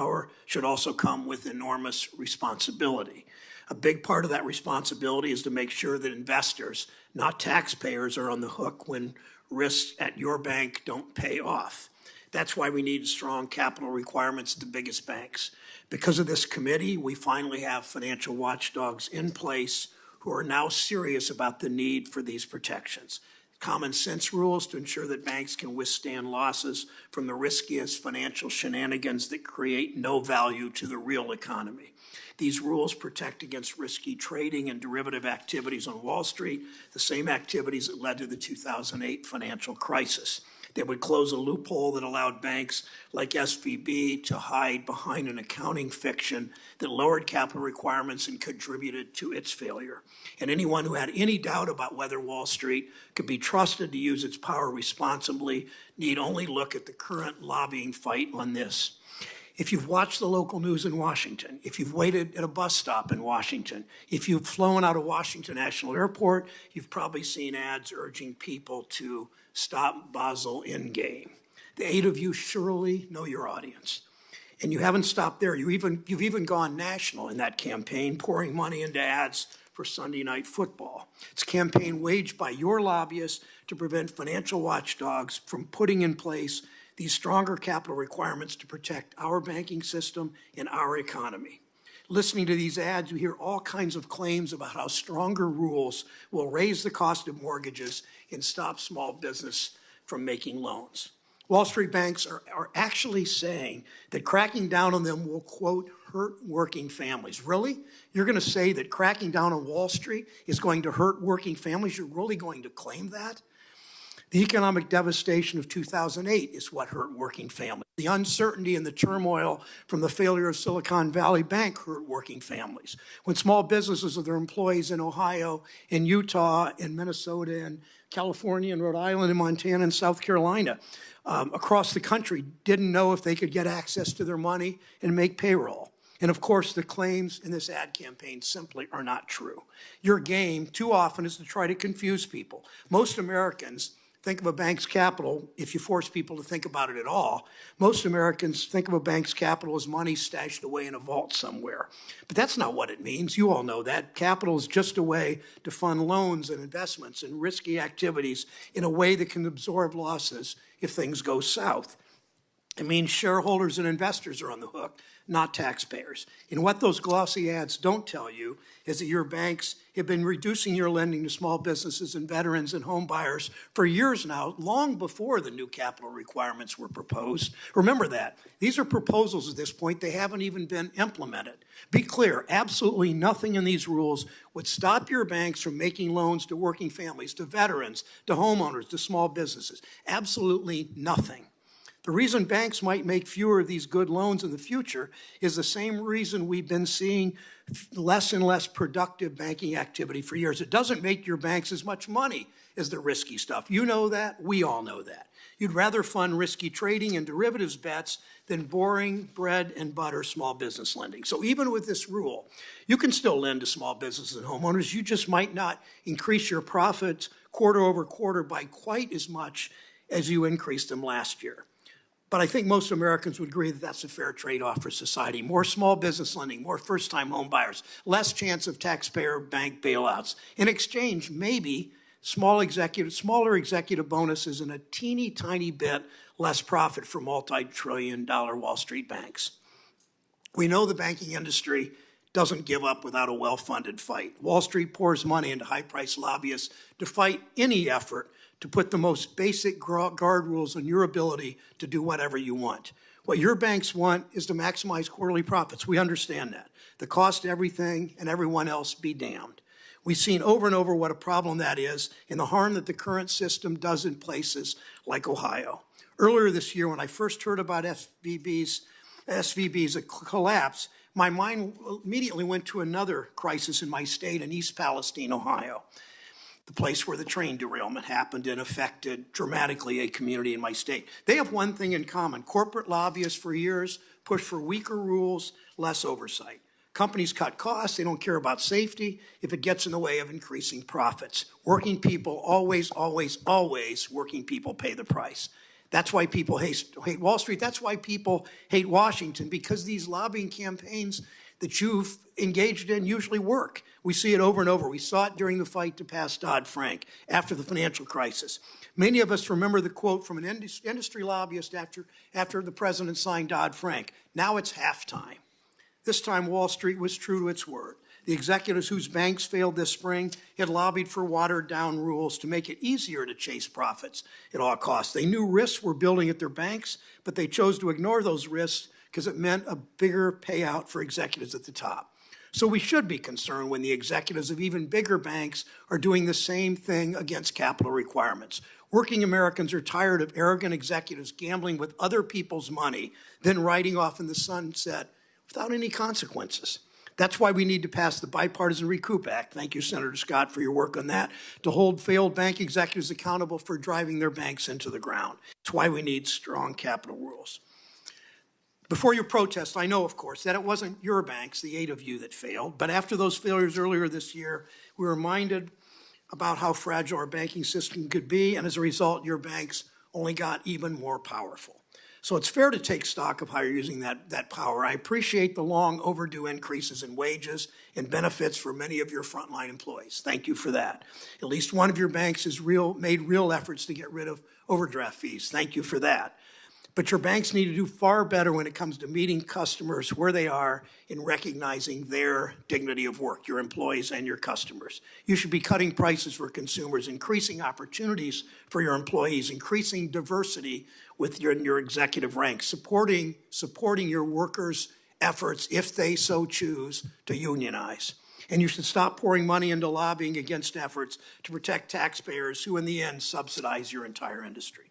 power should also come with enormous responsibility. A big part of that responsibility is to make sure that investors, not taxpayers, are on the hook when risks at your bank don't pay off. That's why we need strong capital requirements at the biggest banks. Because of this committee, we finally have financial watchdogs in place who are now serious about the need for these protections. Common sense rules to ensure that banks can withstand losses from the riskiest financial shenanigans that create no value to the real economy. These rules protect against risky trading and derivative activities on Wall Street, the same activities that led to the 2008 financial crisis. They would close a loophole that allowed banks like SVB to hide behind an accounting fiction that lowered capital requirements and contributed to its failure. And anyone who had any doubt about whether Wall Street could be trusted to use its power responsibly need only look at the current lobbying fight on this. If you've watched the local news in Washington, if you've waited at a bus stop in Washington, if you've flown out of Washington National Airport, you've probably seen ads urging people to stop Basel Endgame. The 8 of you surely know your audience. And you haven't stopped there. You've even gone national in that campaign, pouring money into ads for Sunday Night Football. It's a campaign waged by your lobbyists to prevent financial watchdogs from putting in place these stronger capital requirements to protect our banking system and our economy. Listening to these ads, you hear all kinds of claims about how stronger rules will raise the cost of mortgages and stop small business from making loans. Wall Street banks are actually saying that cracking down on them will, quote, hurt working families. Really? You're going to say that cracking down on Wall Street is going to hurt working families? You're really going to claim that? The economic devastation of 2008 is what hurt working families. The uncertainty and the turmoil from the failure of Silicon Valley Bank hurt working families. When small businesses of their employees in Ohio, in Utah, in Minnesota, and California, and Rhode Island, and Montana, and South Carolina, across the country, didn't know if they could get access to their money and make payroll. And of course, the claims in this ad campaign simply are not true. Your game, too often, is to try to confuse people. Most Americans think of a bank's capital, if you force people to think about it at all, most Americans think of a bank's capital as money stashed away in a vault somewhere. But that's not what it means. You all know that. Capital is just a way to fund loans and investments and risky activities in a way that can absorb losses if things go south. It means shareholders and investors are on the hook, not taxpayers. And what those glossy ads don't tell you is that your banks have been reducing your lending to small businesses and veterans and home buyers for years now, long before the new capital requirements were proposed. Remember that. These are proposals at this point. They haven't even been implemented. Be clear, absolutely nothing in these rules would stop your banks from making loans to working families, to veterans, to homeowners, to small businesses. Absolutely nothing. The reason banks might make fewer of these good loans in the future is the same reason we've been seeing less and less productive banking activity for years. It doesn't make your banks as much money as the risky stuff. You know that. We all know that. You'd rather fund risky trading and derivatives bets than boring bread and butter small business lending. So even with this rule, you can still lend to small businesses and homeowners. You just might not increase your profits quarter over quarter by quite as much as you increased them last year. But I think most Americans would agree that that's a fair trade-off for society. More small business lending, more first-time home buyers, less chance of taxpayer bank bailouts. In exchange, maybe smaller executive bonuses and a teeny tiny bit less profit for multi-trillion-dollar Wall Street banks. We know the banking industry doesn't give up without a well-funded fight. Wall Street pours money into high-priced lobbyists to fight any effort to put the most basic guard rules on your ability to do whatever you want. What your banks want is to maximize quarterly profits. We understand that. The cost of everything and everyone else be damned. We've seen over and over what a problem that is and the harm that the current system does in places like Ohio. Earlier this year, when I first heard about SVB's collapse, my mind immediately went to another crisis in my state in East Palestine, Ohio, the place where the train derailment happened and affected dramatically a community in my state. They have one thing in common. Corporate lobbyists for years push for weaker rules, less oversight. Companies cut costs. They don't care about safety if it gets in the way of increasing profits. Working people, always working people pay the price. That's why people hate Wall Street. That's why people hate Washington, because these lobbying campaigns that you've engaged in usually work. We see it over and over. We saw it during the fight to pass Dodd-Frank after the financial crisis. Many of us remember the quote from an industry lobbyist after the president signed Dodd-Frank. Now it's halftime. This time Wall Street was true to its word. The executives whose banks failed this spring had lobbied for watered-down rules to make it easier to chase profits at all costs. They knew risks were building at their banks, but they chose to ignore those risks because it meant a bigger payout for executives at the top. So we should be concerned when the executives of even bigger banks are doing the same thing against capital requirements. Working Americans are tired of arrogant executives gambling with other people's money, then riding off in the sunset without any consequences. That's why we need to pass the Bipartisan Recoup Act. Thank you, Senator Scott, for your work on that, to hold failed bank executives accountable for driving their banks into the ground. That's why we need strong capital rules. Before your protest, I know, of course, that it wasn't your banks, the 8 of you, that failed. But after those failures earlier this year, we were reminded about how fragile our banking system could be. And as a result, your banks only got even more powerful. So it's fair to take stock of how you're using that power. I appreciate the long overdue increases in wages and benefits for many of your frontline employees. Thank you for that. At least one of your banks has made real efforts to get rid of overdraft fees. Thank you for that. But your banks need to do far better when it comes to meeting customers where they are in recognizing their dignity of work, your employees and your customers. You should be cutting prices for consumers, increasing opportunities for your employees, increasing diversity with your executive ranks, supporting your workers' efforts, if they so choose, to unionize. And you should stop pouring money into lobbying against efforts to protect taxpayers who in the end subsidize your entire industry.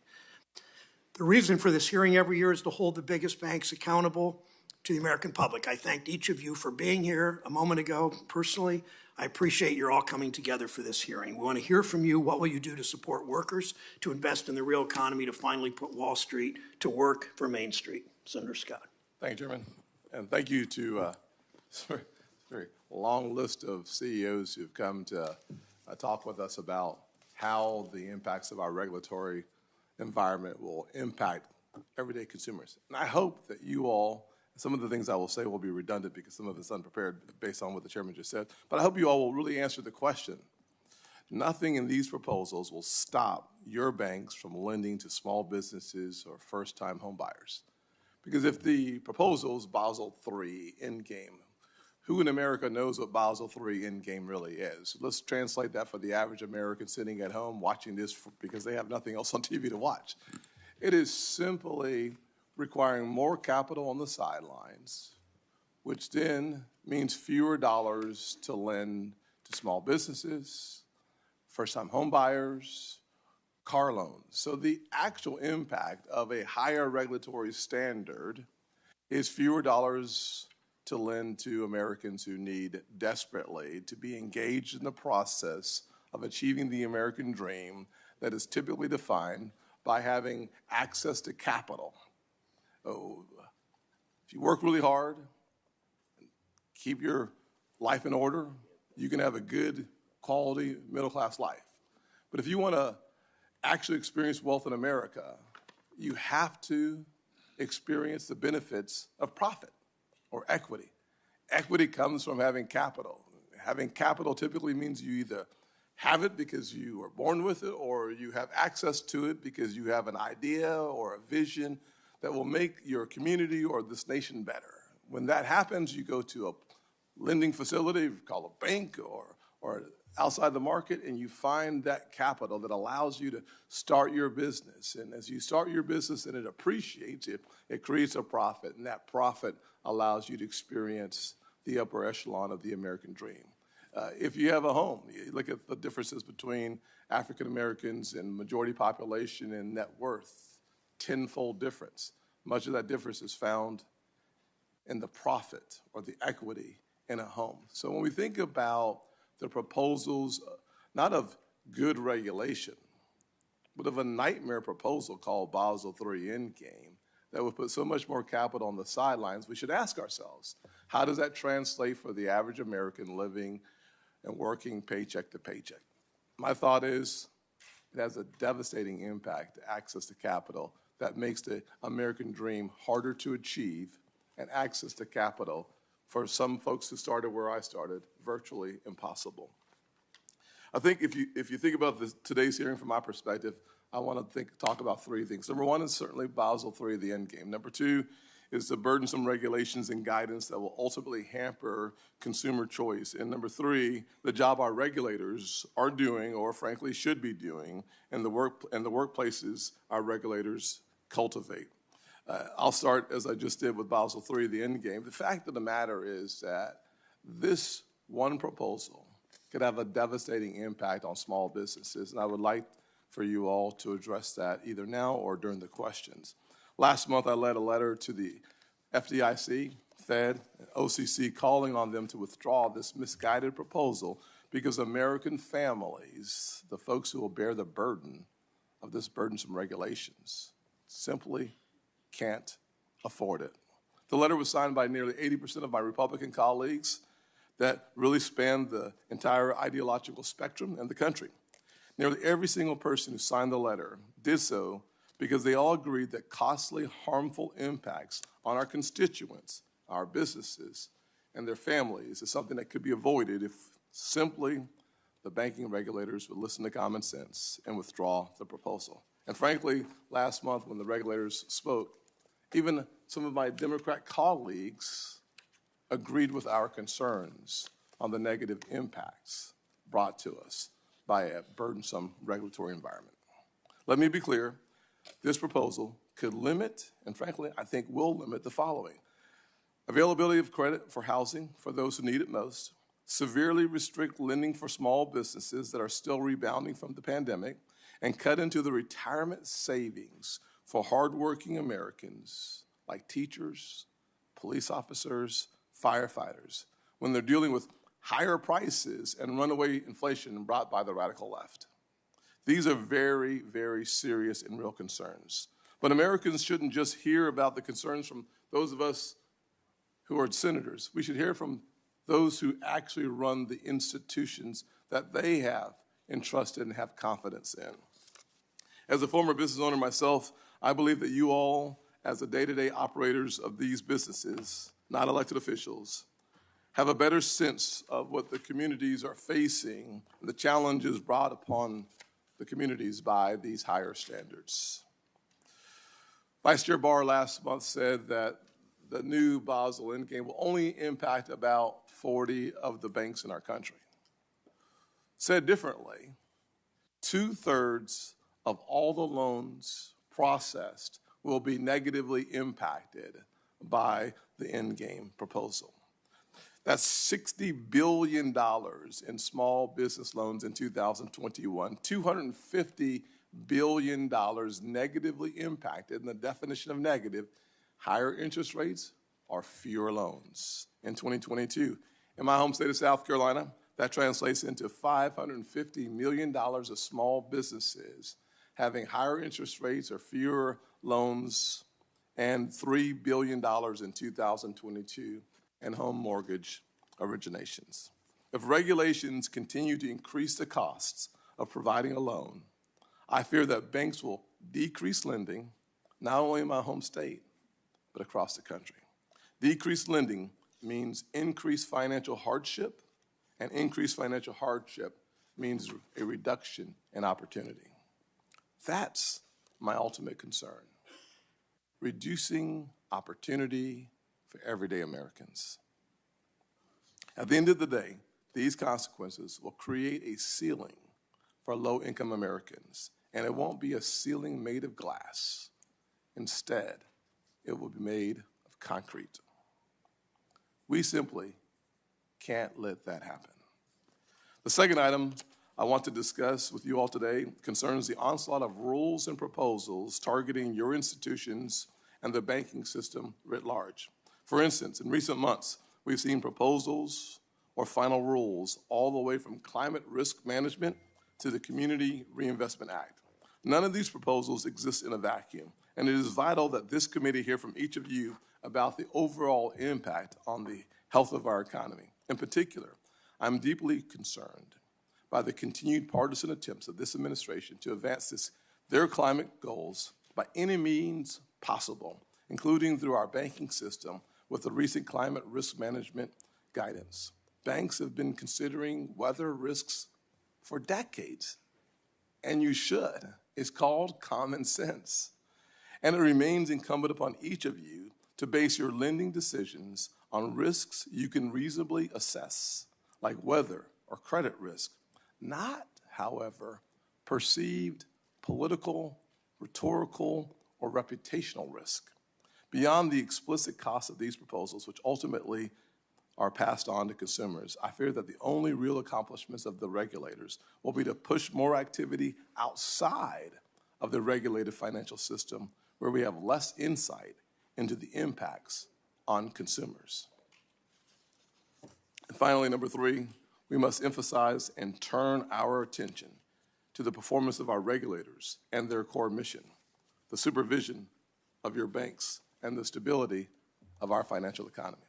The reason for this hearing every year is to hold the biggest banks accountable to the American public. I thanked each of you for being here a moment ago. Personally, I appreciate you're all coming together for this hearing. We want to hear from you. What will you do to support workers, to invest in the real economy, to finally put Wall Street to work for Main Street? Senator Scott. Thank you, Chairman. And thank you to a very long list of CEOs who've come to talk with us about how the impacts of our regulatory environment will impact everyday consumers. And I hope that you all, some of the things I will say will be redundant because some of it's unprepared based on what the chairman just said, but I hope you all will really answer the question. Nothing in these proposals will stop your banks from lending to small businesses or first-time home buyers. Because if the proposals, Basel III endgame, who in America knows what Basel III endgame really is? Let's translate that for the average American sitting at home watching this because they have nothing else on TV to watch. It is simply requiring more capital on the sidelines, which then means fewer dollars to lend to small businesses, first-time home buyers, car loans. So the actual impact of a higher regulatory standard is fewer dollars to lend to Americans who need desperately to be engaged in the process of achieving the American dream that is typically defined by having access to capital. Oh, if you work really hard, keep your life in order, you can have a good, quality, middle-class life. But if you want to actually experience wealth in America, you have to experience the benefits of profit or equity. Equity comes from having capital. Having capital typically means you either have it because you were born with it or you have access to it because you have an idea or a vision that will make your community or this nation better. When that happens, you go to a lending facility, call a bank or outside the market, and you find that capital that allows you to start your business. And as you start your business and it appreciates, it creates a profit, and that profit allows you to experience the upper echelon of the American dream. If you have a home, you look at the differences between African Americans and majority population and net worth, tenfold difference. Much of that difference is found in the profit or the equity in a home. So when we think about the proposals, not of good regulation, but of a nightmare proposal called Basel III Endgame that would put so much more capital on the sidelines, we should ask ourselves, how does that translate for the average American living and working paycheck to paycheck? My thought is it has a devastating impact to access to capital that makes the American dream harder to achieve and access to capital for some folks who started where I started, virtually impossible. I think if you think about today's hearing from my perspective, I want to talk about three things. Number one is certainly Basel III, the end game. Number two is the burdensome regulations and guidance that will ultimately hamper consumer choice. And number three, the job our regulators are doing, or frankly should be doing, and the workplaces our regulators cultivate. I'll start, as I just did, with Basel III, the end game. The fact of the matter is that this one proposal could have a devastating impact on small businesses, and I would like for you all to address that either now or during the questions. Last month, I led a letter to the FDIC, Fed, and OCC calling on them to withdraw this misguided proposal because American families, the folks who will bear the burden of this burdensome regulations, simply can't afford it. The letter was signed by nearly 80% of my Republican colleagues that really spanned the entire ideological spectrum in the country. Nearly every single person who signed the letter did so because they all agreed that costly, harmful impacts on our constituents, our businesses, and their families is something that could be avoided if simply the banking regulators would listen to common sense and withdraw the proposal. And frankly, last month when the regulators spoke, even some of my Democrat colleagues agreed with our concerns on the negative impacts brought to us by a burdensome regulatory environment. Let me be clear, this proposal could limit, and frankly, I think will limit the following: availability of credit for housing for those who need it most, severely restrict lending for small businesses that are still rebounding from the pandemic, and cut into the retirement savings for hardworking Americans like teachers, police officers, firefighters, when they're dealing with higher prices and runaway inflation brought by the radical left. These are very, very serious and real concerns. But Americans shouldn't just hear about the concerns from those of us who are senators. We should hear from those who actually run the institutions that they have entrusted and have confidence in. As a former business owner myself, I believe that you all, as the day-to-day operators of these businesses, not elected officials, have a better sense of what the communities are facing and the challenges brought upon the communities by these higher standards. Vice Chair Barr last month said that the new Basel endgame will only impact about 40 of the banks in our country. Said differently, 2/3 of all the loans processed will be negatively impacted by the endgame proposal. That's $60 billion in small business loans in 2021, $250 billion negatively impacted, and the definition of negative, higher interest rates or fewer loans in 2022. In my home state of South Carolina, that translates into $550 million of small businesses having higher interest rates or fewer loans, and $3 billion in 2022 in home mortgage originations. If regulations continue to increase the costs of providing a loan, I fear that banks will decrease lending, not only in my home state, but across the country. Decreased lending means increased financial hardship, and increased financial hardship means a reduction in opportunity. That's my ultimate concern: reducing opportunity for everyday Americans. At the end of the day, these consequences will create a ceiling for low-income Americans, and it won't be a ceiling made of glass. Instead, it will be made of concrete. We simply can't let that happen. The second item I want to discuss with you all today concerns the onslaught of rules and proposals targeting your institutions and the banking system writ large. For instance, in recent months, we've seen proposals or final rules all the way from climate risk management to the Community Reinvestment Act. None of these proposals exist in a vacuum, and it is vital that this committee hear from each of you about the overall impact on the health of our economy. In particular, I'm deeply concerned by the continued partisan attempts of this administration to advance their climate goals by any means possible, including through our banking system with the recent climate risk management guidance. Banks have been considering weather risks for decades, and you should. It's called common sense. And it remains incumbent upon each of you to base your lending decisions on risks you can reasonably assess, like weather or credit risk, not, however, perceived political, rhetorical, or reputational risk. Beyond the explicit cost of these proposals, which ultimately are passed on to consumers, I fear that the only real accomplishments of the regulators will be to push more activity outside of the regulated financial system, where we have less insight into the impacts on consumers. And finally, number three, we must emphasize and turn our attention to the performance of our regulators and their core mission, the supervision of your banks and the stability of our financial economy.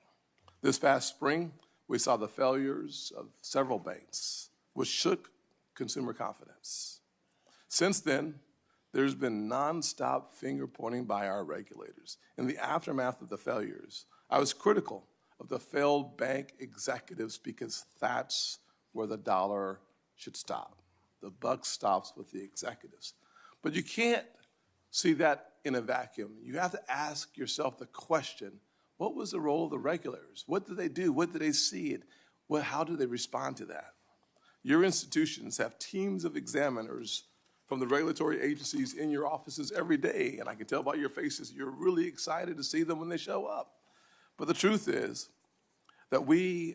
This past spring, we saw the failures of several banks, which shook consumer confidence. Since then, there's been nonstop finger-pointing by our regulators. In the aftermath of the failures, I was critical of the failed bank executives because that's where the dollar should stop. The buck stops with the executives. But you can't see that in a vacuum. You have to ask yourself the question, what was the role of the regulators? What did they do? What did they see? How did they respond to that? Your institutions have teams of examiners from the regulatory agencies in your offices every day, and I can tell by your faces you're really excited to see them when they show up. But the truth is that we,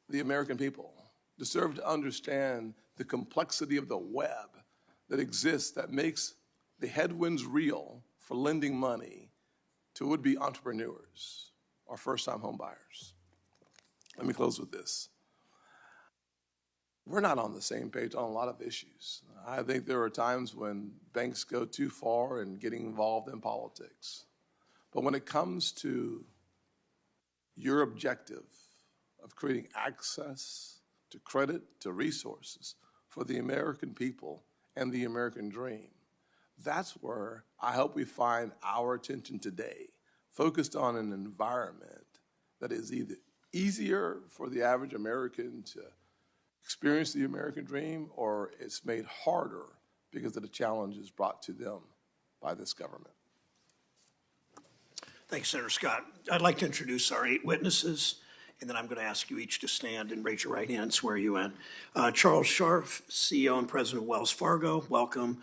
the American people, deserve to understand the complexity of the web that exists that makes the headwinds real for lending money to would-be entrepreneurs or first-time home buyers. Let me close with this. We're not on the same page on a lot of issues. I think there are times when banks go too far in getting involved in politics. But when it comes to your objective of creating access to credit, to resources for the American people and the American dream, that's where I hope we find our attention today, focused on an environment that is either easier for the average American to experience the American dream, or it's made harder because of the challenges brought to them by this government. Thanks, Senator Scott. I'd like to introduce our 8 witnesses, and then I'm going to ask you each to stand and raise your right hand and swear you in. Charles Scharf, CEO and President of Wells Fargo, welcome.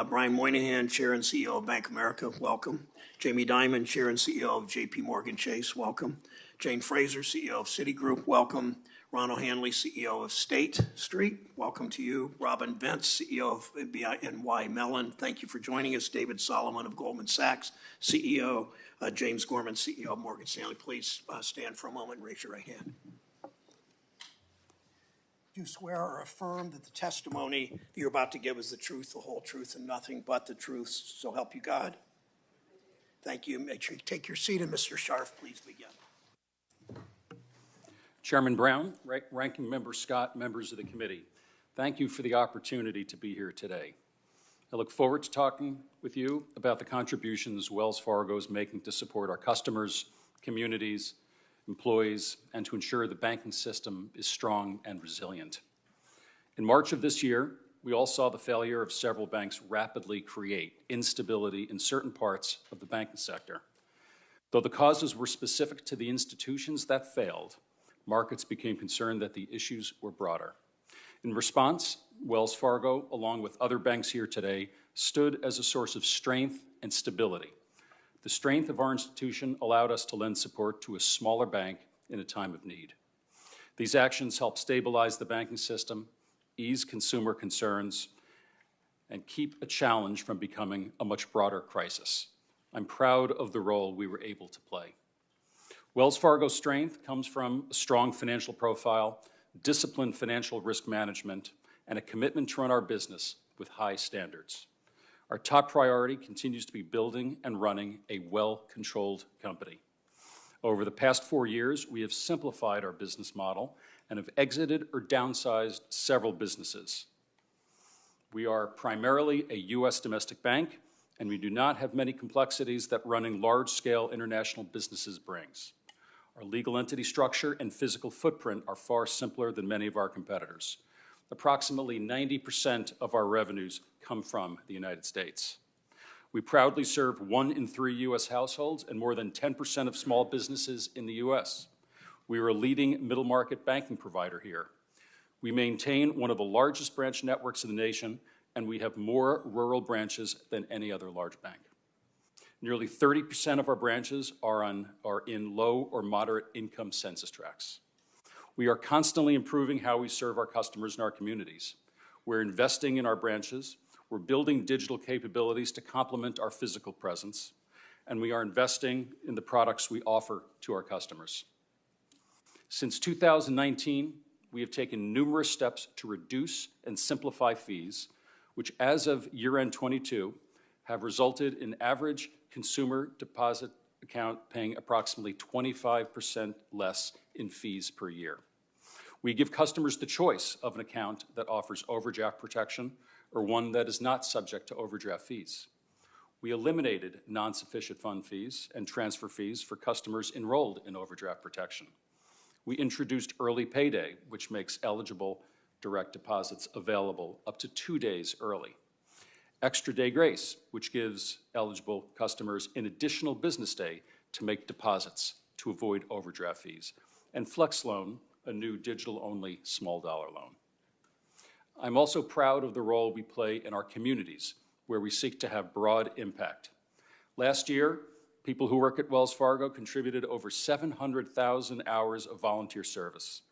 Brian Moynihan, Chair and CEO of Bank of America, welcome. Jamie Dimon, Chair and CEO of JPMorgan Chase, welcome. Jane Fraser, CEO of Citigroup, welcome. Ronald O'Hanley, CEO of State Street, welcome to you. Robin Vance, CEO of BNY Mellon, thank you for joining us. David Solomon of Goldman Sachs CEO. James Gorman, CEO of Morgan Stanley. Please stand for a moment and raise your right hand. Do you swear or affirm that the testimony that you're about to give is the truth, the whole truth, and nothing but the truth, so help you God? Thank you. Make sure you take your seat, and Mr. Scharf, please begin. Chairman Brown, Ranking Member Scott, members of the committee, thank you for the opportunity to be here today. I look forward to talking with you about the contributions Wells Fargo is making to support our customers, communities, employees, and to ensure the banking system is strong and resilient. In March of this year, we all saw the failure of several banks rapidly create instability in certain parts of the banking sector. Though the causes were specific to the institutions that failed, markets became concerned that the issues were broader. In response, Wells Fargo, along with other banks here today, stood as a source of strength and stability. The strength of our institution allowed us to lend support to a smaller bank in a time of need. These actions helped stabilize the banking system, ease consumer concerns, and keep a challenge from becoming a much broader crisis. I'm proud of the role we were able to play. Wells Fargo's strength comes from a strong financial profile, disciplined financial risk management, and a commitment to run our business with high standards. Our top priority continues to be building and running a well-controlled company. Over the past 4 years, we have simplified our business model and have exited or downsized several businesses. We are primarily a U.S. domestic bank and we do not have many complexities that running large-scale international businesses brings. Our legal entity structure and physical footprint are far simpler than many of our competitors. Approximately 90% of our revenues come from the United States. We proudly serve 1 in 3 U.S. households and more than 10% of small businesses in the U.S. We are a leading middle-market banking provider here. We maintain one of the largest branch networks in the nation, and we have more rural branches than any other large bank. Nearly 30% of our branches are in low or moderate income census tracts. We are constantly improving how we serve our customers in our communities. We're investing in our branches, we're building digital capabilities to complement our physical presence, and we are investing in the products we offer to our customers. Since 2019, we have taken numerous steps to reduce and simplify fees, which as of year-end 22 have resulted in average consumer deposit account paying approximately 25% less in fees per year. We give customers the choice of an account that offers overdraft protection or one that is not subject to overdraft fees. We eliminated non-sufficient fund fees and transfer fees for customers enrolled in overdraft protection. We introduced early payday, which makes eligible direct deposits available up to 2 days early. Extra day grace, which gives eligible customers an additional business day to make deposits to avoid overdraft fees. And Flex Loan, a new digital-only small dollar loan. I'm also proud of the role we play in our communities, where we seek to have broad impact. Last year, people who work at Wells Fargo contributed over 700,000 hours of volunteer service.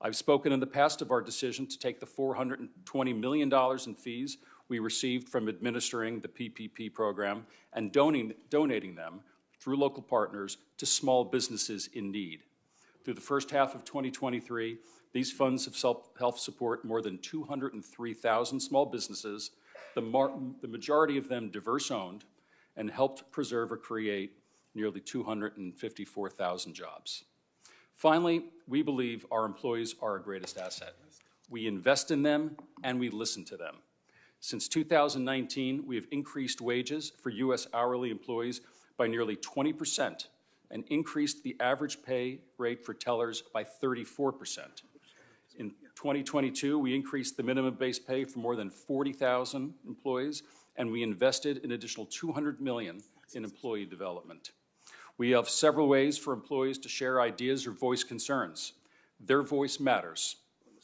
I've spoken in the past of our decision to take the $420 million in fees we received from administering the PPP program and donating them through local partners to small businesses in need. Through the first half of 2023, these funds have helped support more than 203,000 small businesses, the majority of them diverse-owned, and helped preserve or create nearly 254,000 jobs. Finally, we believe our employees are our greatest asset. We invest in them and we listen to them. Since 2019, we have increased wages for U.S. hourly employees by nearly 20% and increased the average pay rate for tellers by 34%. In 2022, we increased the minimum base pay for more than 40,000 employees, and we invested an additional $200 million in employee development. We have several ways for employees to share ideas or voice concerns. Their voice matters.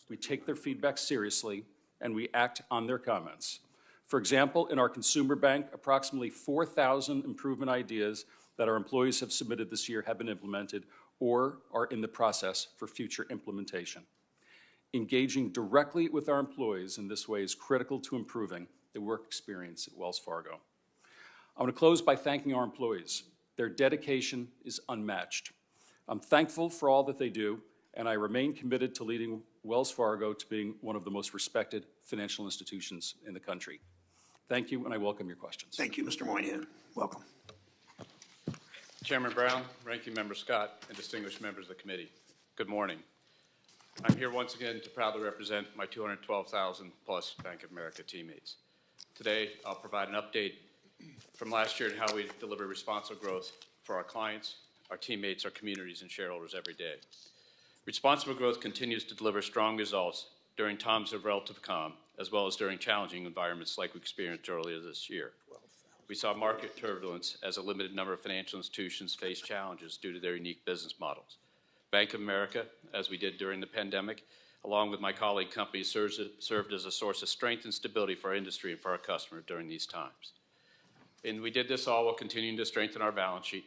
We take their feedback seriously, and we act on their comments. For example, in our consumer bank, approximately 4,000 improvement ideas that our employees have submitted this year have been implemented or are in the process for future implementation. Engaging directly with our employees in this way is critical to improving the work experience at Wells Fargo. I want to close by thanking our employees. Their dedication is unmatched. I'm thankful for all that they do, and I remain committed to leading Wells Fargo to being one of the most respected financial institutions in the country. Thank you, and I welcome your questions. Thank you, Mr. Moynihan. Welcome. Chairman Brown, Ranking Member Scott, and distinguished members of the committee, good morning. I'm here once again to proudly represent my 212,000 plus Bank of America teammates. Today, I'll provide an update from last year and how we deliver responsible growth for our clients, our teammates, our communities, and shareholders every day. Responsible growth continues to deliver strong results during times of relative calm, as well as during challenging environments like we experienced earlier this year. We saw market turbulence as a limited number of financial institutions faced challenges due to their unique business models. Bank of America, as we did during the pandemic, along with my colleague companies, served as a source of strength and stability for our industry and for our customers during these times. And we did this all while continuing to strengthen our balance sheet.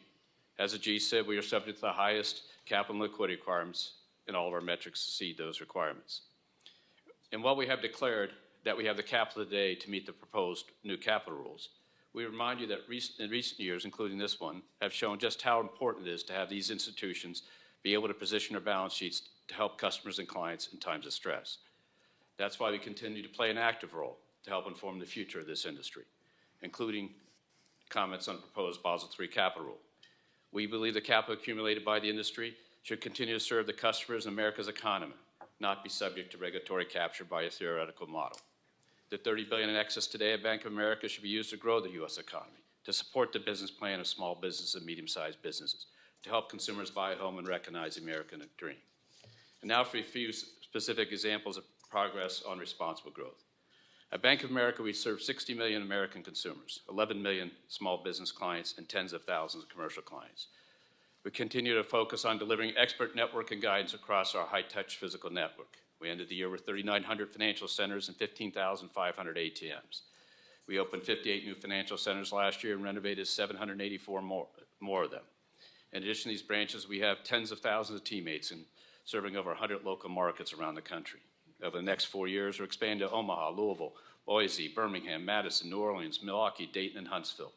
As a G-SIB, we are subject to the highest capital and liquidity requirements, and all of our metrics exceed those requirements. And while we have declared that we have the capital today to meet the proposed new capital rules, we remind you that in recent years, including this one, have shown just how important it is to have these institutions be able to position their balance sheets to help customers and clients in times of stress. That's why we continue to play an active role to help inform the future of this industry, including comments on proposed Basel III capital rule. We believe the capital accumulated by the industry should continue to serve the customers in America's economy, not be subject to regulatory capture by a theoretical model. The $30 billion in excess today at Bank of America should be used to grow the U.S. economy, to support the business plan of small businesses and medium-sized businesses, to help consumers buy a home and recognize the American dream. And now for a few specific examples of progress on responsible growth. At Bank of America, we serve 60 million American consumers, 11 million small business clients, and tens of thousands of commercial clients. We continue to focus on delivering expert network and guidance across our high-touch physical network. We ended the year with 3,900 financial centers and 15,500 ATMs. We opened 58 new financial centers last year and renovated 784 more of them. In addition to these branches, we have tens of thousands of teammates in serving over 100 local markets around the country. Over the next 4 years, we're expanding to Omaha, Louisville, Boise, Birmingham, Madison, New Orleans, Milwaukee, Dayton, and Huntsville.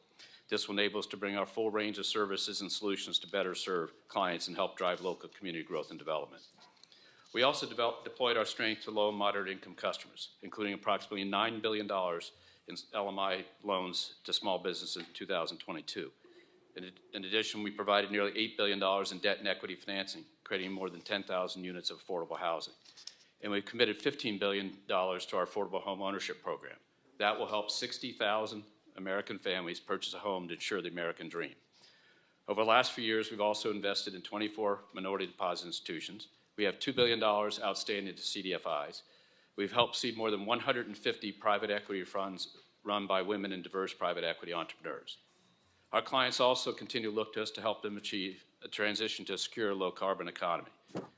This will enable us to bring our full range of services and solutions to better serve clients and help drive local community growth and development. We also deployed our strength to low and moderate income customers, including approximately $9 billion in LMI loans to small businesses in 2022. In addition, we provided nearly $8 billion in debt and equity financing, creating more than 10,000 units of affordable housing. And we've committed $15 billion to our affordable home ownership program. That will help 60,000 American families purchase a home to ensure the American dream. Over the last few years, we've also invested in 24 minority deposit institutions. We have $2 billion outstanding to CDFIs. We've helped seed more than 150 private equity funds run by women and diverse private equity entrepreneurs. Our clients also continue to look to us to help them achieve a transition to a secure, low-carbon economy.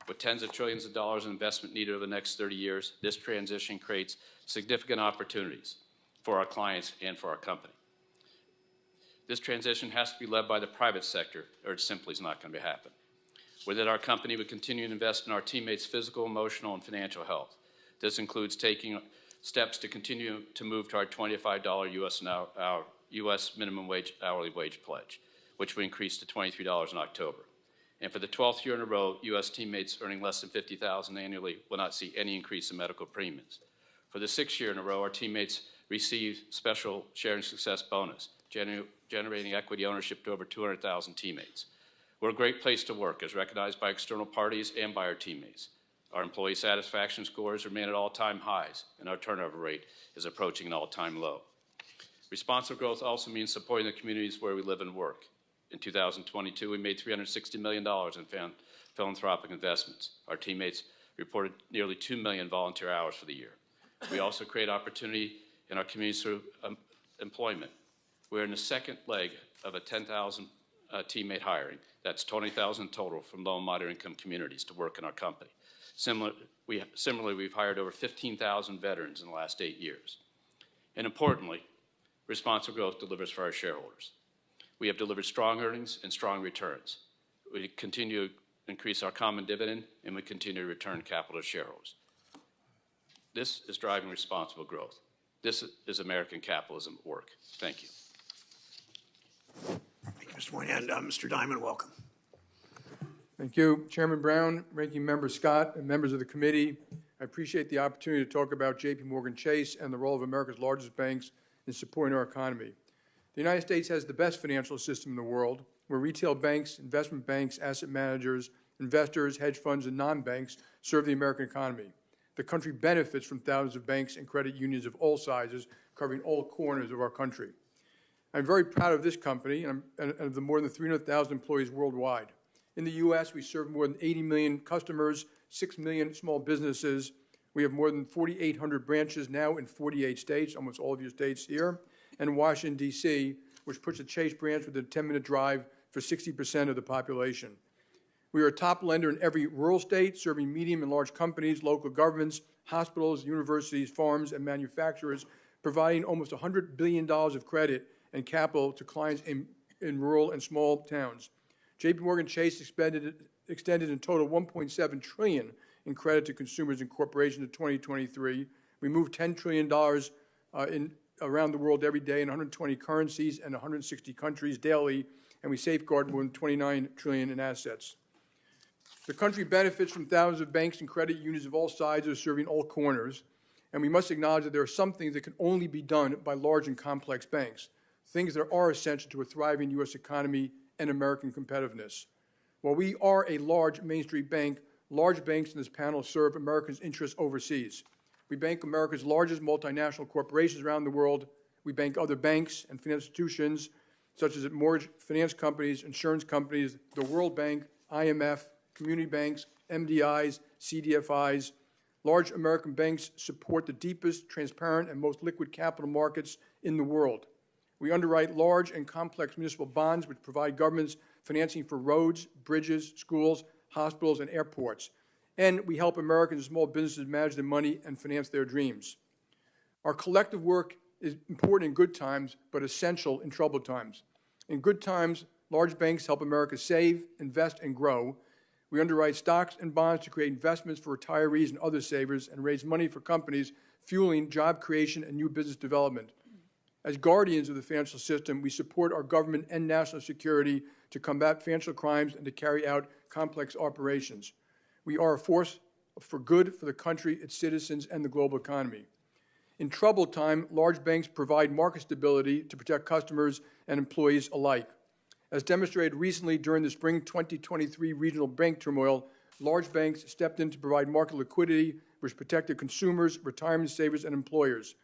With tens of trillions of dollars in investment needed over the next 30 years, this transition creates significant opportunities for our clients and for our company. This transition has to be led by the private sector, or it simply is not going to happen. Within our company, we continue to invest in our teammates' physical, emotional, and financial health. This includes taking steps to continue to move to our $25 U.S. minimum wage hourly wage pledge, which we increased to $23 in October. And for the 12th year in a row, U.S. teammates earning less than $50,000 annually will not see any increase in medical premiums. For the 6th year in a row, our teammates received special sharing success bonus, generating equity ownership to over 200,000 teammates. We're a great place to work, as recognized by external parties and by our teammates. Our employee satisfaction scores remain at all-time highs, and our turnover rate is approaching an all-time low. Responsible growth also means supporting the communities where we live and work. In 2022, we made $360 million in philanthropic investments. Our teammates reported nearly 2 million volunteer hours for the year. We also create opportunity in our communities through employment. We're in the second leg of a 10,000 teammate hiring. That's 20,000 total from low and moderate income communities to work in our company. Similarly, we've hired over 15,000 veterans in the last 8 years. And importantly, responsible growth delivers for our shareholders. We have delivered strong earnings and strong returns. We continue to increase our common dividend, and we continue to return capital to shareholders. This is driving responsible growth. This is American capitalism at work. Thank you. Thank you, Mr. Moynihan. Mr. Dimon, welcome. Thank you. Chairman Brown, Ranking Member Scott, and members of the committee, I appreciate the opportunity to talk about JPMorgan Chase and the role of America's largest banks in supporting our economy. The United States has the best financial system in the world, where retail banks, investment banks, asset managers, investors, hedge funds, and non-banks serve the American economy. The country benefits from thousands of banks and credit unions of all sizes, covering all corners of our country. I'm very proud of this company and of the more than 300,000 employees worldwide. In the U.S., we serve more than 80 million customers, 6 million small businesses. We have more than 4,800 branches now in 48 states, almost all of your states here, and Washington, D.C., which puts a Chase branch within a 10-minute drive for 60% of the population. We are a top lender in every rural state, serving medium and large companies, local governments, hospitals, universities, farms, and manufacturers, providing almost $100 billion of credit and capital to clients in rural and small towns. JPMorgan Chase extended in total $1.7 trillion in credit to consumers and corporations in 2023. We move $10 trillion around the world every day in 120 currencies and 160 countries daily, and we safeguard more than $29 trillion in assets. The country benefits from thousands of banks and credit unions of all sizes serving all corners, and we must acknowledge that there are some things that can only be done by large and complex banks, things that are essential to a thriving U.S. economy and American competitiveness. While we are a large Main Street bank, large banks in this panel serve Americans' interests overseas. We bank America's largest multinational corporations around the world. We bank other banks and financial institutions, such as mortgage finance companies, insurance companies, the World Bank, IMF, community banks, MDIs, CDFIs. Large American banks support the deepest, transparent, and most liquid capital markets in the world. We underwrite large and complex municipal bonds which provide governments financing for roads, bridges, schools, hospitals, and airports. And we help Americans and small businesses manage their money and finance their dreams. Our collective work is important in good times, but essential in troubled times. In good times, large banks help America save, invest, and grow. We underwrite stocks and bonds to create investments for retirees and other savers and raise money for companies, fueling job creation and new business development. As guardians of the financial system, we support our government and national security to combat financial crimes and to carry out complex operations. We are a force for good for the country, its citizens, and the global economy. In troubled time, large banks provide market stability to protect customers and employees alike. As demonstrated recently during the spring 2023 regional bank turmoil, large banks stepped in to provide market liquidity, which protected consumers, retirement savers, and employers.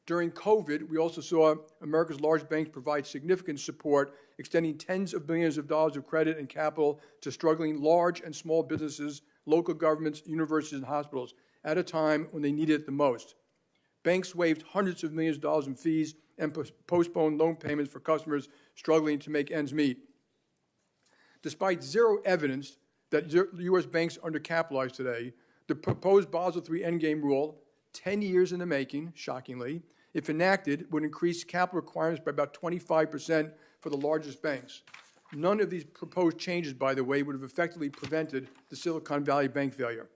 During COVID, we also saw America's large banks provide significant support, extending tens of billions of dollars of credit and capital to struggling large and small businesses, local governments, universities, and hospitals at a time when they needed it the most. Banks waived hundreds of millions of dollars in fees and postponed loan payments for customers struggling to make ends meet. Despite zero evidence that U.S. banks are undercapitalized today, the proposed Basel III Endgame rule, 10 years in the making, shockingly, if enacted, would increase capital requirements by about 25% for the largest banks. None of these proposed changes, by the way, would have effectively prevented the Silicon Valley Bank failure.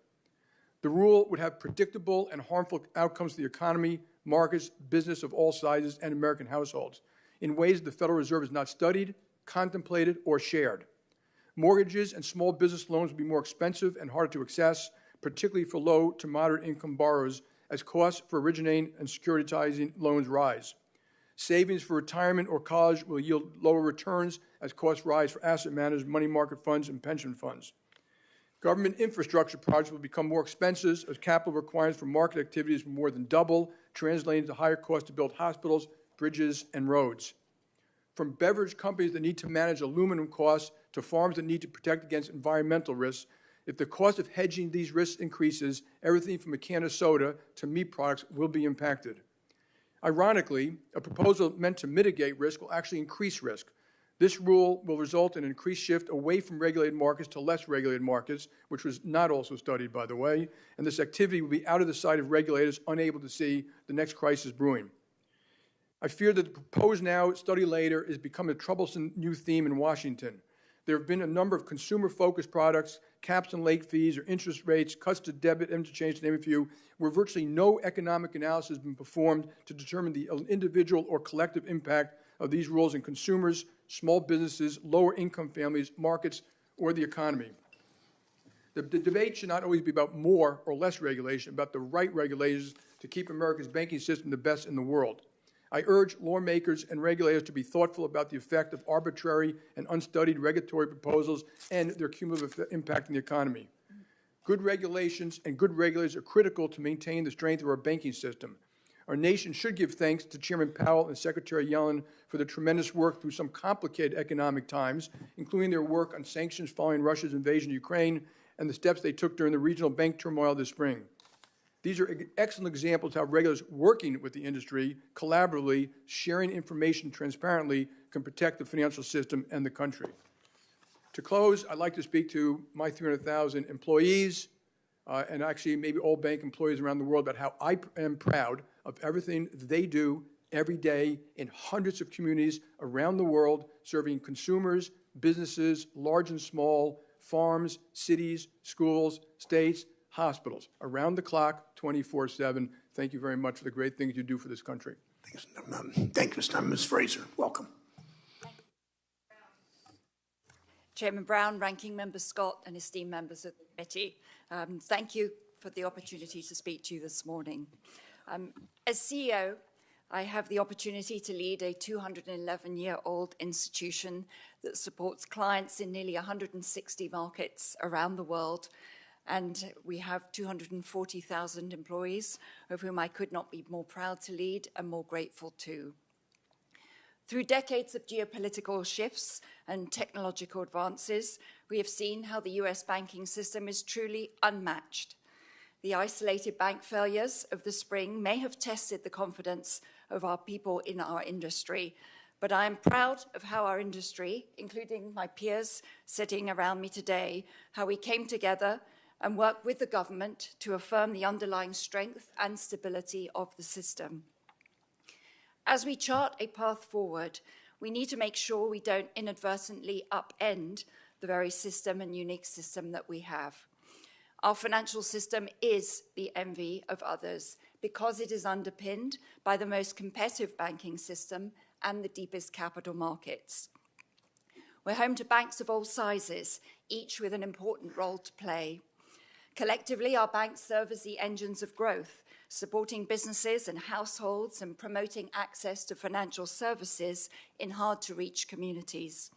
The rule would have predictable and harmful outcomes to the economy, markets, business of all sizes, and American households in ways the Federal Reserve has not studied, contemplated, or shared. Mortgages and small business loans would be more expensive and harder to access, particularly for low to moderate income borrowers, as costs for originating and securitizing loans rise. Savings for retirement or college will yield lower returns as costs rise for asset managers, money market funds, and pension funds. Government infrastructure projects will become more expensive as capital requirements for market activities will more than double, translating to higher costs to build hospitals, bridges, and roads. From beverage companies that need to manage aluminum costs to farms that need to protect against environmental risks, if the cost of hedging these risks increases, everything from a can of soda to meat products will be impacted. Ironically, a proposal meant to mitigate risk will actually increase risk. This rule will result in an increased shift away from regulated markets to less regulated markets, which was not also studied, by the way, and this activity will be out of the sight of regulators unable to see the next crisis brewing. I fear that the proposed now, study later, is becoming a troublesome new theme in Washington. There have been a number of consumer-focused products, caps and late fees or interest rates, cuts to debit interchange, to name a few, where virtually no economic analysis has been performed to determine the individual or collective impact of these rules in consumers, small businesses, lower-income families, markets, or the economy. The debate should not always be about more or less regulation, about the right regulations to keep America's banking system the best in the world. I urge lawmakers and regulators to be thoughtful about the effect of arbitrary and unstudied regulatory proposals and their cumulative impact on the economy. Good regulations and good regulators are critical to maintain the strength of our banking system. Our nation should give thanks to Chairman Powell and Secretary Yellen for their tremendous work through some complicated economic times, including their work on sanctions following Russia's invasion of Ukraine and the steps they took during the regional bank turmoil this spring. These are excellent examples of how regulators working with the industry, collaboratively, sharing information transparently, can protect the financial system and the country. To close, I'd like to speak to my 300,000 employees, and actually maybe all bank employees around the world, about how I am proud of everything they do every day in hundreds of communities around the world, serving consumers, businesses, large and small, farms, cities, schools, states, hospitals, around the clock, 24/7. Thank you very much for the great things you do for this country. Thank you, Mr. Chairman. Ms. Fraser, welcome. Chairman Brown, Ranking Member Scott, and esteemed members of the committee, thank you for the opportunity to speak to you this morning. As CEO, I have the opportunity to lead a 211-year-old institution that supports clients in nearly 160 markets around the world, and we have 240,000 employees, of whom I could not be more proud to lead and more grateful to. Through decades of geopolitical shifts and technological advances, we have seen how the US banking system is truly unmatched. The isolated bank failures of the spring may have tested the confidence of our people in our industry, but I am proud of how our industry, including my peers sitting around me today, how we came together and worked with the government to affirm the underlying strength and stability of the system. As we chart a path forward, we need to make sure we don't inadvertently upend the very system and unique system that we have. Our financial system is the envy of others because it is underpinned by the most competitive banking system and the deepest capital markets. We're home to banks of all sizes, each with an important role to play. Collectively, our banks serve as the engines of growth, supporting businesses and households and promoting access to financial services in hard-to-reach communities.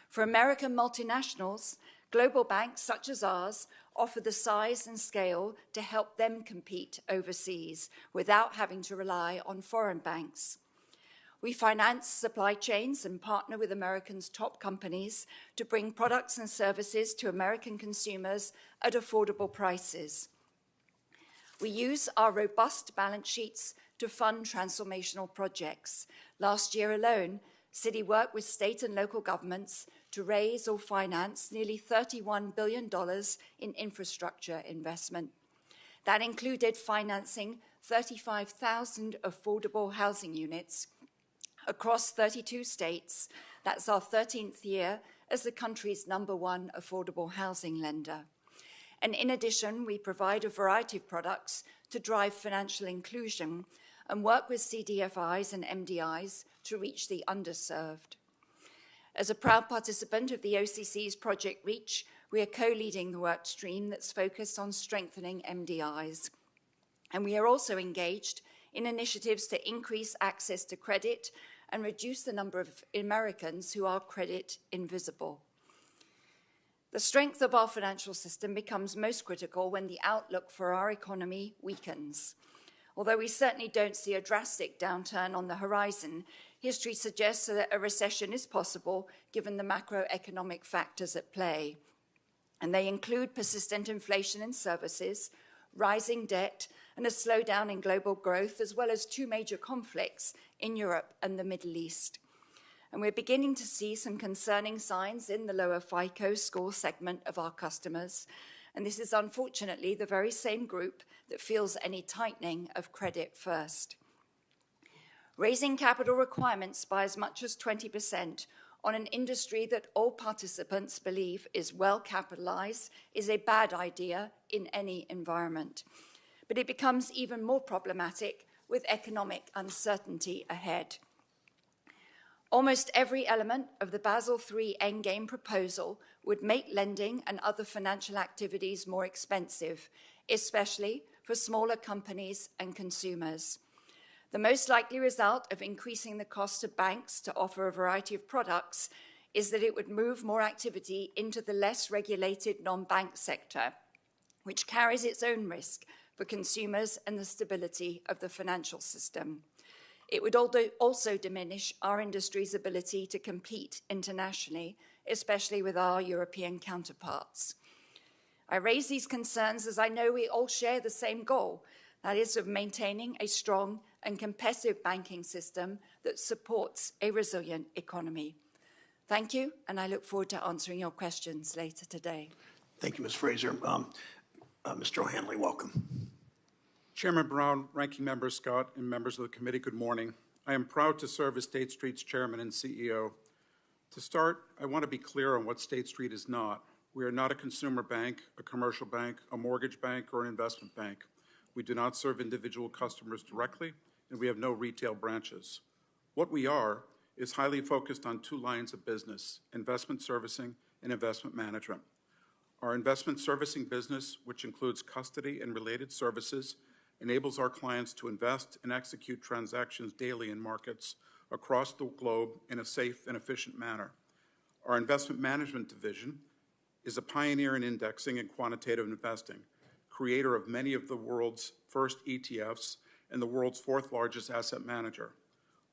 For American multinationals, global banks such as ours offer the size and scale to help them compete overseas without having to rely on foreign banks. We finance supply chains and partner with Americans' top companies to bring products and services to American consumers at affordable prices. We use our robust balance sheets to fund transformational projects. Last year alone, Citi worked with state and local governments to raise or finance nearly $31 billion in infrastructure investment. That included financing 35,000 affordable housing units across 32 states. That's our 13th year as the country's #1 affordable housing lender. And in addition, we provide a variety of products to drive financial inclusion and work with CDFIs and MDIs to reach the underserved. As a proud participant of the OCC's Project Reach, we are co-leading the work stream that's focused on strengthening MDIs. And we are also engaged in initiatives to increase access to credit and reduce the number of Americans who are credit invisible. The strength of our financial system becomes most critical when the outlook for our economy weakens. Although we certainly don't see a drastic downturn on the horizon, history suggests that a recession is possible given the macroeconomic factors at play. And they include persistent inflation in services, rising debt, and a slowdown in global growth, as well as two major conflicts in Europe and the Middle East. And we're beginning to see some concerning signs in the lower FICO score segment of our customers. And this is unfortunately the very same group that feels any tightening of credit first. Raising capital requirements by as much as 20% on an industry that all participants believe is well capitalized is a bad idea in any environment. But it becomes even more problematic with economic uncertainty ahead. Almost every element of the Basel III Endgame proposal would make lending and other financial activities more expensive, especially for smaller companies and consumers. The most likely result of increasing the cost of banks to offer a variety of products is that it would move more activity into the less regulated non-bank sector, which carries its own risk for consumers and the stability of the financial system. It would also diminish our industry's ability to compete internationally, especially with our European counterparts. I raise these concerns as I know we all share the same goal, that is of maintaining a strong and competitive banking system that supports a resilient economy. Thank you, and I look forward to answering your questions later today. Thank you, Ms. Fraser. Mr. O'Hanley, welcome. Chairman Brown, Ranking Member Scott, and members of the committee, good morning. I am proud to serve as State Street's chairman and CEO. To start, I want to be clear on what State Street is not. We are not a consumer bank, a commercial bank, a mortgage bank, or an investment bank. We do not serve individual customers directly, and we have no retail branches. What we are is highly focused on two lines of business, investment servicing and investment management. Our investment servicing business, which includes custody and related services, enables our clients to invest and execute transactions daily in markets across the globe in a safe and efficient manner. Our investment management division is a pioneer in indexing and quantitative investing, creator of many of the world's first ETFs and the world's fourth largest asset manager.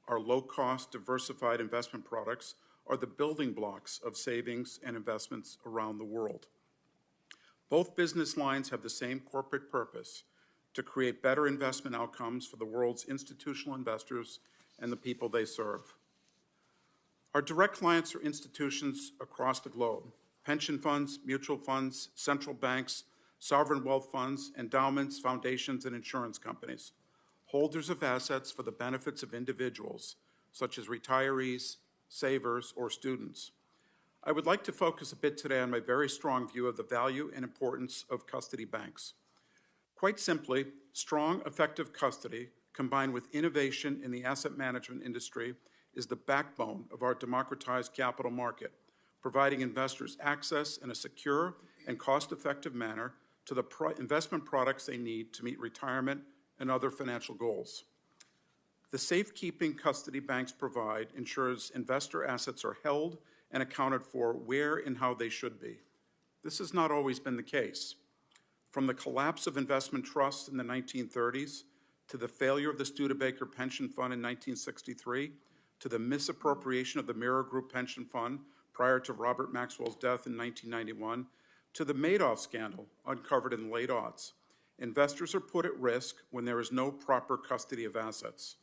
Our low-cost, diversified investment products are the building blocks of savings and investments around the world. Both business lines have the same corporate purpose: to create better investment outcomes for the world's institutional investors and the people they serve. Our direct clients are institutions across the globe: pension funds, mutual funds, central banks, sovereign wealth funds, endowments, foundations, and insurance companies, holders of assets for the benefits of individuals, such as retirees, savers, or students. I would like to focus a bit today on my very strong view of the value and importance of custody banks. Quite simply, strong, effective custody, combined with innovation in the asset management industry, is the backbone of our democratized capital market, providing investors access in a secure and cost-effective manner to the investment products they need to meet retirement and other financial goals. The safekeeping custody banks provide ensures investor assets are held and accounted for where and how they should be. This has not always been the case. From the collapse of investment trusts in the 1930s, to the failure of the Studebaker Pension Fund in 1963, to the misappropriation of the Mirror Group Pension Fund prior to Robert Maxwell's death in 1991, to the Madoff scandal uncovered in the late aughts, investors are put at risk when there is no proper custody of assets.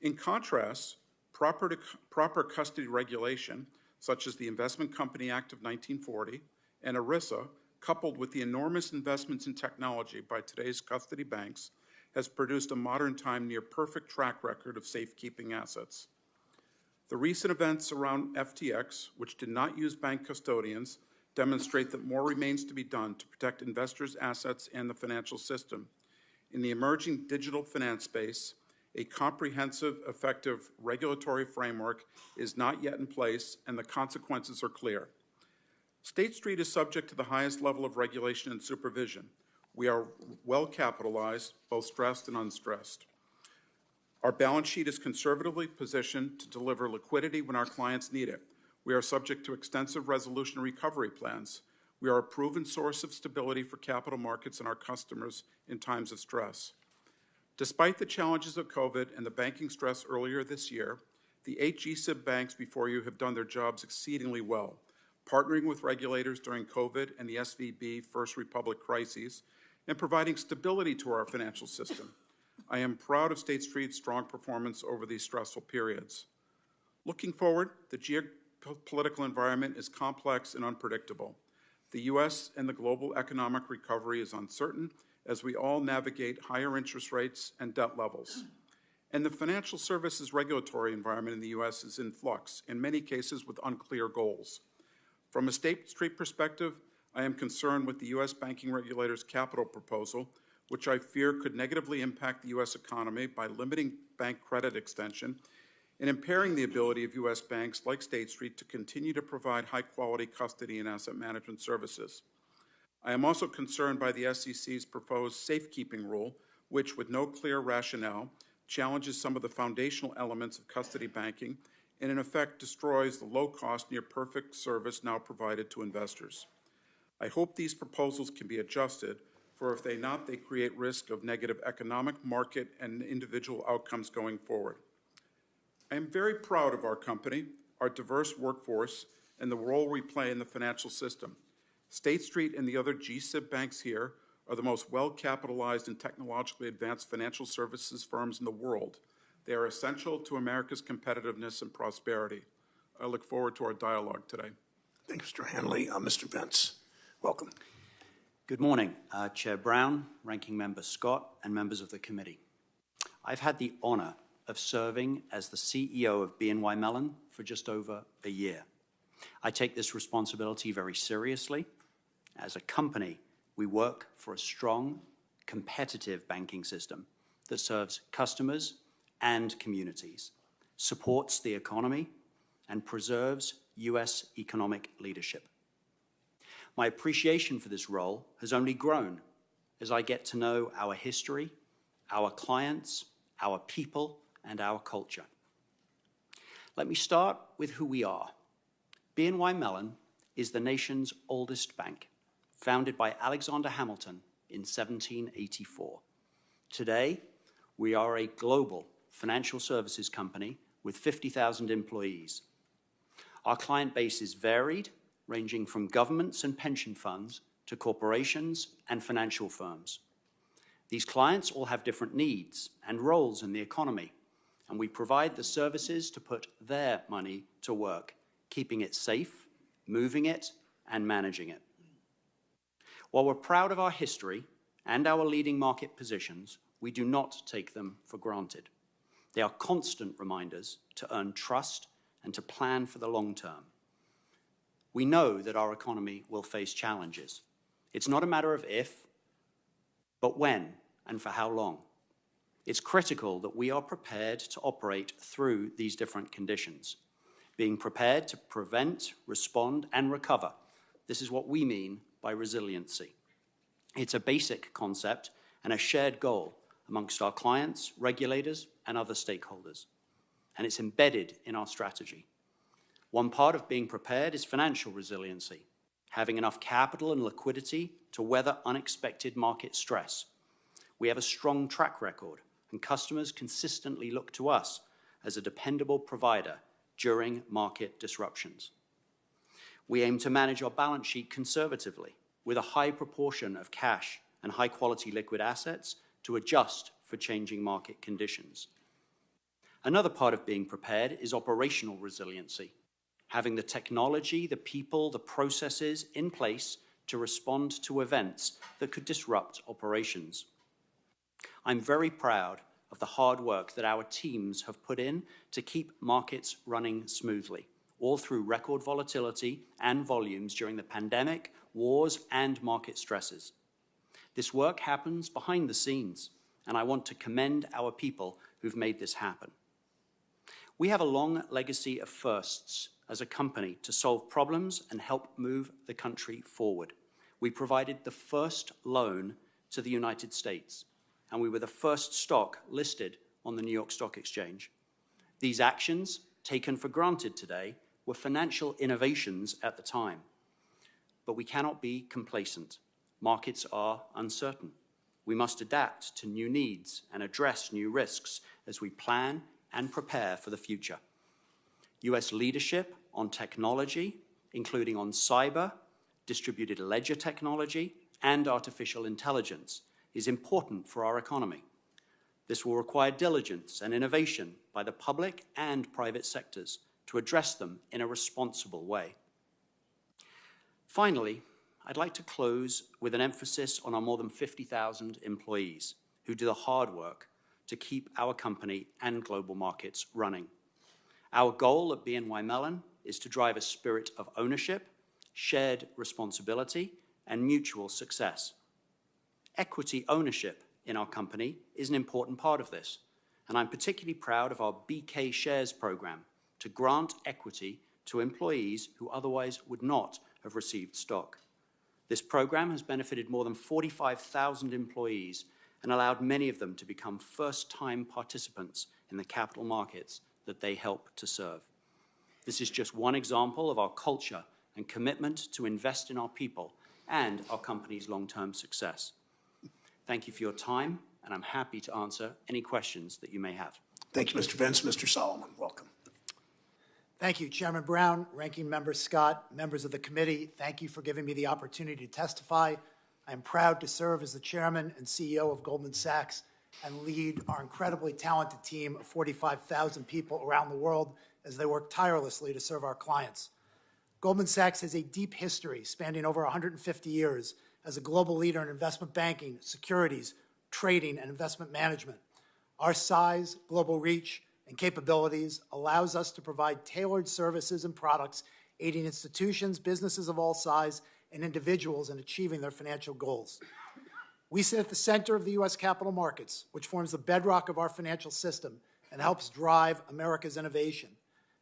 In contrast, proper custody regulation, such as the Investment Company Act of 1940 and ERISA, coupled with the enormous investments in technology by today's custody banks, has produced a modern-time near-perfect track record of safekeeping assets. The recent events around FTX, which did not use bank custodians, demonstrate that more remains to be done to protect investors' assets and the financial system. In the emerging digital finance space, a comprehensive, effective regulatory framework is not yet in place, and the consequences are clear. State Street is subject to the highest level of regulation and supervision. We are well capitalized, both stressed and unstressed. Our balance sheet is conservatively positioned to deliver liquidity when our clients need it. We are subject to extensive resolution and recovery plans. We are a proven source of stability for capital markets and our customers in times of stress. Despite the challenges of COVID and the banking stress earlier this year, the 8 GSIB banks before you have done their jobs exceedingly well, partnering with regulators during COVID and the SVB First Republic crises, and providing stability to our financial system. I am proud of State Street's strong performance over these stressful periods. Looking forward, the geopolitical environment is complex and unpredictable. The U.S. and the global economic recovery is uncertain as we all navigate higher interest rates and debt levels. And the financial services regulatory environment in the U.S. is in flux, in many cases with unclear goals. From a State Street perspective, I am concerned with the U.S. banking regulator's capital proposal, which I fear could negatively impact the U.S. economy by limiting bank credit extension and impairing the ability of U.S. banks like State Street to continue to provide high-quality custody and asset management services. I am also concerned by the SEC's proposed safekeeping rule, which, with no clear rationale, challenges some of the foundational elements of custody banking and, in effect, destroys the low-cost, near-perfect service now provided to investors. I hope these proposals can be adjusted, for if they not, they create risk of negative economic, market, and individual outcomes going forward. I am very proud of our company, our diverse workforce, and the role we play in the financial system. State Street and the other GSIB banks here are the most well-capitalized and technologically advanced financial services firms in the world. They are essential to America's competitiveness and prosperity. I look forward to our dialogue today. Thank you, Mr. O'Hanley. Mr. Vance, welcome. Good morning, Chair Brown, Ranking Member Scott, and members of the committee. I've had the honor of serving as the CEO of BNY Mellon for just over a year. I take this responsibility very seriously. As a company, we work for a strong, competitive banking system that serves customers and communities, supports the economy, and preserves U.S. economic leadership. My appreciation for this role has only grown as I get to know our history, our clients, our people, and our culture. Let me start with who we are. BNY Mellon is the nation's oldest bank, founded by Alexander Hamilton in 1784. Today, we are a global financial services company with 50,000 employees. Our client base is varied, ranging from governments and pension funds to corporations and financial firms. These clients all have different needs and roles in the economy, and we provide the services to put their money to work, keeping it safe, moving it, and managing it. While we're proud of our history and our leading market positions, we do not take them for granted. They are constant reminders to earn trust and to plan for the long term. We know that our economy will face challenges. It's not a matter of if, but when and for how long. It's critical that we are prepared to operate through these different conditions, being prepared to prevent, respond, and recover. This is what we mean by resiliency. It's a basic concept and a shared goal amongst our clients, regulators, and other stakeholders. And it's embedded in our strategy. One part of being prepared is financial resiliency, having enough capital and liquidity to weather unexpected market stress. We have a strong track record, and customers consistently look to us as a dependable provider during market disruptions. We aim to manage our balance sheet conservatively, with a high proportion of cash and high-quality liquid assets to adjust for changing market conditions. Another part of being prepared is operational resiliency, having the technology, the people, the processes in place to respond to events that could disrupt operations. I'm very proud of the hard work that our teams have put in to keep markets running smoothly, all through record volatility and volumes during the pandemic, wars, and market stresses. This work happens behind the scenes, and I want to commend our people who've made this happen. We have a long legacy of firsts as a company to solve problems and help move the country forward. We provided the first loan to the United States, and we were the first stock listed on the New York Stock Exchange. These actions, taken for granted today, were financial innovations at the time. But we cannot be complacent. Markets are uncertain. We must adapt to new needs and address new risks as we plan and prepare for the future. U.S. leadership on technology, including on cyber, distributed ledger technology, and artificial intelligence, is important for our economy. This will require diligence and innovation by the public and private sectors to address them in a responsible way. Finally, I'd like to close with an emphasis on our more than 50,000 employees who do the hard work to keep our company and global markets running. Our goal at BNY Mellon is to drive a spirit of ownership, shared responsibility, and mutual success. Equity ownership in our company is an important part of this, and I'm particularly proud of our BK Shares program to grant equity to employees who otherwise would not have received stock. This program has benefited more than 45,000 employees and allowed many of them to become first-time participants in the capital markets that they help to serve. This is just one example of our culture and commitment to invest in our people and our company's long-term success. Thank you for your time, and I'm happy to answer any questions that you may have. Thank you, Mr. Vince. Mr. Solomon, welcome. Thank you, Chairman Brown, Ranking Member Scott, members of the committee. Thank you for giving me the opportunity to testify. I am proud to serve as the Chairman and CEO of Goldman Sachs and lead our incredibly talented team of 45,000 people around the world as they work tirelessly to serve our clients. Goldman Sachs has a deep history spanning over 150 years as a global leader in investment banking, securities, trading, and investment management. Our size, global reach, and capabilities allows us to provide tailored services and products aiding institutions, businesses of all size, and individuals in achieving their financial goals. We sit at the center of the U.S. capital markets, which forms the bedrock of our financial system and helps drive America's innovation.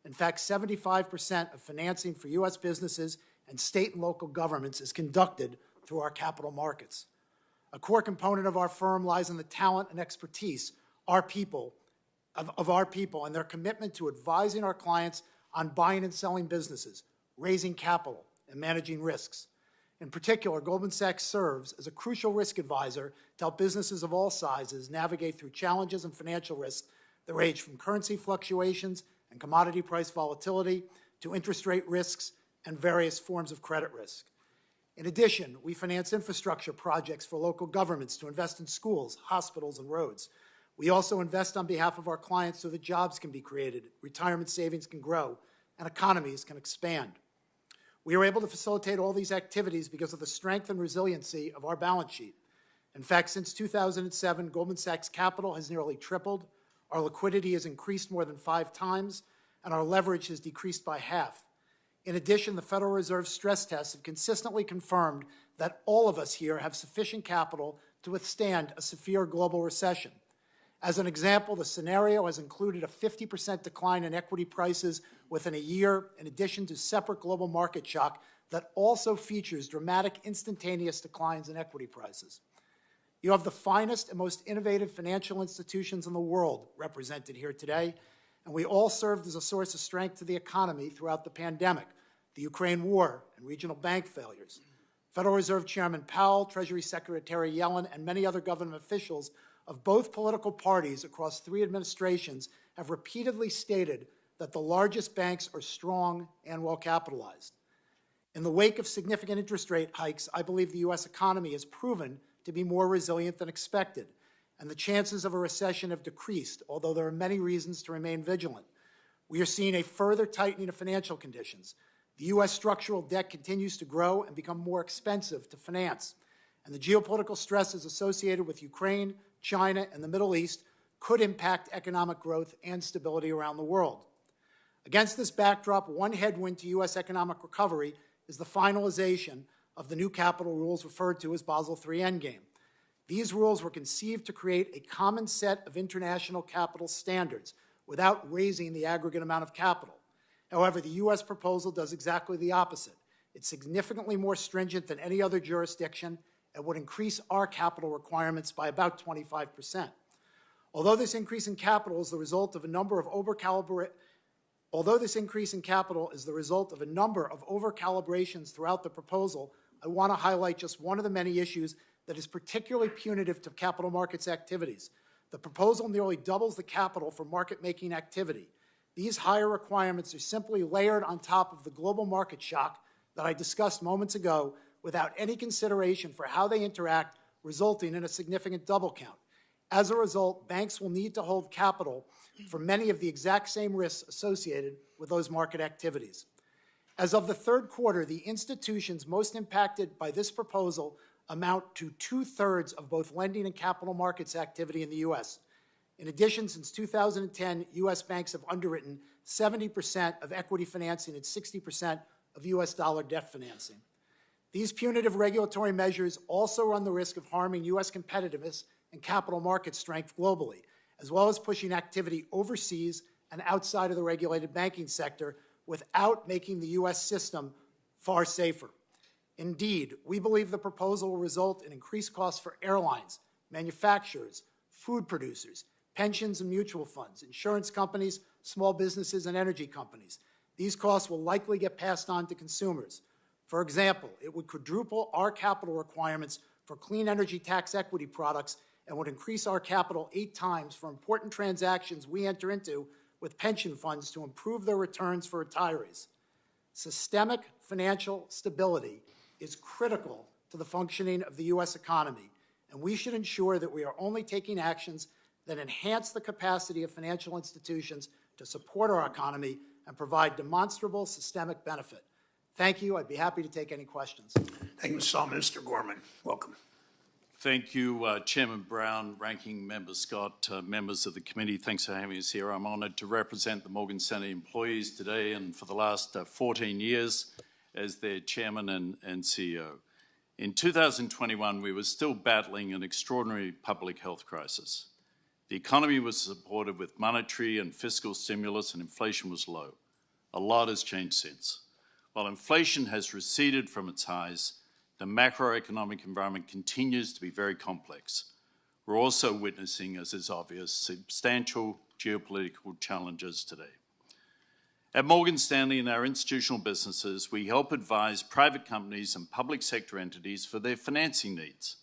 In fact, 75% of financing for U.S. businesses and state and local governments is conducted through our capital markets. A core component of our firm lies in the talent and expertise of our people and their commitment to advising our clients on buying and selling businesses, raising capital, and managing risks. In particular, Goldman Sachs serves as a crucial risk advisor to help businesses of all sizes navigate through challenges and financial risks that range from currency fluctuations and commodity price volatility to interest rate risks and various forms of credit risk. In addition, we finance infrastructure projects for local governments to invest in schools, hospitals, and roads. We also invest on behalf of our clients so that jobs can be created, retirement savings can grow, and economies can expand. We are able to facilitate all these activities because of the strength and resiliency of our balance sheet. In fact, since 2007, Goldman Sachs capital has nearly tripled, our liquidity has increased more than 5 times, and our leverage has decreased by half. In addition, the Federal Reserve stress tests have consistently confirmed that all of us here have sufficient capital to withstand a severe global recession. As an example, the scenario has included a 50% decline in equity prices within a year, in addition to separate global market shock that also features dramatic instantaneous declines in equity prices. You have the finest and most innovative financial institutions in the world represented here today, and we all served as a source of strength to the economy throughout the pandemic, the Ukraine war, and regional bank failures. Federal Reserve Chairman Powell, Treasury Secretary Yellen, and many other government officials of both political parties across 3 administrations have repeatedly stated that the largest banks are strong and well capitalized. In the wake of significant interest rate hikes, I believe the U.S. economy has proven to be more resilient than expected, and the chances of a recession have decreased, although there are many reasons to remain vigilant. We are seeing a further tightening of financial conditions. The U.S. structural debt continues to grow and become more expensive to finance, and the geopolitical stresses associated with Ukraine, China, and the Middle East could impact economic growth and stability around the world. Against this backdrop, one headwind to U.S. economic recovery is the finalization of the new capital rules referred to as Basel III Endgame. These rules were conceived to create a common set of international capital standards without raising the aggregate amount of capital. However, the U.S. proposal does exactly the opposite. It's significantly more stringent than any other jurisdiction and would increase our capital requirements by about 25%. Although this increase in capital is the result of a number of overcalibrations throughout the proposal, I want to highlight just one of the many issues that is particularly punitive to capital markets activities. The proposal nearly doubles the capital for market-making activity. These higher requirements are simply layered on top of the global market shock that I discussed moments ago without any consideration for how they interact, resulting in a significant double count. As a result, banks will need to hold capital for many of the exact same risks associated with those market activities. As of the third quarter, the institutions most impacted by this proposal amount to 2/3 of both lending and capital markets activity in the U.S. In addition, since 2010, U.S. banks have underwritten 70% of equity financing and 60% of U.S. dollar debt financing. These punitive regulatory measures also run the risk of harming U.S. competitiveness and capital market strength globally, as well as pushing activity overseas and outside of the regulated banking sector without making the U.S. system far safer. Indeed, we believe the proposal will result in increased costs for airlines, manufacturers, food producers, pensions and mutual funds, insurance companies, small businesses, and energy companies. These costs will likely get passed on to consumers. For example, it would quadruple our capital requirements for clean energy tax equity products and would increase our capital 8 times for important transactions we enter into with pension funds to improve their returns for retirees. Systemic financial stability is critical to the functioning of the U.S. economy, and we should ensure that we are only taking actions that enhance the capacity of financial institutions to support our economy and provide demonstrable systemic benefit. Thank you. I'd be happy to take any questions. Thank you, Mr. Gorman. Welcome. Thank you, Chairman Brown, Ranking Member Scott, members of the committee. Thanks for having us here. I'm honoured to represent the Morgan Stanley employees today and for the last 14 years as their chairman and CEO. In 2021, we were still battling an extraordinary public health crisis. The economy was supported with monetary and fiscal stimulus, and inflation was low. A lot has changed since. While inflation has receded from its highs, the macroeconomic environment continues to be very complex. We're also witnessing, as is obvious, substantial geopolitical challenges today. At Morgan Stanley and our institutional businesses, we help advise private companies and public sector entities for their financing needs.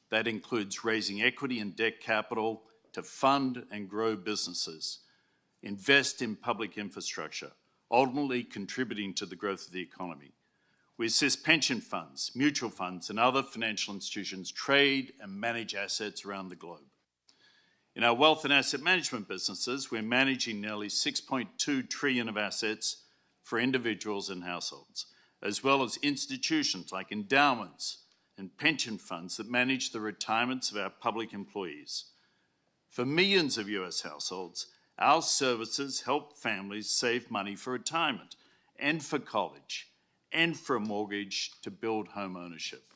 That includes raising equity and debt capital to fund and grow businesses, invest in public infrastructure, ultimately contributing to the growth of the economy. We assist pension funds, mutual funds, and other financial institutions trade and manage assets around the globe. In our wealth and asset management businesses, we're managing nearly $6.2 trillion of assets for individuals and households, as well as institutions like endowments and pension funds that manage the retirements of our public employees. For millions of US households, our services help families save money for retirement and for college and for a mortgage to build home ownership.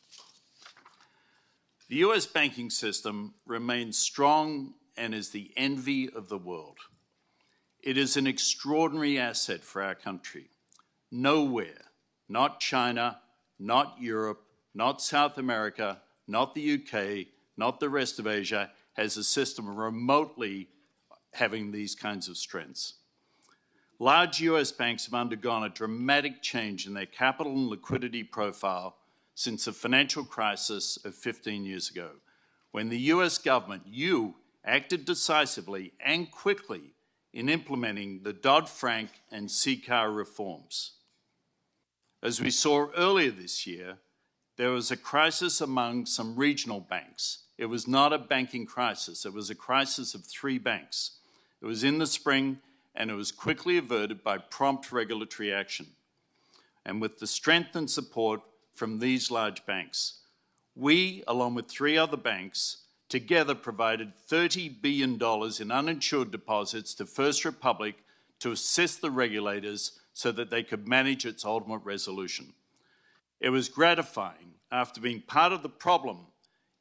The US banking system remains strong and is the envy of the world. It is an extraordinary asset for our country. Nowhere, not China, not Europe, not South America, not the UK, not the rest of Asia, has a system remotely having these kinds of strengths. Large US banks have undergone a dramatic change in their capital and liquidity profile since the financial crisis of 15 years ago, when the US government, acted decisively and quickly in implementing the Dodd-Frank and CCAR reforms. As we saw earlier this year, there was a crisis among some regional banks. It was not a banking crisis. It was a crisis of 3 banks. It was in the spring, and it was quickly averted by prompt regulatory action. And with the strength and support from these large banks, we, along with 3 other banks, together provided $30 billion in uninsured deposits to First Republic to assist the regulators so that they could manage its ultimate resolution. It was gratifying, after being part of the problem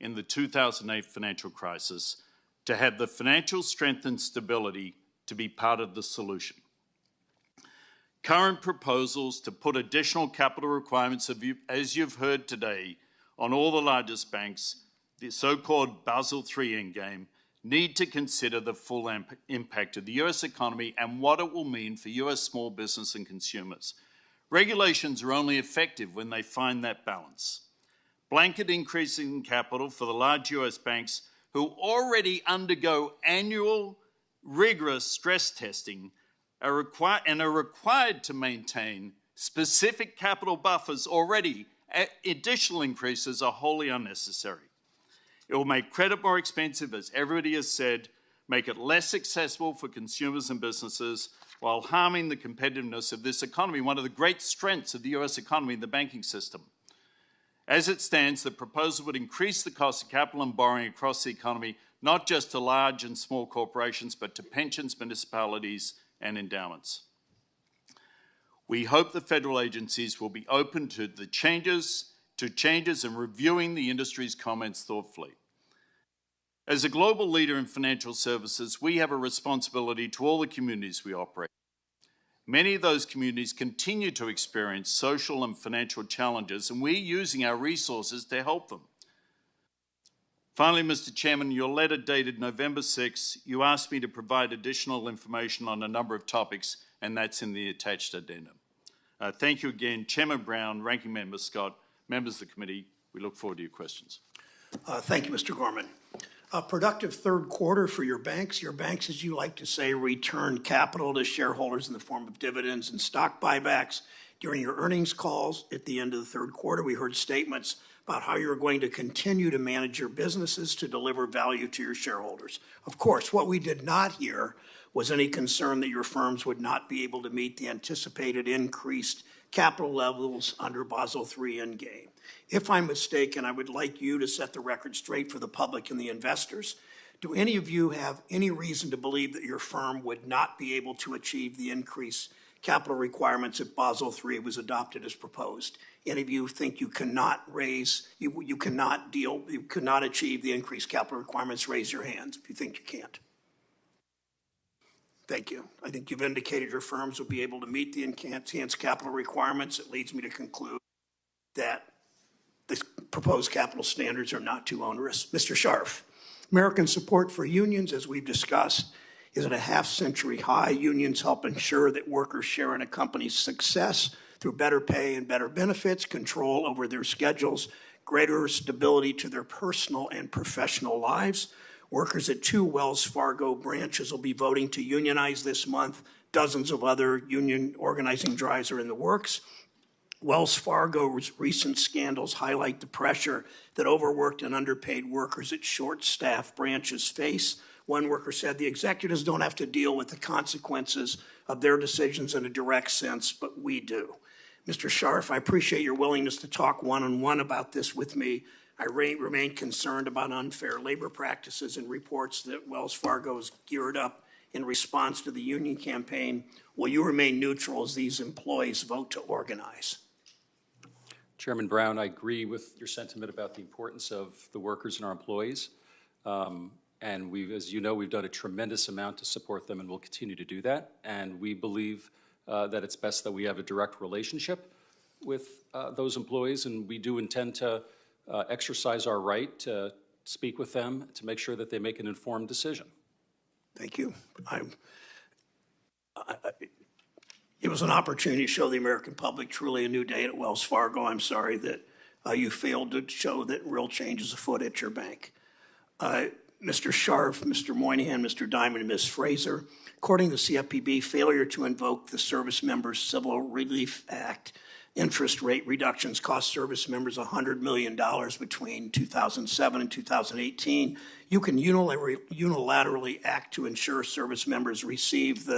in the 2008 financial crisis, to have the financial strength and stability to be part of the solution. Current proposals to put additional capital requirements, as you've heard today, on all the largest banks, the so-called Basel III endgame, need to consider the full impact of the US economy and what it will mean for US small business and consumers. Regulations are only effective when they find that balance. Blanket increases in capital for the large US banks who already undergo annual rigorous stress testing are required to maintain specific capital buffers already. Additional increases are wholly unnecessary. It will make credit more expensive, as everybody has said, make it less accessible for consumers and businesses, while harming the competitiveness of this economy, one of the great strengths of the US economy, the banking system. As it stands, the proposal would increase the cost of capital and borrowing across the economy, not just to large and small corporations, but to pensions, municipalities, and endowments. We hope the federal agencies will be open to the changes and reviewing the industry's comments thoughtfully. As a global leader in financial services, we have a responsibility to all the communities we operate. Many of those communities continue to experience social and financial challenges, and we're using our resources to help them. Finally, Mr. Chairman, your letter dated November 6, you asked me to provide additional information on a number of topics, and that's in the attached addendum. Thank you again, Chairman Brown, Ranking Member Scott, members of the committee. We look forward to your questions. Thank you, Mr. Gorman. A productive third quarter for your banks. Your banks, as you like to say, returned capital to shareholders in the form of dividends and stock buybacks. During your earnings calls at the end of the third quarter, we heard statements about how you're going to continue to manage your businesses to deliver value to your shareholders. Of course, what we did not hear was any concern that your firms would not be able to meet the anticipated increased capital levels under Basel III endgame. If I'm mistaken, I would like you to set the record straight for the public and the investors. Do any of you have any reason to believe that your firm would not be able to achieve the increased capital requirements if Basel III was adopted as proposed? Any of you think you cannot you cannot achieve the increased capital requirements? Raise your hands if you think you can't. Thank you. I think you've indicated your firms will be able to meet the enhanced capital requirements. It leads me to conclude that the proposed capital standards are not too onerous. Mr. Scharf, American support for unions, as we've discussed, is at a half-century high. Unions help ensure that workers share in a company's success through better pay and better benefits, control over their schedules, greater stability to their personal and professional lives. Workers at 2 Wells Fargo branches will be voting to unionize this month. Dozens of other union organizing drives are in the works. Wells Fargo's recent scandals highlight the pressure that overworked and underpaid workers at short-staffed branches face. One worker said the executives don't have to deal with the consequences of their decisions in a direct sense, but we do. Mr. Scharf, I appreciate your willingness to talk one-on-one about this with me. I remain concerned about unfair labor practices and reports that Wells Fargo is geared up in response to the union campaign. Will you remain neutral as these employees vote to organize? Chairman Brown, I agree with your sentiment about the importance of the workers and our employees. And as you know, we've done a tremendous amount to support them, and we'll continue to do that. And we believe that it's best that we have a direct relationship with those employees, and we do intend to exercise our right to speak with them to make sure that they make an informed decision. Thank you. It was an opportunity to show the American public truly a new day at Wells Fargo. I'm sorry that you failed to show that real change is afoot at your bank. Mr. Scharf, Mr. Moynihan, Mr. Dimon, and Ms. Fraser, according to the CFPB, failure to invoke the Service Members Civil Relief Act interest rate reductions cost service members $100 million between 2007 and 2018. You can unilaterally act to ensure service members receive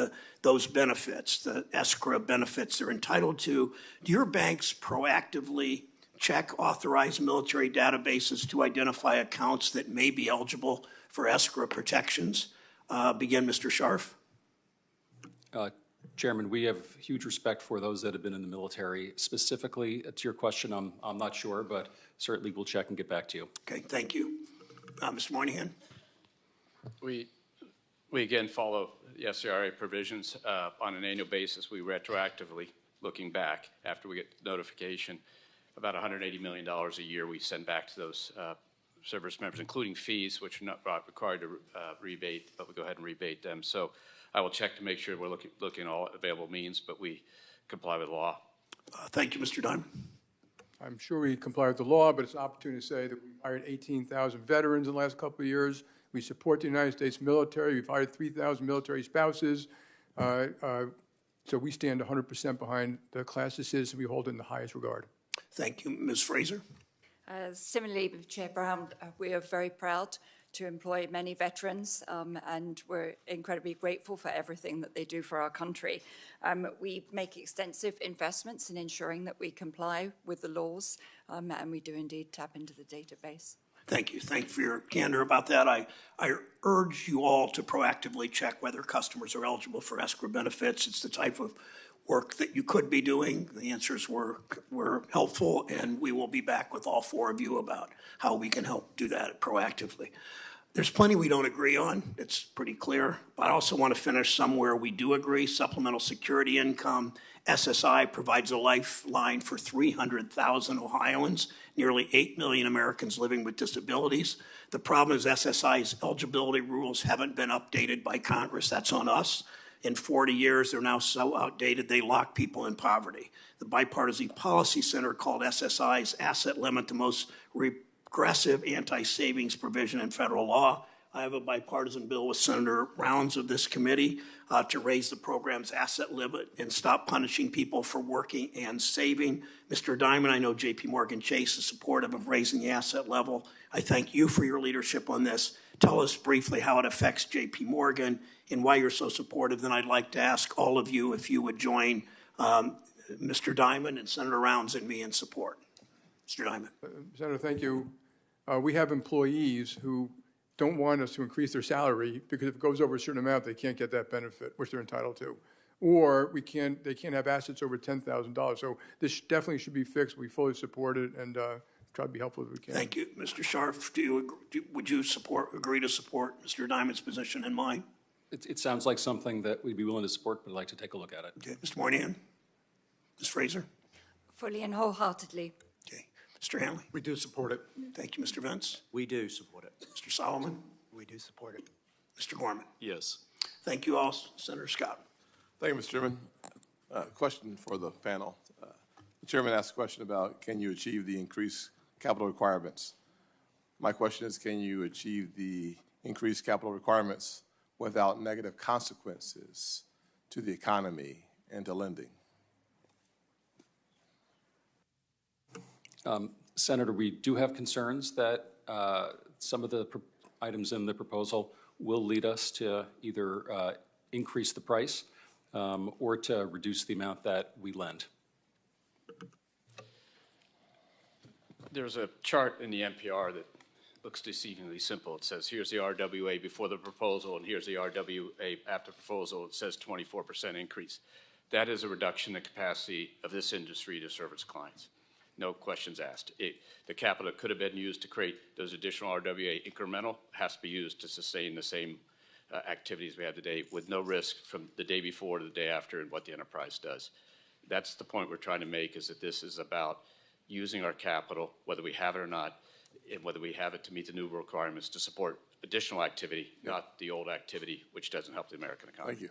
those benefits, the escrow benefits they're entitled to. Do your banks proactively check authorized military databases to identify accounts that may be eligible for escrow protections? Begin, Mr. Scharf. Chairman, we have huge respect for those that have been in the military. Specifically, to your question, I'm not sure, but certainly we'll check and get back to you. Okay, thank you. Mr. Moynihan. We again follow the SCRA provisions on an annual basis. We retroactively, looking back after we get notification, about $180 million a year we send back to those service members, including fees, which are not required to rebate, but we go ahead and rebate them. So I will check to make sure we're looking at all available means, but we comply with the law. Thank you, Mr. Dimon. I'm sure we comply with the law, but it's an opportunity to say that we hired 18,000 veterans in the last couple of years. We support the United States military. We've hired 3,000 military spouses. So we stand 100% behind the class of citizens we hold in the highest regard. Thank you. Ms. Fraser. Similarly, Chair Brown, we are very proud to employ many veterans, and we're incredibly grateful for everything that they do for our country. We make extensive investments in ensuring that we comply with the laws, and we do indeed tap into the database. Thank you. Thank you for your candor about that. I urge you all to proactively check whether customers are eligible for escrow benefits. It's the type of work that you could be doing. The answers were helpful, and we will be back with all 4 of you about how we can help do that proactively. There's plenty we don't agree on. It's pretty clear. But I also want to finish somewhere we do agree. Supplemental security income. SSI provides a lifeline for 300,000 Ohioans, nearly 8 million Americans living with disabilities. The problem is SSI's eligibility rules haven't been updated by Congress. That's on us. In 40 years, they're now so outdated they lock people in poverty. The Bipartisan Policy Center called SSI's asset limit the most regressive anti-savings provision in federal law. I have a bipartisan bill with Senator Rounds of this committee to raise the program's asset limit and stop punishing people for working and saving. Mr. Dimon, I know JPMorgan Chase is supportive of raising the asset level. I thank you for your leadership on this. Tell us briefly how it affects JPMorgan and why you're so supportive. Then I'd like to ask all of you if you would join Mr. Dimon and Senator Rounds and me in support. Mr. Dimon. Senator, thank you. We have employees who don't want us to increase their salary because if it goes over a certain amount, they can't get that benefit, which they're entitled to. Or they can't have assets over $10,000. So this definitely should be fixed. We fully support it and try to be helpful if we can. Thank you. Mr. Scharf, would you agree to support Mr. Dimon's position and mine? It sounds like something that we'd be willing to support, but I'd like to take a look at it. Okay. Mr. Moynihan? Ms. Fraser? Fully and wholeheartedly. Okay. Mr. Hanley? We do support it. Thank you, Mr. Vance. We do support it. Mr. Solomon? We do support it. Mr. Gorman? Yes. Thank you all, Senator Scott. Thank you, Mr. Chairman. Question for the panel. The chairman asked a question about can you achieve the increased capital requirements? My question is, can you achieve the increased capital requirements without negative consequences to the economy and to lending? Senator, we do have concerns that some of the items in the proposal will lead us to either increase the price or to reduce the amount that we lend. There's a chart in the NPR that looks deceivingly simple. It says, here's the RWA before the proposal, and here's the RWA after proposal. It says 24% increase. That is a reduction in the capacity of this industry to serve its clients. No questions asked. The capital that could have been used to create those additional RWA incremental has to be used to sustain the same activities we have today with no risk from the day before to the day after and what the enterprise does. That's the point we're trying to make, is that this is about using our capital, whether we have it or not, and whether we have it to meet the new requirements to support additional activity, not the old activity, which doesn't help the American economy. Thank you.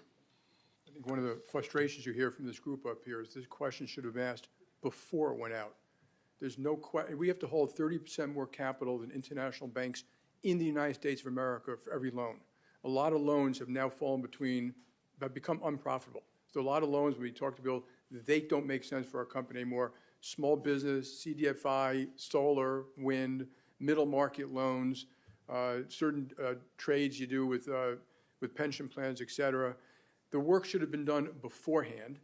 I think one of the frustrations you hear from this group up here is this question should have been asked before it went out. There's no question. We have to hold 30% more capital than international banks in the United States of America for every loan. A lot of loans have now fallen between, have become unprofitable. So a lot of loans, when we talk to people, they don't make sense for our company anymore. Small business, CDFI, solar, wind, middle market loans, certain trades you do with pension plans, et cetera. The work should have been done beforehand.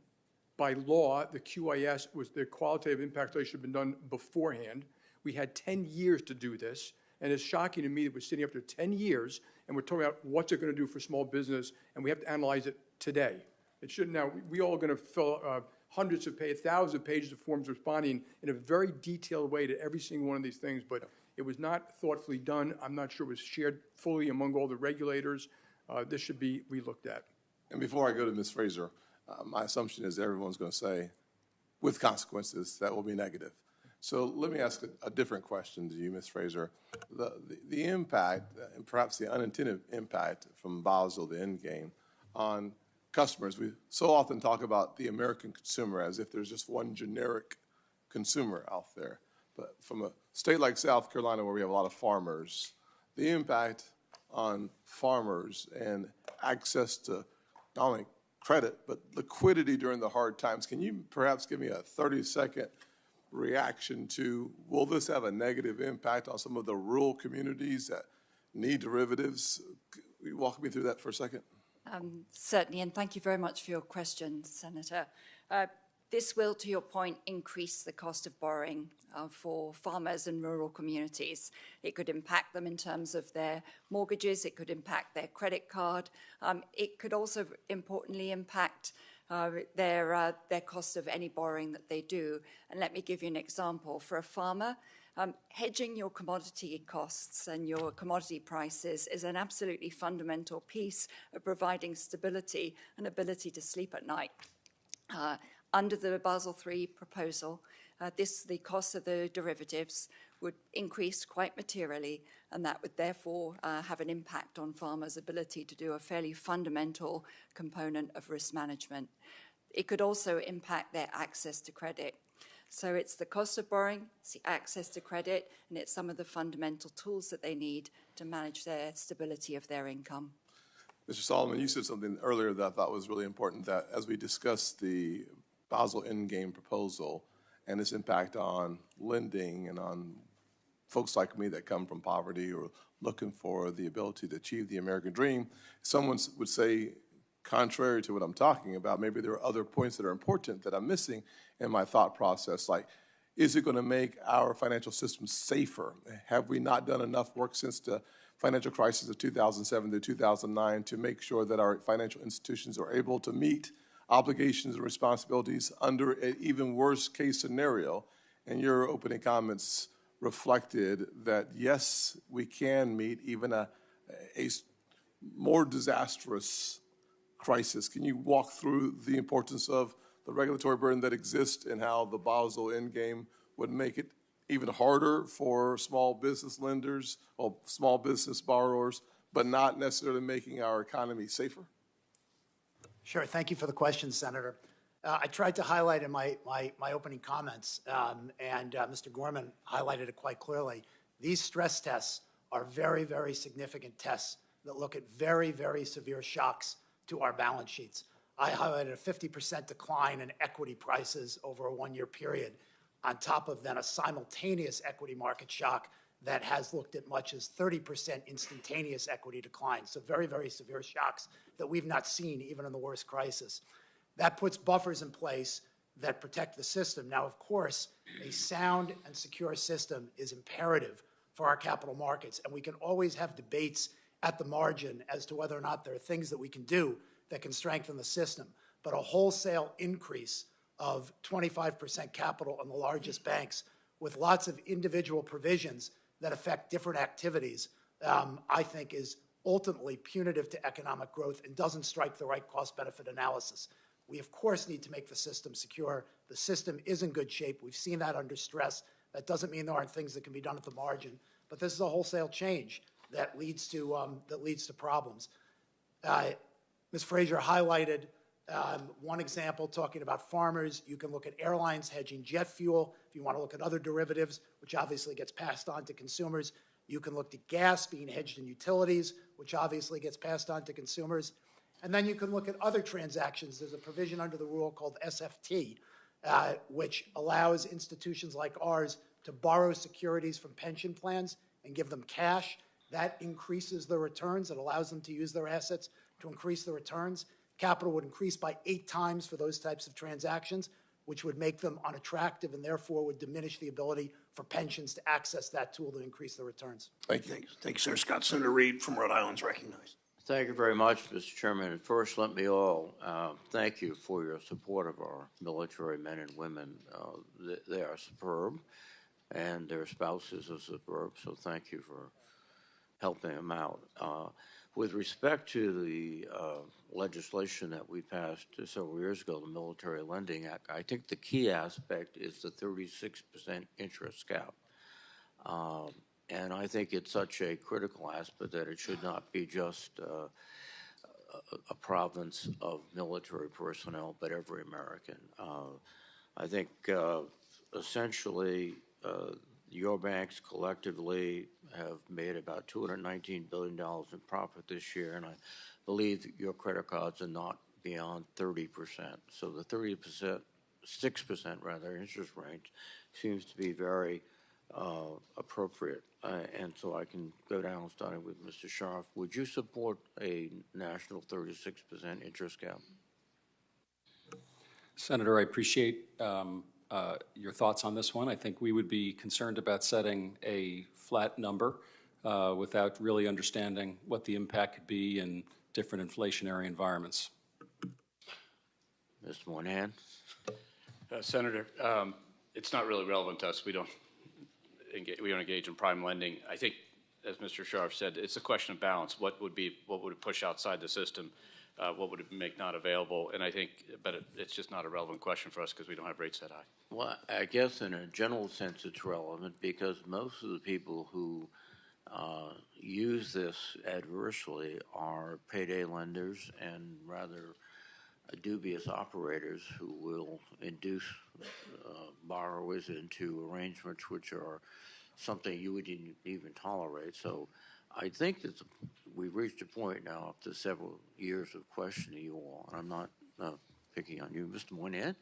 By law, the QIS was the qualitative impact study should have been done beforehand. We had 10 years to do this, and it's shocking to me that we're sitting after 10 years and we're talking about what's it going to do for small business, and we have to analyze it today. It shouldn't. Now, we all are going to fill hundreds of pages, thousands of pages of forms responding in a very detailed way to every single one of these things, but it was not thoughtfully done. I'm not sure it was shared fully among all the regulators. This should be relooked at. And before I go to Ms. Fraser, my assumption is everyone's going to say, with consequences, that will be negative. So let me ask a different question to you, Ms. Fraser. The impact, and perhaps the unintended impact from Basel, the end game, on customers. We so often talk about the American consumer as if there's just one generic consumer out there. But from a state like South Carolina, where we have a lot of farmers, the impact on farmers and access to not only credit, but liquidity during the hard times. Can you perhaps give me a 30-second reaction to, will this have a negative impact on some of the rural communities that need derivatives? Will you walk me through that for a second? Certainly, and thank you very much for your question, Senator. This will, to your point, increase the cost of borrowing for farmers and rural communities. It could impact them in terms of their mortgages. It could impact their credit card. It could also, importantly, impact their cost of any borrowing that they do. And let me give you an example. For a farmer, hedging your commodity costs and your commodity prices is an absolutely fundamental piece of providing stability and ability to sleep at night. Under the Basel III proposal, the cost of the derivatives would increase quite materially, and that would therefore have an impact on farmers' ability to do a fairly fundamental component of risk management. It could also impact their access to credit. So it's the cost of borrowing, it's the access to credit, and it's some of the fundamental tools that they need to manage their stability of their income. Mr. Solomon, you said something earlier that I thought was really important, that as we discuss the Basel endgame proposal and its impact on lending and on folks like me that come from poverty or looking for the ability to achieve the American dream, someone would say, contrary to what I'm talking about, maybe there are other points that are important that I'm missing in my thought process, like, is it going to make our financial system safer? Have we not done enough work since the financial crisis of 2007 to 2009 to make sure that our financial institutions are able to meet obligations and responsibilities under an even worse case scenario? And your opening comments reflected that, yes, we can meet even a more disastrous crisis. Can you walk through the importance of the regulatory burden that exists and how the Basel endgame would make it even harder for small business lenders or small business borrowers, but not necessarily making our economy safer? Sure. Thank you for the question, Senator. I tried to highlight in my opening comments, and Mr. Gorman highlighted it quite clearly. These stress tests are very, very significant tests that look at very, very severe shocks to our balance sheets. I highlighted a 50% decline in equity prices over a one-year period, on top of then a simultaneous equity market shock that has looked at much as 30% instantaneous equity decline. So very, very severe shocks that we've not seen even in the worst crisis. That puts buffers in place that protect the system. Now, of course, a sound and secure system is imperative for our capital markets, and we can always have debates at the margin as to whether or not there are things that we can do that can strengthen the system. But a wholesale increase of 25% capital on the largest banks with lots of individual provisions that affect different activities, I think is ultimately punitive to economic growth and doesn't strike the right cost-benefit analysis. We, of course, need to make the system secure. The system is in good shape. We've seen that under stress. That doesn't mean there aren't things that can be done at the margin. But this is a wholesale change that leads to problems. Ms. Fraser highlighted one example talking about farmers. You can look at airlines hedging jet fuel. If you want to look at other derivatives, which obviously gets passed on to consumers, you can look at gas being hedged in utilities, which obviously gets passed on to consumers. And then you can look at other transactions. There's a provision under the rule called SFT, which allows institutions like ours to borrow securities from pension plans and give them cash. That increases the returns. It allows them to use their assets to increase the returns. Capital would increase by 8 times for those types of transactions, which would make them unattractive and therefore would diminish the ability for pensions to access that tool to increase the returns. Thank you. Thank you, Senator Scott. Senator Reid from Rhode Island is recognized. Thank you very much, Mr. Chairman. First, let me all thank you for your support of our military men and women. They are superb, and their spouses are superb, so thank you for helping them out. With respect to the legislation that we passed several years ago, the Military Lending Act, I think the key aspect is the 36% interest cap. And I think it's such a critical aspect that it should not be just a province of military personnel, but every American. I think essentially your banks collectively have made about $219 billion in profit this year, and I believe that your credit cards are not beyond 30%. So the 30%, 6% rather, interest rate seems to be very appropriate. And so I can go down starting with Mr. Scharf. Would you support a national 36% interest cap? Senator, I appreciate your thoughts on this one. I think we would be concerned about setting a flat number without really understanding what the impact could be in different inflationary environments. Mr. Moynihan? Senator, it's not really relevant to us. We don't engage in prime lending. I think, as Mr. Scharf said, it's a question of balance. What would it push outside the system? What would it make not available? And I think, but it's just not a relevant question for us because we don't have rates that high. Well, I guess in a general sense it's relevant because most of the people who use this adversely are payday lenders and rather dubious operators who will induce borrowers into arrangements which are something you wouldn't even tolerate. So I think that we've reached a point now after several years of questioning you all, and I'm not picking on you, Mr. Moynihan,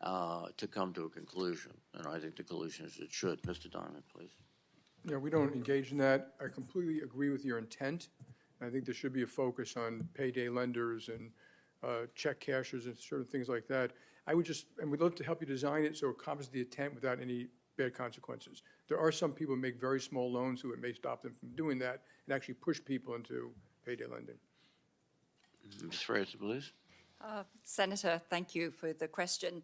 to come to a conclusion. And I think the conclusion is it should. Mr. Dimon, please. Yeah, we don't engage in that. I completely agree with your intent. I think there should be a focus on payday lenders and check cashers and certain things like that. And we'd love to help you design it so it accomplishes the intent without any bad consequences. There are some people who make very small loans who it may stop them from doing that and actually push people into payday lending. Ms. Fraser, please. Senator, thank you for the question.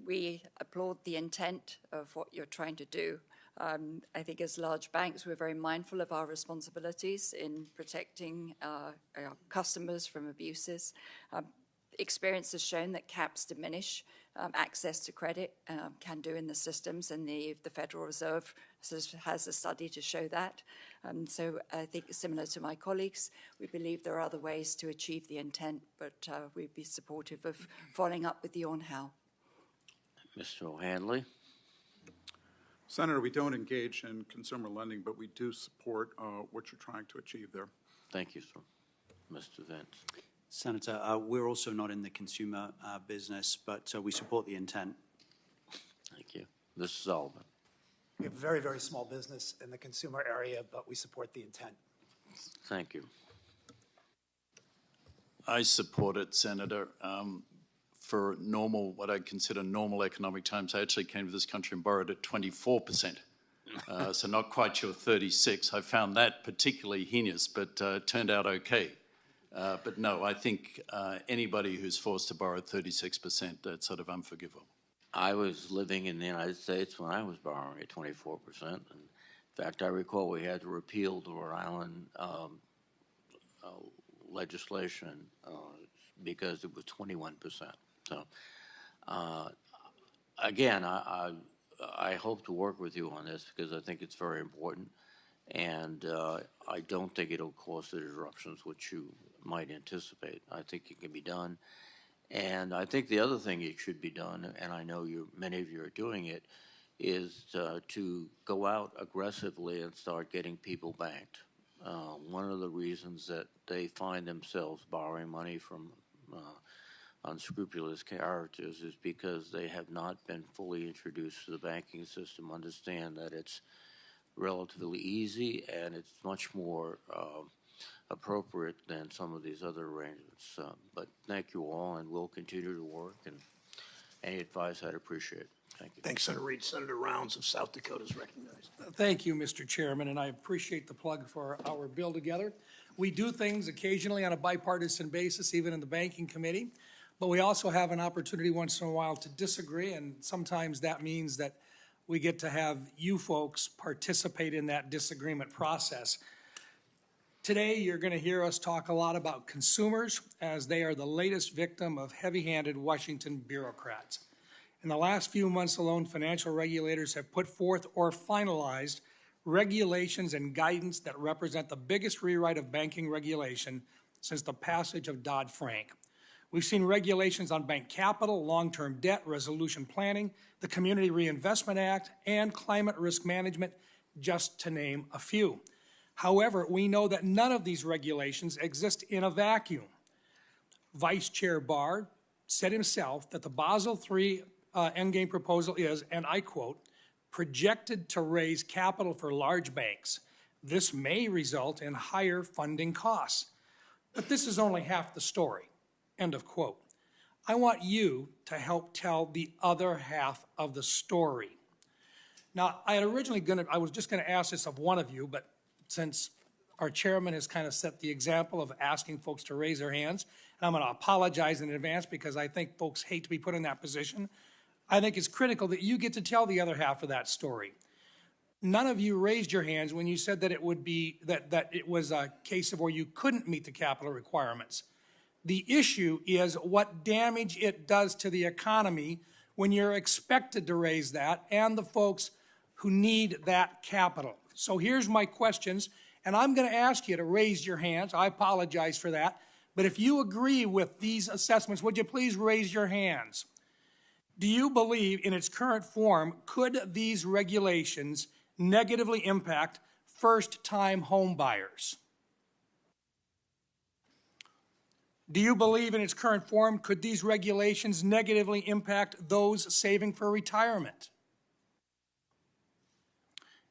We applaud the intent of what you're trying to do. I think as large banks, we're very mindful of our responsibilities in protecting our customers from abuses. experience has shown that caps diminish access to credit, can do in the systems, and the Federal Reserve has a study to show that. So I think similar to my colleagues, we believe there are other ways to achieve the intent, but we'd be supportive of following up with you on how. Mr. O'Hanley. Senator, we don't engage in consumer lending, but we do support what you're trying to achieve there. Thank you, sir. Mr. Vince. Senator, we're also not in the consumer business, but we support the intent. Thank you. Mr. Sullivan. We have a very, very small business in the consumer area, but we support the intent. Thank you. I support it, Senator. For normal, what I consider normal economic times, I actually came to this country and borrowed at 24%. So not quite your 36. I found that particularly heinous, but turned out okay. But no, I think anybody who's forced to borrow 36%, that's sort of unforgivable. I was living in the United States when I was borrowing at 24%. In fact, I recall we had to repeal the Rhode Island legislation because it was 21%. So, again, I hope to work with you on this because I think it's very important, and I don't think it'll cause the disruptions which you might anticipate. I think it can be done, and I think the other thing it should be done, and I know many of you are doing it, is to go out aggressively and start getting people banked. One of the reasons that they find themselves borrowing money from unscrupulous characters is because they have not been fully introduced to the banking system, understand that it's relatively easy and it's much more appropriate than some of these other arrangements. But thank you all, and we'll continue to work, and any advice I'd appreciate. Thank you. Thanks, Senator Reid. Senator Rounds of South Dakota is recognized. Thank you, Mr. Chairman, and I appreciate the plug for our bill together. We do things occasionally on a bipartisan basis, even in the Banking Committee. But we also have an opportunity once in a while to disagree, and sometimes that means that we get to have you folks participate in that disagreement process. Today, you're going to hear us talk a lot about consumers, as they are the latest victim of heavy-handed Washington bureaucrats. In the last few months alone, financial regulators have put forth or finalized regulations and guidance that represent the biggest rewrite of banking regulation since the passage of Dodd-Frank. We've seen regulations on bank capital, long-term debt, resolution planning, the Community Reinvestment Act, and climate risk management, just to name a few. However, we know that none of these regulations exist in a vacuum. Vice Chair Barr said himself that the Basel III endgame proposal is, and I quote, projected to raise capital for large banks. This may result in higher funding costs. But this is only half the story. End of quote. I want you to help tell the other half of the story. Now, I was just going to ask this of one of you, but since our chairman has kind of set the example of asking folks to raise their hands, and I'm going to apologize in advance because I think folks hate to be put in that position, I think it's critical that you get to tell the other half of that story. None of you raised your hands when you said that it would be that it was a case of where you couldn't meet the capital requirements. The issue is what damage it does to the economy when you're expected to raise that and the folks who need that capital. So here's my questions, and I'm going to ask you to raise your hands. I apologize for that. But if you agree with these assessments, would you please raise your hands? Do you believe in its current form, could these regulations negatively impact first-time home buyers? Do you believe in its current form, could these regulations negatively impact those saving for retirement?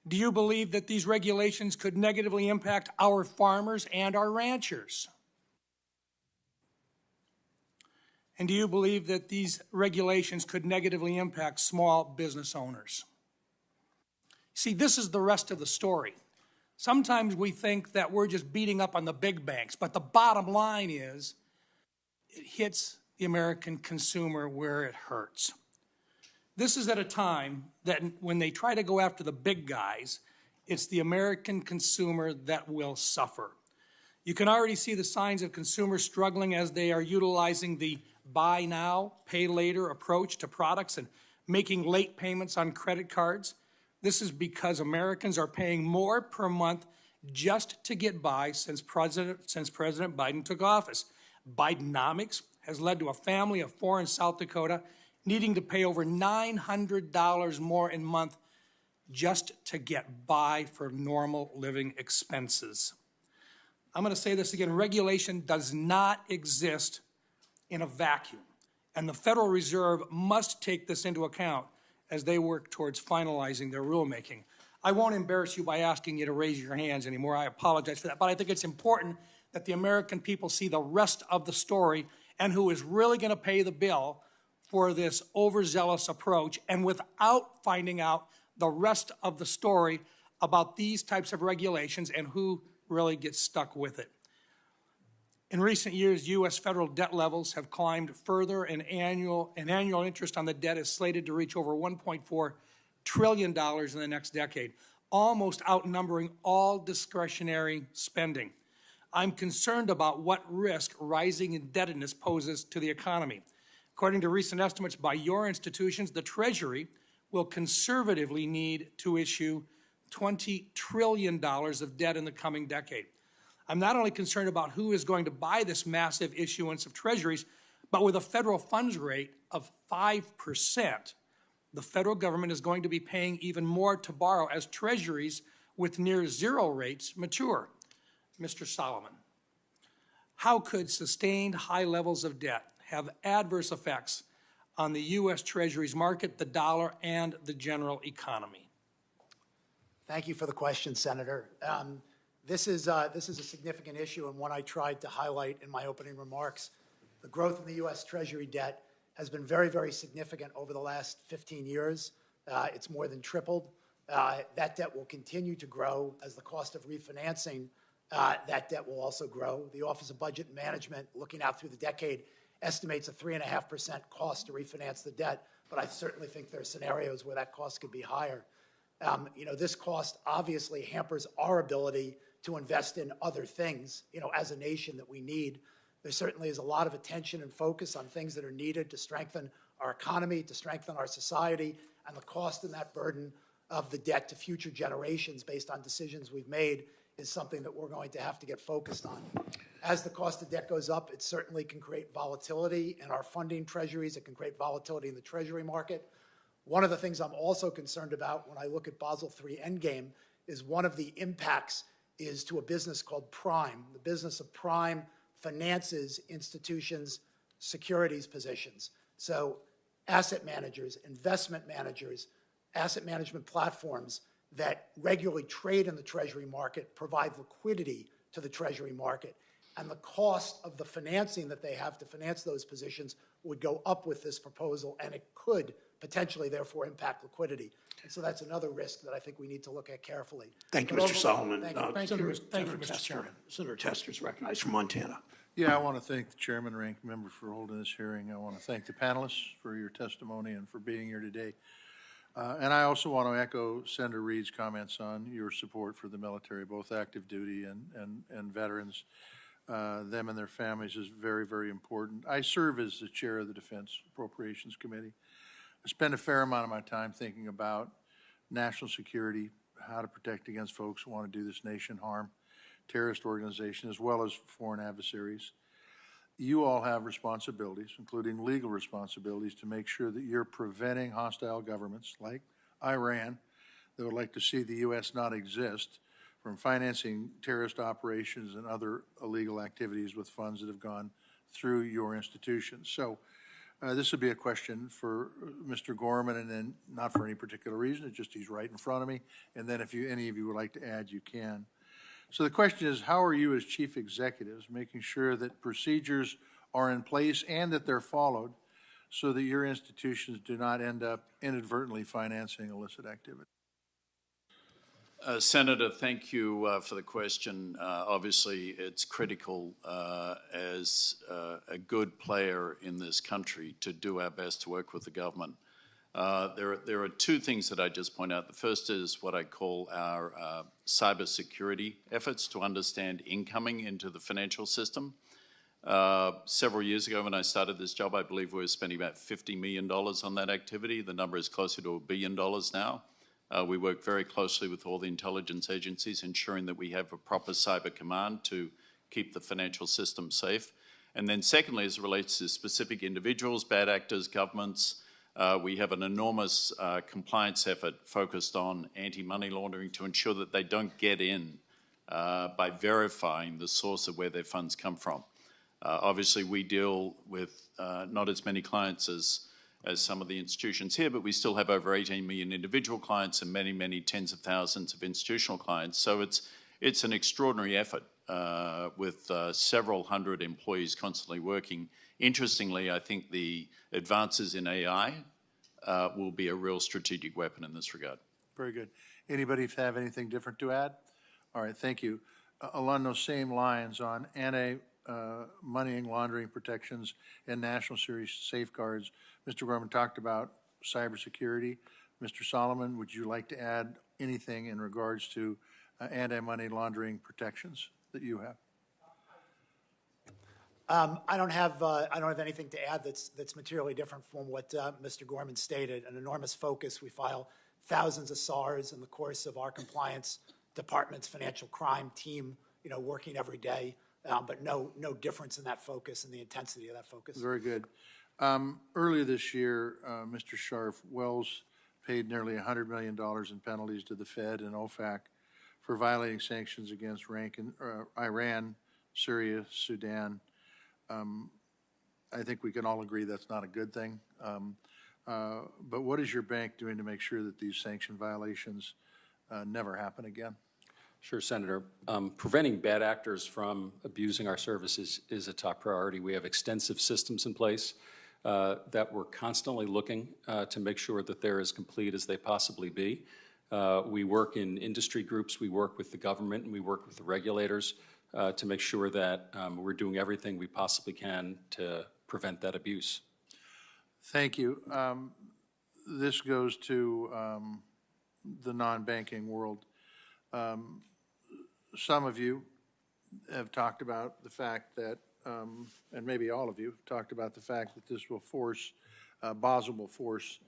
Do you believe that these regulations could negatively impact our farmers and our ranchers? And do you believe that these regulations could negatively impact small business owners? See, this is the rest of the story. Sometimes we think that we're just beating up on the big banks, but the bottom line is it hits the American consumer where it hurts. This is at a time that when they try to go after the big guys, it's the American consumer that will suffer. You can already see the signs of consumers struggling as they are utilizing the buy now, pay later approach to products and making late payments on credit cards. This is because Americans are paying more per month just to get by since President Biden took office. Bidenomics has led to a family of four in South Dakota needing to pay over $900 more in month just to get by for normal living expenses. I'm going to say this again, regulation does not exist in a vacuum, and the Federal Reserve must take this into account as they work towards finalizing their rulemaking. I won't embarrass you by asking you to raise your hands anymore. I apologize for that, but I think it's important that the American people see the rest of the story and who is really going to pay the bill for this overzealous approach, and without finding out the rest of the story about these types of regulations and who really gets stuck with it. In recent years, U.S. federal debt levels have climbed further, and annual interest on the debt is slated to reach over $1.4 trillion in the next decade, almost outnumbering all discretionary spending. I'm concerned about what risk rising indebtedness poses to the economy. According to recent estimates by your institutions, the Treasury will conservatively need to issue $20 trillion of debt in the coming decade. I'm not only concerned about who is going to buy this massive issuance of treasuries, but with a federal funds rate of 5%, the federal government is going to be paying even more to borrow as treasuries with near zero rates mature. Mr. Solomon, how could sustained high levels of debt have adverse effects on the U.S. Treasuries market, the dollar, and the general economy? Thank you for the question, Senator. This is a significant issue and one I tried to highlight in my opening remarks. The growth in the U.S. Treasury debt has been very, very significant over the last 15 years. It's more than tripled. That debt will continue to grow as the cost of refinancing that debt will also grow. The Office of Budget and Management, looking out through the decade, estimates a 3.5% cost to refinance the debt, but I certainly think there are scenarios where that cost could be higher. This cost obviously hampers our ability to invest in other things, as a nation that we need. There certainly is a lot of attention and focus on things that are needed to strengthen our economy, to strengthen our society, and the cost and that burden of the debt to future generations based on decisions we've made is something that we're going to have to get focused on. As the cost of debt goes up, it certainly can create volatility in our funding treasuries. It can create volatility in the treasury market. One of the things I'm also concerned about when I look at Basel III Endgame is one of the impacts is to a business called Prime. The business of Prime finances institutions' securities positions. So asset managers, investment managers, asset management platforms that regularly trade in the Treasury market provide liquidity to the Treasury market. And the cost of the financing that they have to finance those positions would go up with this proposal, and it could potentially, therefore, impact liquidity. And so that's another risk that I think we need to look at carefully. Thank you, Mr. Solomon. Thank you, Mr. Chairman. Senator Tester is recognized from Montana. Yeah, I want to thank the chairman and ranking member for holding this hearing. I want to thank the panelists for your testimony and for being here today. And I also want to echo Senator Reid's comments on your support for the military, both active duty and veterans. Them and their families is very, very important. I serve as the chair of the Defense Appropriations Committee. I spend a fair amount of my time thinking about national security, how to protect against folks who want to do this nation harm, terrorist organizations, as well as foreign adversaries. You all have responsibilities, including legal responsibilities, to make sure that you're preventing hostile governments like Iran that would like to see the U.S. not exist from financing terrorist operations and other illegal activities with funds that have gone through your institutions. So this would be a question for Mr. Gorman, and then not for any particular reason, it's just he's right in front of me. And then if any of you would like to add, you can. So the question is, how are you as chief executives making sure that procedures are in place and that they're followed so that your institutions do not end up inadvertently financing illicit activity? Senator, thank you for the question. Obviously, it's critical as a good player in this country to do our best to work with the government There are two things that I just point out. The first is what I call our cybersecurity efforts to understand incoming into the financial system. Several years ago when I started this job, I believe we were spending about $50 million on that activity. The number is closer to $1 billion now. We work very closely with all the intelligence agencies, ensuring that we have a proper cyber command to keep the financial system safe. And then secondly, as it relates to specific individuals, bad actors, governments, we have an enormous compliance effort focused on anti-money laundering to ensure that they don't get in by verifying the source of where their funds come from. Obviously, we deal with not as many clients as some of the institutions here, but we still have over 18 million individual clients and many, many tens of thousands of institutional clients. So it's an extraordinary effort with several hundred employees constantly working. Interestingly, I think the advances in AI will be a real strategic weapon in this regard. Very good. Anybody have anything different to add? All right, thank you. Along those same lines on anti-money laundering protections and national security safeguards, Mr. Gorman talked about cybersecurity. Mr. Solomon, would you like to add anything in regards to anti-money laundering protections that you have? I don't have anything to add that's materially different from what Mr. Gorman stated. An enormous focus. We file thousands of SARs in the course of our compliance department's financial crime team, working every day. But no difference in that focus and the intensity of that focus. Very good. Earlier this year, Mr. Scharf, Wells paid nearly $100 million in penalties to the Fed and OFAC for violating sanctions against Iran, Syria, Sudan. I think we can all agree that's not a good thing. But what is your bank doing to make sure that these sanction violations never happen again? Sure, Senator. Preventing bad actors from abusing our services is a top priority. We have extensive systems in place that we're constantly looking to make sure that they're as complete as they possibly be. We work in industry groups, we work with the government, and we work with the regulators to make sure that we're doing everything we possibly can to prevent that abuse. Thank you. This goes to the non-banking world. Some of you have talked about the fact that, and maybe all of you have talked about the fact that this will force, Basel will force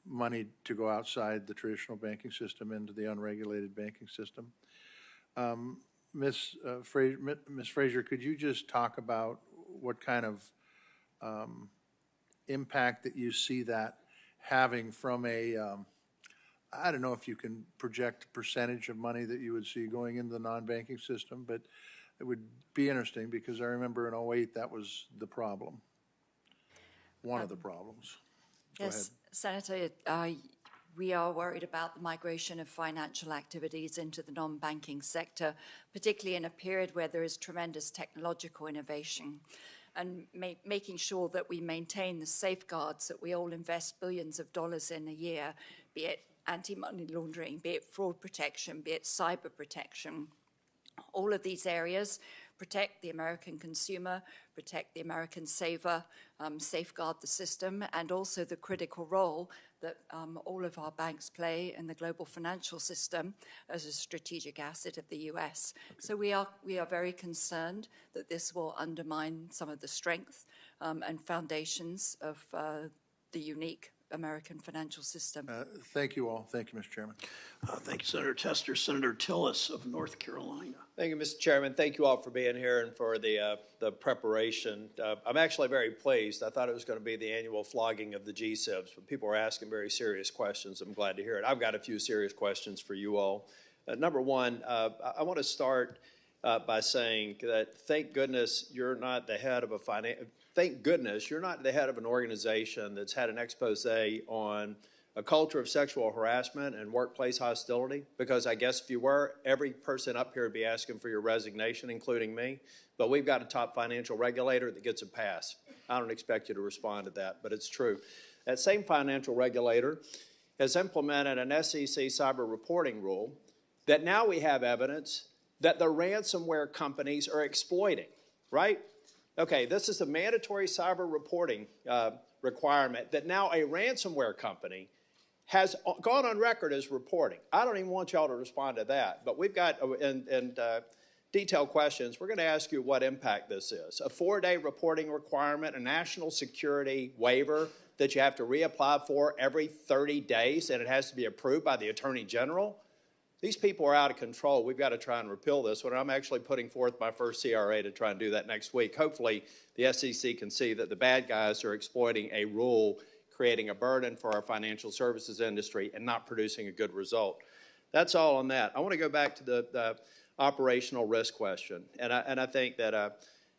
money to go outside the traditional banking system into the unregulated banking system. Ms. Fraser, could you just talk about what kind of impact that you see that having from a, I don't know if you can project a percentage of money that you would see going into the non-banking system, but it would be interesting because I remember in 2008 that was the problem, one of the problems. Yes, Senator, we are worried about the migration of financial activities into the non-banking sector, particularly in a period where there is tremendous technological innovation, and making sure that we maintain the safeguards that we all invest billions of dollars in a year, be it anti-money laundering, be it fraud protection, be it cyber protection. All of these areas protect the American consumer, protect the American saver, safeguard the system, and also the critical role that all of our banks play in the global financial system as a strategic asset of the U.S. Okay. So we are very concerned that this will undermine some of the strength and foundations of the unique American financial system. Thank you all. Thank you, Mr. Chairman. Thank you, Senator Tester. Senator Tillis of North Carolina. Thank you, Mr. Chairman. Thank you all for being here and for the preparation. I'm actually very pleased. I thought it was going to be the annual flogging of the GSIBs, but people were asking very serious questions. I'm glad to hear it. I've got a few serious questions for you all. Number one, I want to start by saying that thank goodness you're not the head of a Thank goodness you're not the head of an organization that's had an expose on a culture of sexual harassment and workplace hostility, because I guess if you were, every person up here would be asking for your resignation, including me. But we've got a top financial regulator that gets a pass. I don't expect you to respond to that, but it's true. That same financial regulator has implemented an SEC cyber reporting rule that now we have evidence that the ransomware companies are exploiting, right? Okay, this is a mandatory cyber reporting requirement that now a ransomware company has gone on record as reporting. I don't even want y'all to respond to that, but we've got, detailed questions, we're going to ask you what impact this is. A 4-day reporting requirement, a national security waiver that you have to reapply for every 30 days, and it has to be approved by the Attorney General. These people are out of control. We've got to try and repeal this one. I'm actually putting forth my first CRA to try and do that next week. Hopefully, the SEC can see that the bad guys are exploiting a rule, creating a burden for our financial services industry, and not producing a good result. That's all on that. I want to go back to the operational risk question. And I think that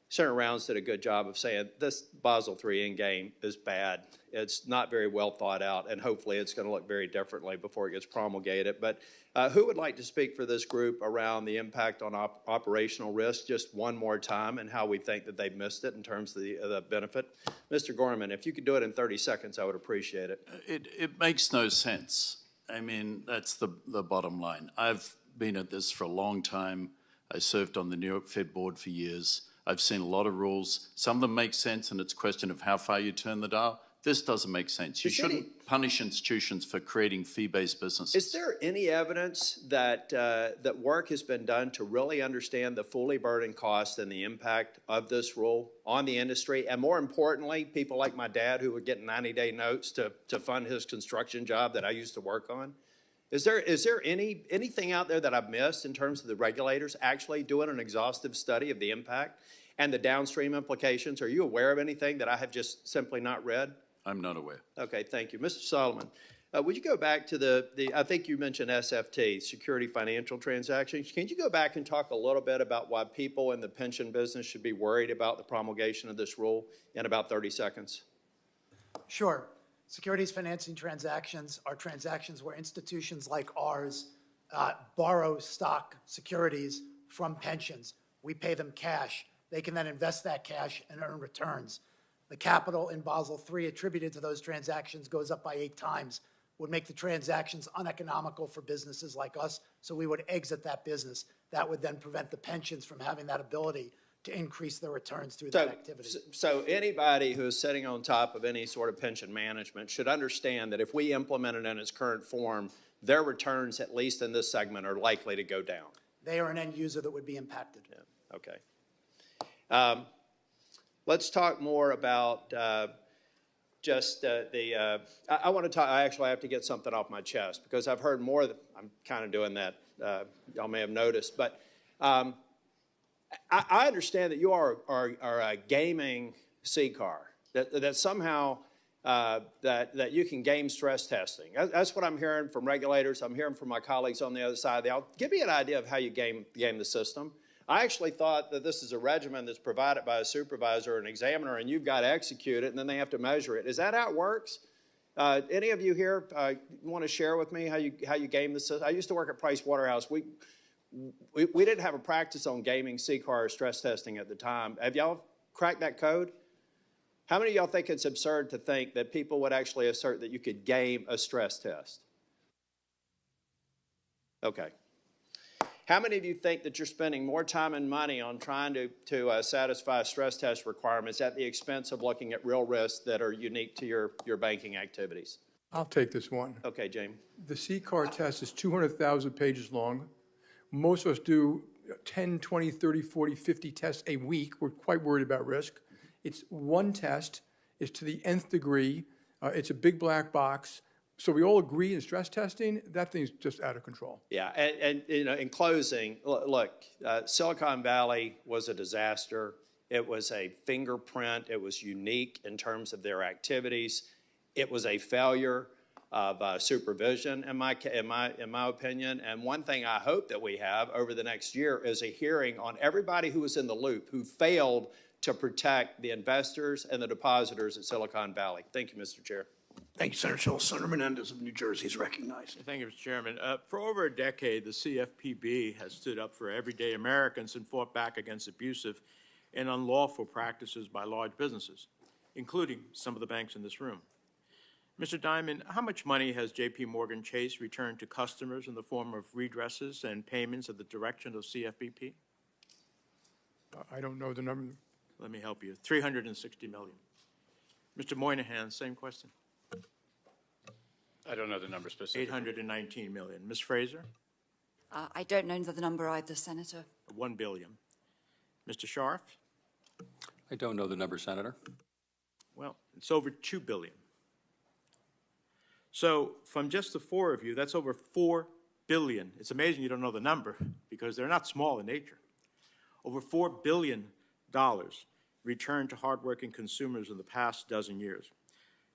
Senator Rounds did a good job of saying this Basel III endgame is bad. It's not very well thought out, and hopefully it's going to look very differently before it gets promulgated. But who would like to speak for this group around the impact on operational risk just one more time and how we think that they've missed it in terms of the benefit? Mr. Gorman, if you could do it in 30 seconds, I would appreciate it. It makes no sense. I mean, that's the bottom line. I've been at this for a long time. I served on the New York Fed board for years. I've seen a lot of rules. Some of them make sense, and it's a question of how far you turn the dial. This doesn't make sense. You shouldn't punish institutions for creating fee-based businesses. Is there any evidence that that work has been done to really understand the fully burdened cost and the impact of this rule on the industry? And more importantly, people like my dad who would get 90-day notes to fund his construction job that I used to work on. Is there anything out there that I've missed in terms of the regulators actually doing an exhaustive study of the impact and the downstream implications? Are you aware of anything that I have just simply not read? I'm not aware. Okay, thank you. Mr. Solomon, would you go back to I think you mentioned SFT, Security Financial Transactions. Can you go back and talk a little bit about why people in the pension business should be worried about the promulgation of this rule in about 30 seconds? Sure. Securities financing transactions are transactions where institutions like ours borrow stock securities from pensions. We pay them cash. They can then invest that cash and earn returns. The capital in Basel III attributed to those transactions goes up by 8 times, would make the transactions uneconomical for businesses like us, so we would exit that business. That would then prevent the pensions from having that ability to increase their returns through that activity. So anybody who is sitting on top of any sort of pension management should understand that if we implement it in its current form, their returns, at least in this segment, are likely to go down. They are an end user that would be impacted. Yeah. Okay. Let's talk more about I want to talk, I actually have to get something off my chest because I've heard more, I'm kind of doing that, y'all may have noticed, but I understand that you are gaming CCAR, that somehow that you can game stress testing. That's what I'm hearing from regulators. I'm hearing from my colleagues on the other side of the aisle. Give me an idea of how you game the system. I actually thought that this is a regimen that's provided by a supervisor or an examiner, and you've got to execute it, and then they have to measure it. Is that how it works? Any of you here want to share with me how you game the system? I used to work at Price Waterhouse. We didn't have a practice on gaming CCAR or stress testing at the time. Have y'all cracked that code? How many of y'all think it's absurd to think that people would actually assert that you could game a stress test? Okay. How many of you think that you're spending more time and money on trying to satisfy stress test requirements at the expense of looking at real risks that are unique to your banking activities? I'll take this one. Okay, Jamie. The CCAR test is 200,000 pages long. Most of us do 10, 20, 30, 40, 50 tests a week. We're quite worried about risk. It's one test. It's to the nth degree. It's a big black box. So we all agree in stress testing, that thing's just out of control. Yeah, and you know, in closing, look, Silicon Valley was a disaster. It was a fingerprint. It was unique in terms of their activities. It was a failure of supervision, in my opinion. And one thing I hope that we have over the next year is a hearing on everybody who was in the loop, who failed to protect the investors and the depositors at Silicon Valley. Thank you, Mr. Chair. Thank you, Senator Schultz. Senator Menendez of New Jersey is recognized. Thank you, Mr. Chairman. For over a decade, the CFPB has stood up for everyday Americans and fought back against abusive and unlawful practices by large businesses, including some of the banks in this room. Mr. Dimon, how much money has JPMorgan Chase returned to customers in the form of redresses and payments at the direction of CFPB? I don't know the number. Let me help you. $360 million. Mr. Moynihan, same question. I don't know the number specifically. 819 million. Ms. Fraser? I don't know the number either, Senator. 1 billion. Mr. Scharf? I don't know the number, Senator. Well, it's over 2 billion. So from just the four of you, that's over 4 billion. It's amazing you don't know the number because they're not small in nature. Over $4 billion returned to hardworking consumers in the past dozen years.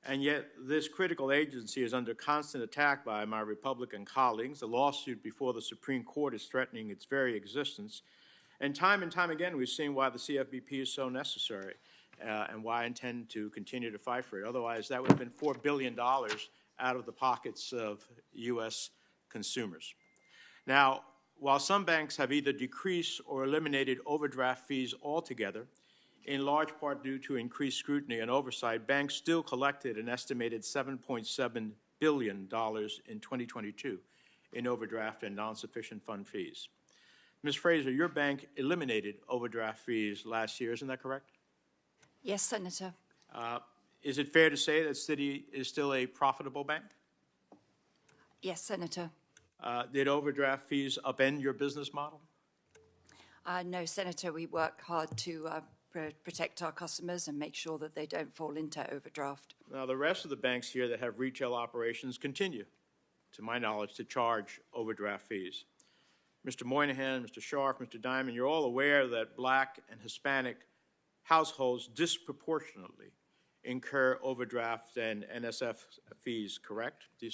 And yet, this critical agency is under constant attack by my Republican colleagues. The lawsuit before the Supreme Court is threatening its very existence. And time again, we've seen why the CFPB is so necessary and why I intend to continue to fight for it. Otherwise, that would have been $4 billion out of the pockets of U.S. consumers. Now, while some banks have either decreased or eliminated overdraft fees altogether, in large part due to increased scrutiny and oversight, banks still collected an estimated $7.7 billion in 2022 in overdraft and non-sufficient fund fees. Ms. Fraser, your bank eliminated overdraft fees last year, isn't that correct? Yes, Senator. Is it fair to say that Citi is still a profitable bank? Yes, Senator. Did overdraft fees upend your business model? No, Senator, we work hard to protect our customers and make sure that they don't fall into overdraft. Now, the rest of the banks here that have retail operations continue, to my knowledge, to charge overdraft fees. Mr. Moynihan, Mr. Scharf, Mr. Dimon, you're all aware that Black and Hispanic households disproportionately incur overdraft and NSF fees, correct? Do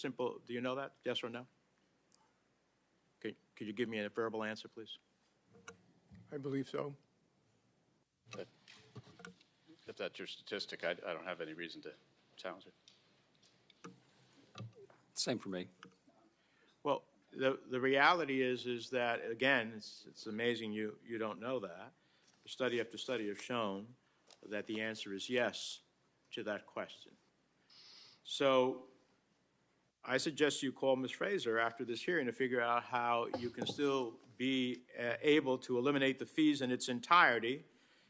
you know that? Yes or no? Okay, could you give me a verbal answer, please? I believe so. If that's your statistic, I don't have any reason to challenge it. Same for me. Well, the reality is that, again, it's amazing you don't know that. Study after study have shown that the answer is yes to that question. So I suggest you call Ms. Fraser after this hearing to figure out how you can still be able to eliminate the fees in its entirety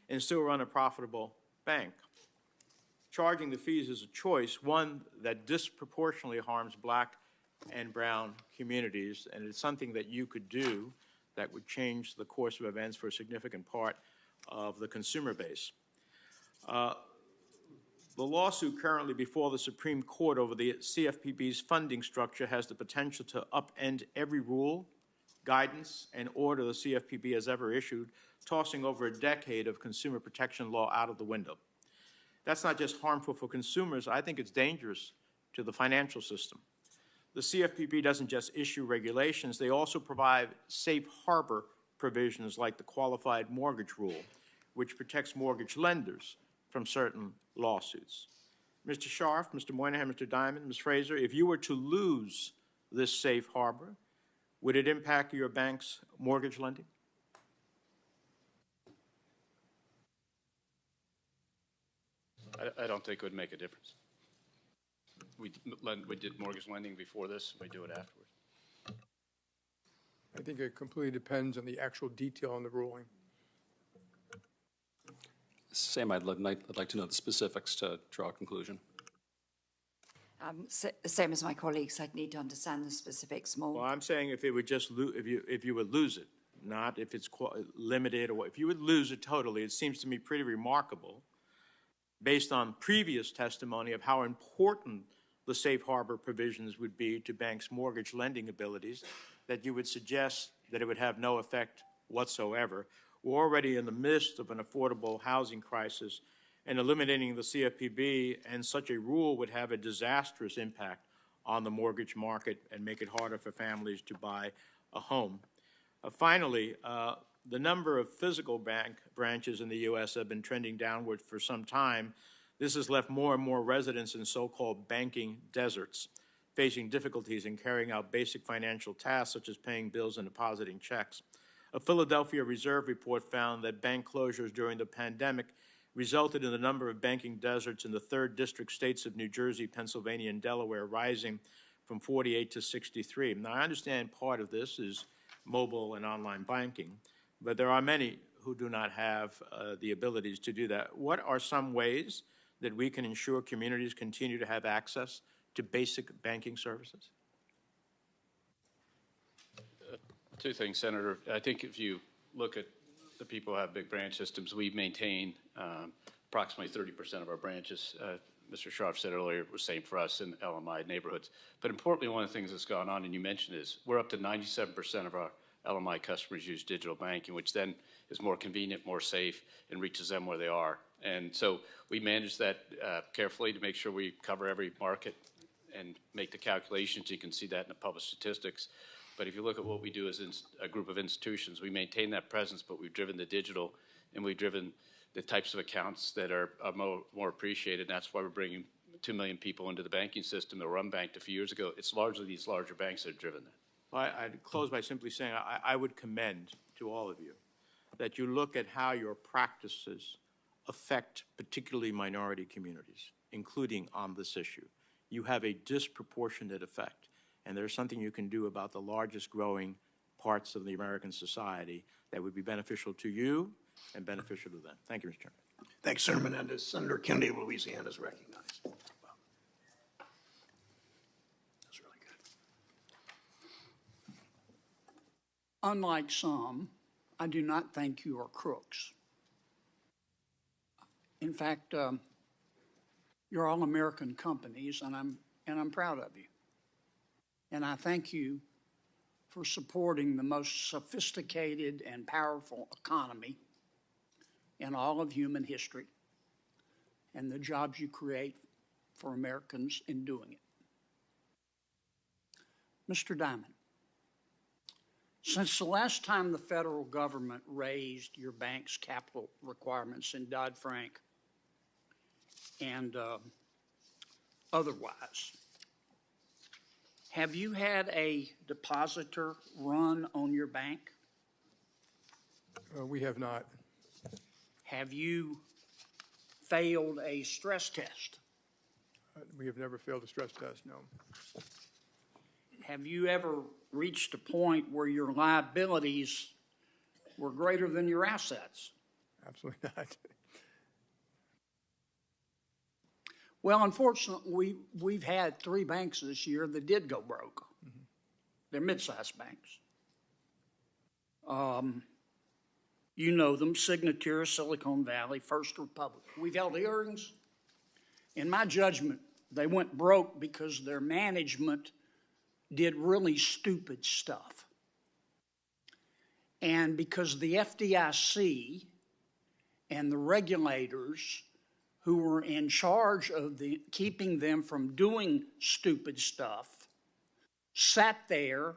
and still run a profitable bank. Charging the fees is a choice, one that disproportionately harms Black and brown communities, and it's something that you could do that would change the course of events for a significant part of the consumer base. The lawsuit currently before the Supreme Court over the CFPB's funding structure has the potential to upend every rule, guidance, and order the CFPB has ever issued, tossing over a decade of consumer protection law out of the window. That's not just harmful for consumers, I think it's dangerous to the financial system. The CFPB doesn't just issue regulations, they also provide safe harbor provisions like the qualified mortgage rule, which protects mortgage lenders from certain lawsuits. Mr. Scharf, Mr. Moynihan, Mr. Dimon, Ms. Fraser, if you were to lose this safe harbor, would it impact your bank's mortgage lending? I don't think it would make a difference. We did mortgage lending before this, we do it afterwards. I think it completely depends on the actual detail in the ruling. Same, I'd like to know the specifics to draw a conclusion. Same as my colleagues, I'd need to understand the specifics more. Well, I'm saying if it would just if you would lose it, not if it's limited or if you would lose it totally, it seems to me pretty remarkable, based on previous testimony of how important the safe harbor provisions would be to banks' mortgage lending abilities, that you would suggest that it would have no effect whatsoever. We're already in the midst of an affordable housing crisis, and eliminating the CFPB and such a rule would have a disastrous impact on the mortgage market and make it harder for families to buy a home. Finally, the number of physical bank branches in the U.S. have been trending downward for some time. This has left more and more residents in so-called banking deserts, facing difficulties in carrying out basic financial tasks such as paying bills and depositing checks. A Philadelphia Reserve report found that bank closures during the pandemic resulted in the number of banking deserts in the 3rd district states of New Jersey, Pennsylvania, and Delaware rising from 48 to 63. Now, I understand part of this is mobile and online banking, but there are many who do not have the abilities to do that. What are some ways that we can ensure communities continue to have access to basic banking services? Two things, Senator. I think if you look at the people who have big branch systems, we maintain approximately 30% of our branches. Mr. Scharf said earlier, it was the same for us in LMI neighborhoods. But importantly, one of the things that's gone on, and you mentioned, is we're up to 97% of our LMI customers use digital banking, which then is more convenient, more safe, and reaches them where they are. And so we manage that carefully to make sure we cover every market and make the calculations. You can see that in the published statistics. But if you look at what we do as a group of institutions, we maintain that presence, but we've driven the digital, and we've driven the types of accounts that are more appreciated. And that's why we're bringing 2 million people into the banking system that were unbanked a few years ago. It's largely these larger banks that have driven that. Well, I'd close by simply saying I would commend to all of you that you look at how your practices affect particularly minority communities, including on this issue. You have a disproportionate effect, and there's something you can do about the largest growing parts of the American society that would be beneficial to you and beneficial to them. Thank you, Mr. Chairman. Thanks, Senator Menendez. Senator Kennedy of Louisiana is recognized. That's really good. Unlike some, I do not think you are crooks. In fact, you're all American companies, and I'm proud of you. And I thank you for supporting the most sophisticated and powerful economy in all of human history and the jobs you create for Americans in doing it. Mr. Dimon, since the last time the federal government raised your bank's capital requirements in Dodd-Frank and otherwise, have you had a depositor run on your bank? We have not. Have you failed a stress test? We have never failed a stress test, no. Have you ever reached a point where your liabilities were greater than your assets? Absolutely not. Well, unfortunately, we've had 3 banks this year that did go broke. Mm-hmm. They're mid-sized banks. You know them: Signature, Silicon Valley, First Republic. We've held hearings. In my judgment, they went broke because their management did really stupid stuff. And because the FDIC and the regulators who were in charge of keeping them from doing stupid stuff sat there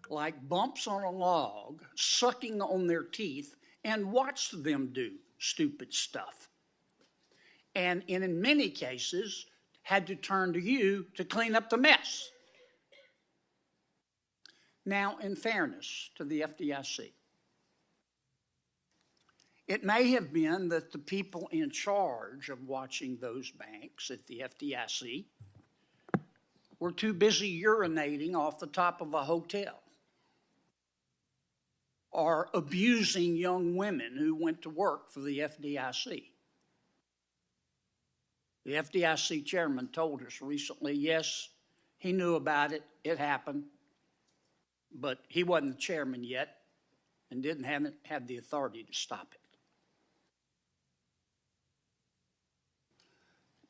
like bumps on a log, sucking on their teeth, and watched them do stupid stuff. And in many cases, had to turn to you to clean up the mess. Now, in fairness to the FDIC, it may have been that the people in charge of watching those banks at the FDIC were too busy urinating off the top of a hotel or abusing young women who went to work for the FDIC. The FDIC chairman told us recently, yes, he knew about it, it happened, but he wasn't the chairman yet and didn't have the authority to stop it.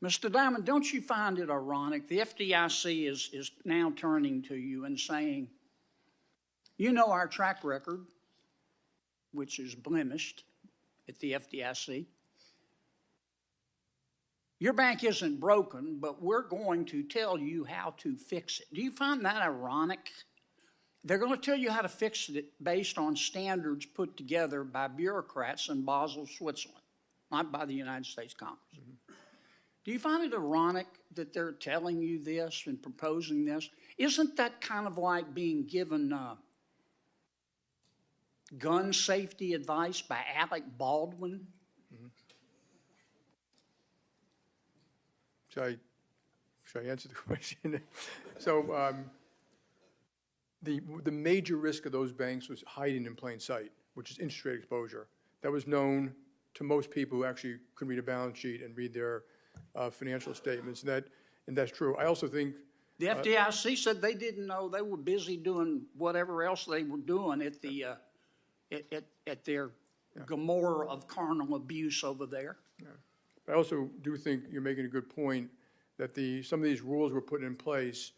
Mr. Dimon, don't you find it ironic? The FDIC is now turning to you and saying, you know our track record, which is blemished at the FDIC. Your bank isn't broken, but we're going to tell you how to fix it. Do you find that ironic? They're going to tell you how to fix it based on standards put together by bureaucrats in Basel, Switzerland, not by the United States Congress. Mm-hmm. Do you find it ironic that they're telling you this and proposing this? Isn't that kind of like being given gun safety advice by Alec Baldwin? Mm-hmm. Should I answer the question? So the major risk of those banks was hiding in plain sight, which is interest rate exposure. That was known to most people who actually could read a balance sheet and read their financial statements, and that's true. I also think the FDIC said they didn't know. They were busy doing whatever else they were doing at the at their Gomorrah of carnal abuse over there. I also do think you're making a good point that some of these rules were put in place,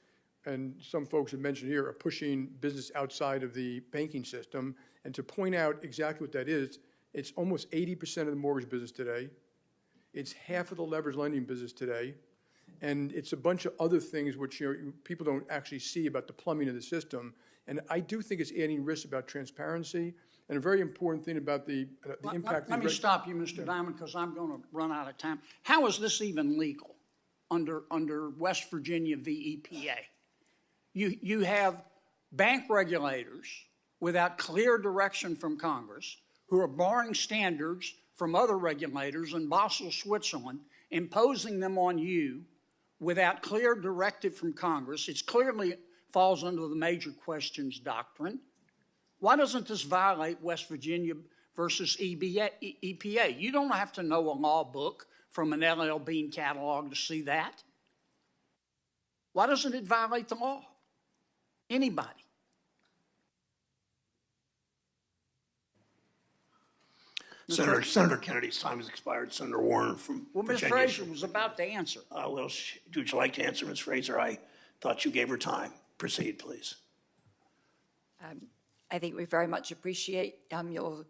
and some folks have mentioned here, are pushing business outside of the banking system. And to point out exactly what that is, it's almost 80% of the mortgage business today. It's half of the leveraged lending business today. And it's a bunch of other things which people don't actually see about the plumbing of the system. And I do think it's adding risks about transparency. And a very important thing about the impact. Let me stop you, Mr. Dimon, because I'm going to run out of time. How is this even legal under West Virginia v. EPA? You have bank regulators without clear direction from Congress who are borrowing standards from other regulators in Basel, Switzerland, imposing them on you without clear directive from Congress. It clearly falls under the major questions doctrine. Why doesn't this violate West Virginia versus EPA? You don't have to know a law book from an LL Bean catalog to see that. Why doesn't it violate the law? Anybody. Senator Kennedy's time has expired. Senator Warren from Ms. Fraser was about to answer. Would you like to answer, Ms. Fraser? I thought you gave her time. Proceed, please. I think we very much appreciate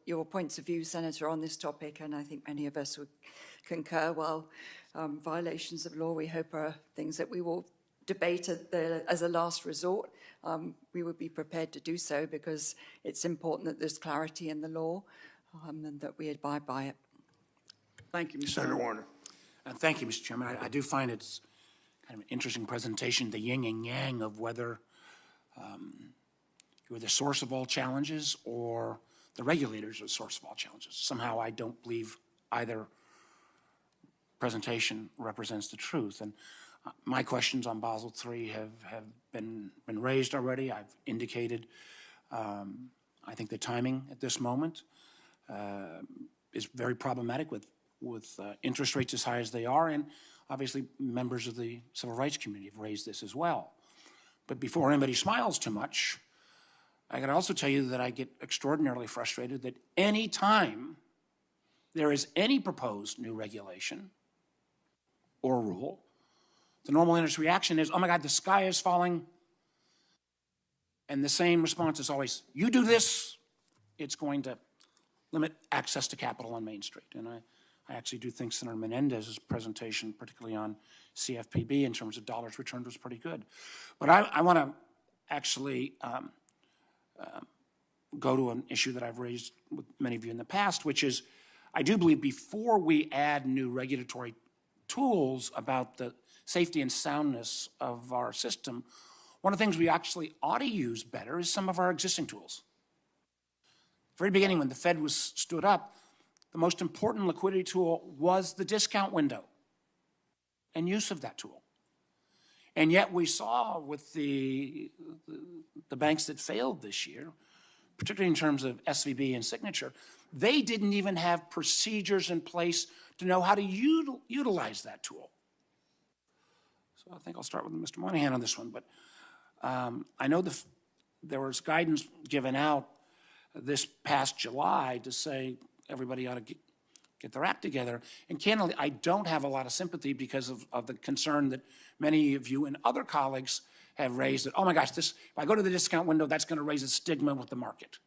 your points of view, Senator, on this topic, and I think many of us would concur. While violations of law, we hope, are things that we will debate as a last resort. We would be prepared to do so because it's important that there's clarity in the law and that we abide by it. Thank you, Mr. Senator Warner. Thank you, Mr. Chairman. I do find it's kind of an interesting presentation, the yin and yang of whether you're the source of all challenges or the regulators are the source of all challenges. Somehow I don't believe either presentation represents the truth. And my questions on Basel III have been raised already. I've indicated I think the timing at this moment is very problematic with interest rates as high as they are, and obviously members of the civil rights community have raised this as well. But before anybody smiles too much, I can also tell you that I get extraordinarily frustrated that any time there is any proposed new regulation or rule, the normal industry reaction is, oh my God, the sky is falling. And the same response is always, you do this, it's going to limit access to capital on Main Street. And I actually do think Senator Menendez's presentation, particularly on CFPB in terms of dollars returned, was pretty good. But I want to actually go to an issue that I've raised with many of you in the past, which is I do believe before we add new regulatory tools about the safety and soundness of our system, one of the things we actually ought to use better is some of our existing tools. At the very beginning, when the Fed was stood up, the most important liquidity tool was the discount window and use of that tool. And yet we saw with the banks that failed this year, particularly in terms of SVB and Signature, they didn't even have procedures in place to know how to utilize that tool. So I think I'll start with Mr. Moynihan on this one. But I know there was guidance given out this past July to say everybody ought to get their act together. And candidly, I don't have a lot of sympathy because of the concern that many of you and other colleagues have raised that, oh my gosh, if I go to the discount window, that's going to raise a stigma with the market.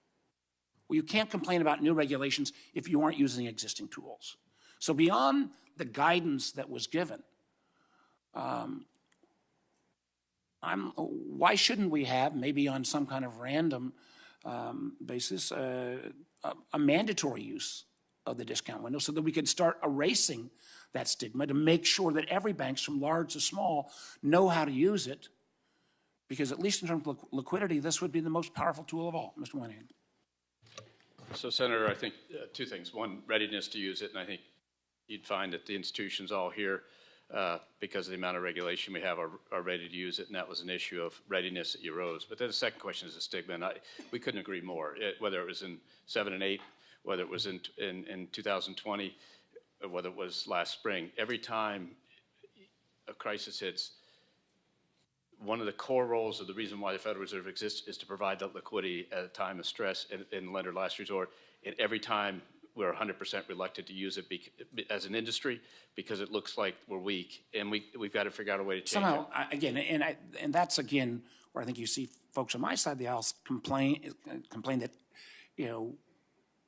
Well, you can't complain about new regulations if you aren't using existing tools. So beyond the guidance that was given, why shouldn't we have, maybe on some kind of random basis, a mandatory use of the discount window so that we could start erasing that stigma to make sure that every bank, from large to small, know how to use it? Because at least in terms of liquidity, this would be the most powerful tool of all. Mr. Moynihan. So, Senator, I think two things. One, readiness to use it, and I think you'd find that the institutions all here, because of the amount of regulation we have, are ready to use it, and that was an issue of readiness that you rose. But then the second question is the stigma, and we couldn't agree more. Whether it was in 7 and 8, whether it was in 2020, whether it was last spring, every time a crisis hits, one of the core roles of the reason why the Federal Reserve exists is to provide that liquidity at a time of stress and lender last resort. And every time we're 100% reluctant to use it as an industry because it looks like we're weak, and we've got to figure out a way to change Somehow, it. again, and that's again where I think you see folks on my side of the house complain that, you know,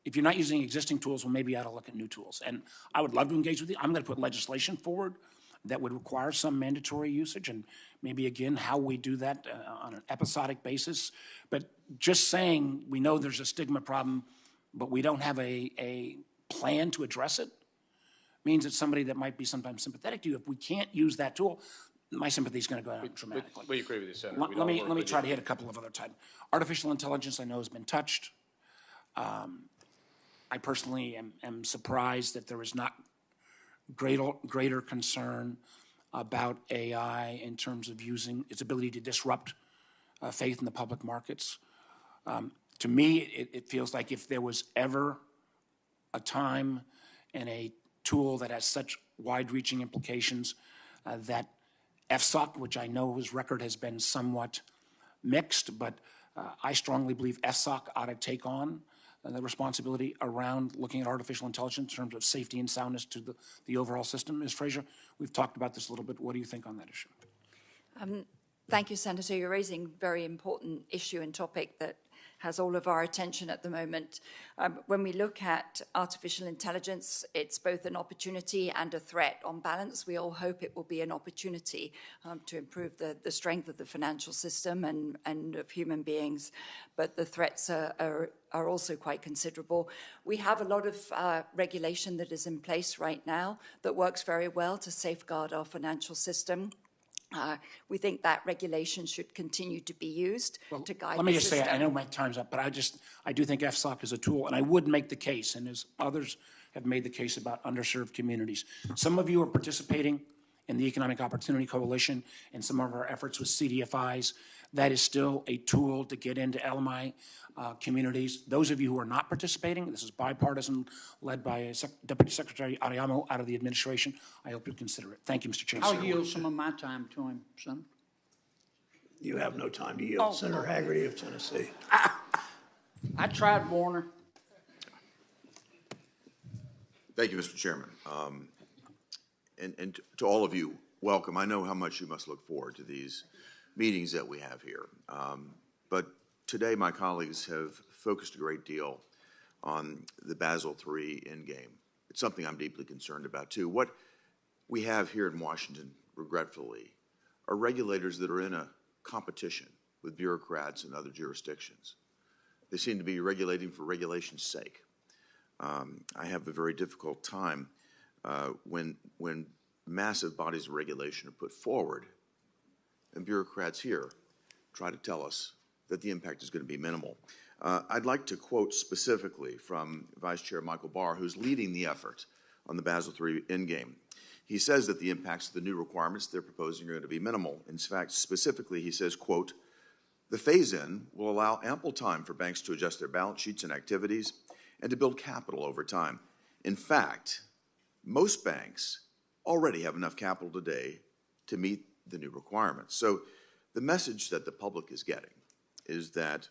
if you're not using existing tools, well, maybe you ought to look at new tools. And I would love to engage with you. I'm going to put legislation forward that would require some mandatory usage, and maybe again how we do that on an episodic basis. But just saying we know there's a stigma problem, but we don't have a plan to address it, means that somebody that might be sometimes sympathetic to you, if we can't use that tool, my sympathy is going to go down dramatically. We agree with you, Senator. Let me try to hit a couple of other types. Artificial intelligence, I know, has been touched. I personally am surprised that there is not greater concern about AI in terms of using its ability to disrupt faith in the public markets. To me, it feels like if there was ever a time and a tool that has such wide-reaching implications, that FSOC, which I know his record has been somewhat mixed, but I strongly believe FSOC ought to take on the responsibility around looking at artificial intelligence in terms of safety and soundness to the overall system. Ms. Fraser, we've talked about this a little bit. What do you think on that issue? Thank you, Senator. You're raising a very important issue and topic that has all of our attention at the moment. When we look at artificial intelligence, it's both an opportunity and a threat. On balance, we all hope it will be an opportunity to improve the strength of the financial system and of human beings, but the threats are also quite considerable. We have a lot of regulation that is in place right now that works very well to safeguard our financial system. We think that regulation should continue to be used to guide. Let me the just system. say, I know my time's up, but I do think FSOC is a tool, and I would make the case, and as others have made the case about underserved communities. Some of you are participating in the Economic Opportunity Coalition and some of our efforts with CDFIs. That is still a tool to get into LMI communities. Those of you who are not participating, this is bipartisan, led by Deputy Secretary Ariamo out of the administration. I hope you'll consider it. Thank you, Mr. Chairman. I'll yield some of my time to him, Senator. You have no time to yield. Senator Hagerty of Tennessee. I tried, Warner. Thank you, Mr. Chairman. And to all of you, welcome. I know how much you must look forward to these meetings that we have here. But today, my colleagues have focused a great deal on the Basel III endgame. It's something I'm deeply concerned about, too. What we have here in Washington, regretfully, are regulators that are in a competition with bureaucrats and other jurisdictions. They seem to be regulating for regulation's sake. I have a very difficult time when massive bodies of regulation are put forward and bureaucrats here try to tell us that the impact is going to be minimal. I'd like to quote specifically from Vice Chair Michael Barr, who's leading the effort on the Basel III endgame. He says that the impacts of the new requirements they're proposing are going to be minimal. In fact, specifically, he says, quote, "The phase-in will allow ample time for banks to adjust their balance sheets and activities and to build capital over time. In fact, most banks already have enough capital today to meet the new requirements." So the message that the public is getting is that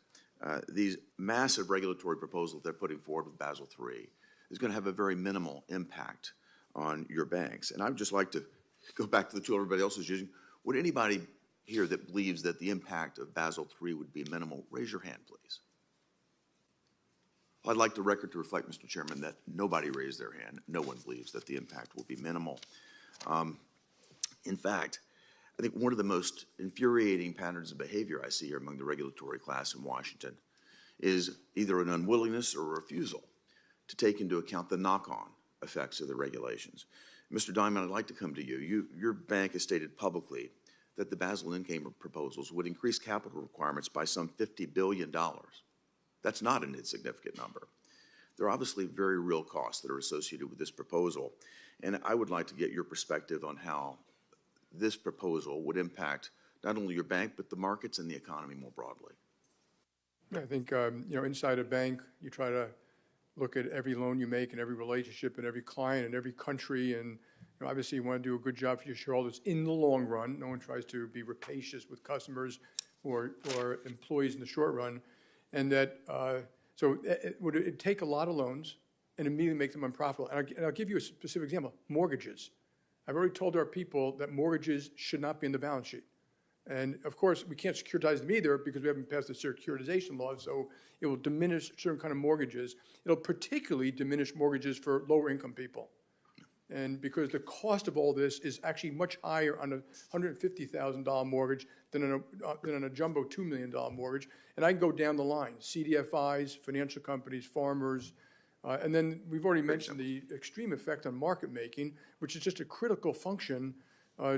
these massive regulatory proposals they're putting forward with Basel III is going to have a very minimal impact on your banks. And I would just like to go back to the tool everybody else is using. Would anybody here that believes that the impact of Basel III would be minimal, raise your hand, please. I'd like the record to reflect, Mr. Chairman, that nobody raised their hand. No one believes that the impact will be minimal. In fact, I think one of the most infuriating patterns of behavior I see here among the regulatory class in Washington is either an unwillingness or a refusal to take into account the knock-on effects of the regulations. Mr. Dimon, I'd like to come to you. Your bank has stated publicly that the Basel endgame proposals would increase capital requirements by some $50 billion. That's not an insignificant number. There are obviously very real costs that are associated with this proposal, and I would like to get your perspective on how this proposal would impact not only your bank, but the markets and the economy more broadly. I think, inside a bank, you try to look at every loan you make and every relationship and every client and every country and Obviously, you want to do a good job for your shareholders in the long run. No one tries to be rapacious with customers or employees in the short run. And that, so would it take a lot of loans and immediately make them unprofitable? And I'll give you a specific example, mortgages. I've already told our people that mortgages should not be in the balance sheet. And of course, we can't securitize them either because we haven't passed the securitization law, so it will diminish certain kind of mortgages. It'll particularly diminish mortgages for lower income people. And because the cost of all this is actually much higher on a $150,000 mortgage than on a jumbo $2 million mortgage. And I can go down the line, CDFIs, financial companies, farmers, and then we've already mentioned the extreme effect on market making, which is just a critical function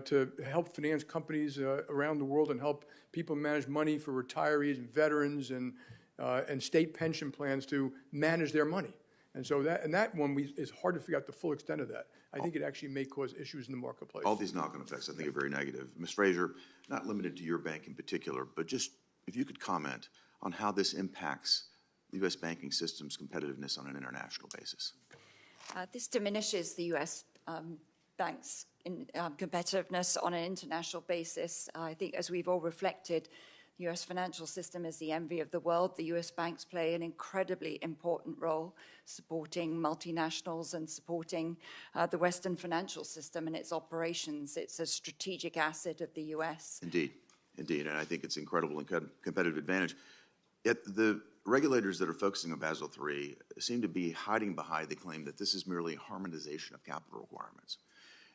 to help finance companies around the world and help people manage money for retirees and veterans and state pension plans to manage their money. And so that one is hard to figure out the full extent of that. I think it actually may cause issues in the marketplace. All these knock-on effects, I think, are very negative. Ms. Fraser, not limited to your bank in particular, but just if you could comment on how this impacts the U.S. banking system's competitiveness on an international basis. This diminishes the U.S. banks' competitiveness on an international basis. I think as we've all reflected, the U.S. financial system is the envy of the world. The U.S. banks play an incredibly important role supporting multinationals and supporting the Western financial system and its operations. It's a strategic asset of the U.S. Indeed, and I think it's incredible and competitive advantage. Yet the regulators that are focusing on Basel III seem to be hiding behind the claim that this is merely a harmonization of capital requirements.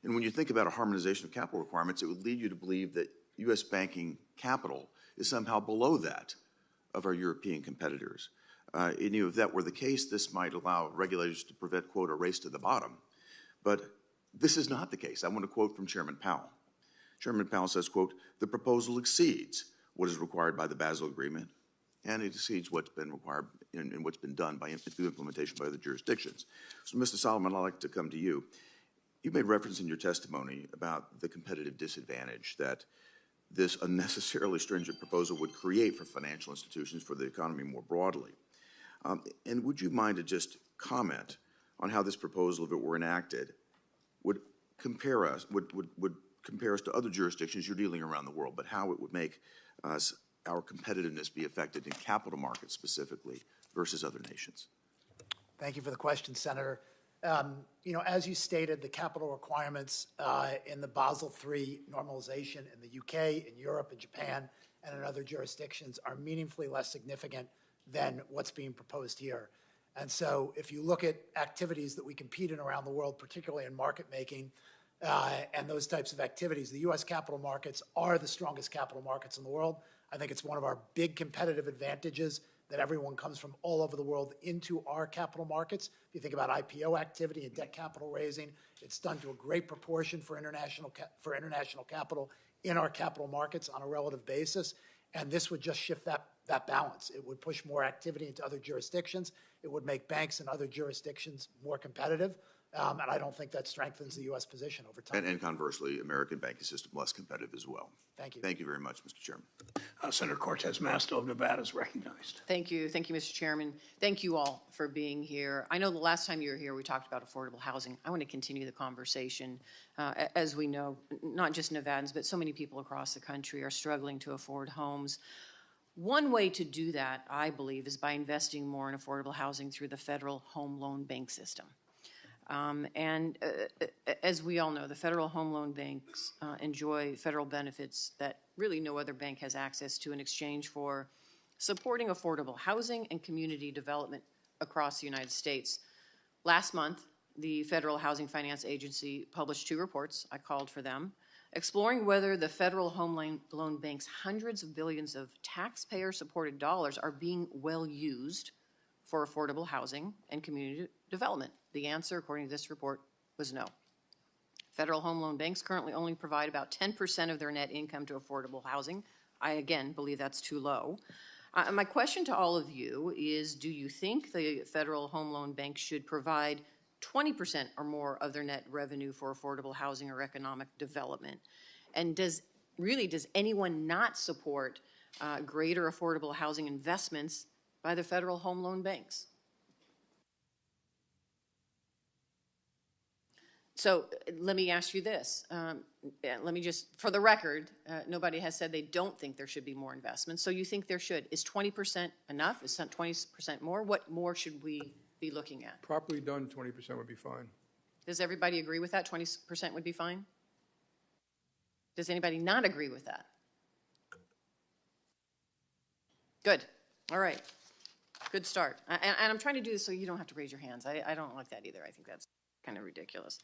And when you think about a harmonization of capital requirements, it would lead you to believe that U.S. banking capital is somehow below that of our European competitors. And if that were the case, this might allow regulators to prevent, quote, a race to the bottom. But this is not the case. I want to quote from Chairman Powell. Chairman Powell says, quote, "The proposal exceeds what is required by the Basel Agreement, and it exceeds what's been required and what's been done by implementation by other jurisdictions." So, Mr. Solomon, I'd like to come to you. You made reference in your testimony about the competitive disadvantage that this unnecessarily stringent proposal would create for financial institutions, for the economy more broadly. And would you mind to just comment on how this proposal, if it were enacted, would compare us to other jurisdictions you're dealing around the world, but how it would make our competitiveness be affected in capital markets specifically versus other nations? Thank you for the question, Senator. As you stated, the capital requirements in the Basel III normalization in the UK, in Europe, in Japan, and in other jurisdictions are meaningfully less significant than what's being proposed here. And so if you look at activities that we compete in around the world, particularly in market making and those types of activities, the U.S. capital markets are the strongest capital markets in the world. I think it's one of our big competitive advantages that everyone comes from all over the world into our capital markets. If you think about IPO activity and debt capital raising, it's done to a great proportion for international capital in our capital markets on a relative basis. And this would just shift that balance. It would push more activity into other jurisdictions. It would make banks in other jurisdictions more competitive. And I don't think that strengthens the U.S. position over time. And conversely, American banking system less competitive as well. Thank you. Thank you very much, Mr. Chairman. Senator Cortez Masto of Nevada is recognized. Thank you. Thank you, Mr. Chairman. Thank you all for being here. I know the last time you were here, we talked about affordable housing. I want to continue the conversation. As we know, not just Nevadans, but so many people across the country are struggling to afford homes. One way to do that, I believe, is by investing more in affordable housing through the Federal Home Loan Bank system. As we all know, the Federal Home Loan Banks enjoy federal benefits that really no other bank has access to in exchange for supporting affordable housing and community development across the United States. Last month, the Federal Housing Finance Agency published 2 reports, I called for them, exploring whether the Federal Home Loan Bank's hundreds of billions of taxpayer-supported dollars are being well used for affordable housing and community development. The answer, according to this report, was no. Federal Home Loan Banks currently only provide about 10% of their net income to affordable housing. I, again, believe that's too low. My question to all of you is, do you think the Federal Home Loan Bank should provide 20% or more of their net revenue for affordable housing or economic development? And does anyone not support greater affordable housing investments by the Federal Home Loan Banks? So let me ask you this. Let me just, for the record, nobody has said they don't think there should be more investment. So you think there should. Is 20% enough? Is 20% more? What more should we be looking at? Properly done, 20% would be fine. Does everybody agree with that? 20% would be fine? Does anybody not agree with that? Good. All right. Good start. And I'm trying to do this so you don't have to raise your hands. I don't like that either. I think that's kind of ridiculous.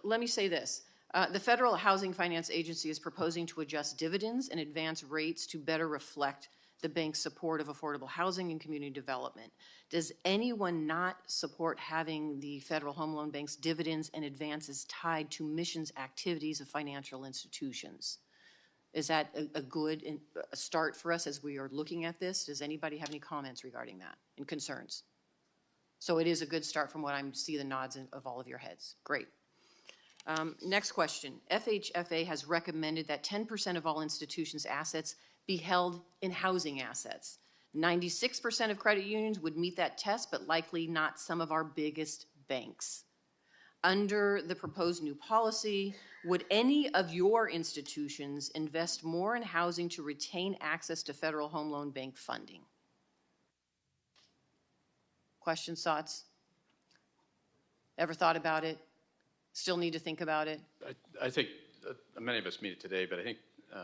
Let me say this. The Federal Housing Finance Agency is proposing to adjust dividends and advance rates to better reflect the bank's support of affordable housing and community development. Does anyone not support having the Federal Home Loan Bank's dividends and advances tied to missions activities of financial institutions? Is that a good start for us as we are looking at this? Does anybody have any comments regarding that and concerns? So it is a good start from what I see the nods of all of your heads. Great. Next question. FHFA has recommended that 10% of all institutions' assets be held in housing assets. 96% of credit unions would meet that test, but likely not some of our biggest banks. Under the proposed new policy, would any of your institutions invest more in housing to retain access to Federal Home Loan Bank funding? Questions, thoughts? Ever thought about it? Still need to think about it? I think many of us meet it today, but I think,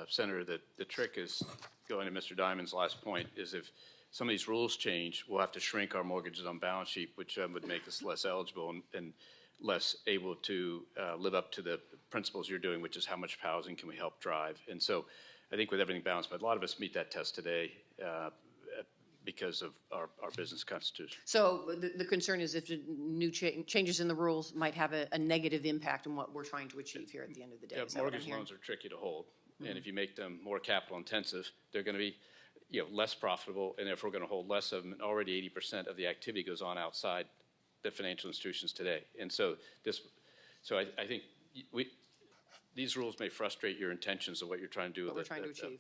Senator, that the trick is, going to Mr. Dimon's last point, is if some of these rules change, we'll have to shrink our mortgages on balance sheet, which would make us less eligible and less able to live up to the principles you're doing, which is how much housing can we help drive. And so I think with everything balanced, but a lot of us meet that test today because of our business constitution. So the concern is if the new changes in the rules might have a negative impact on what we're trying to achieve here at the end of the day. Yeah, mortgage loans are tricky to hold. Mm-hmm. And if you make them more capital intensive, they're going to be less profitable, and if we're going to hold less of them, and already 80% of the activity goes on outside the financial institutions today. And so I think these rules may frustrate your intentions of what you're trying to do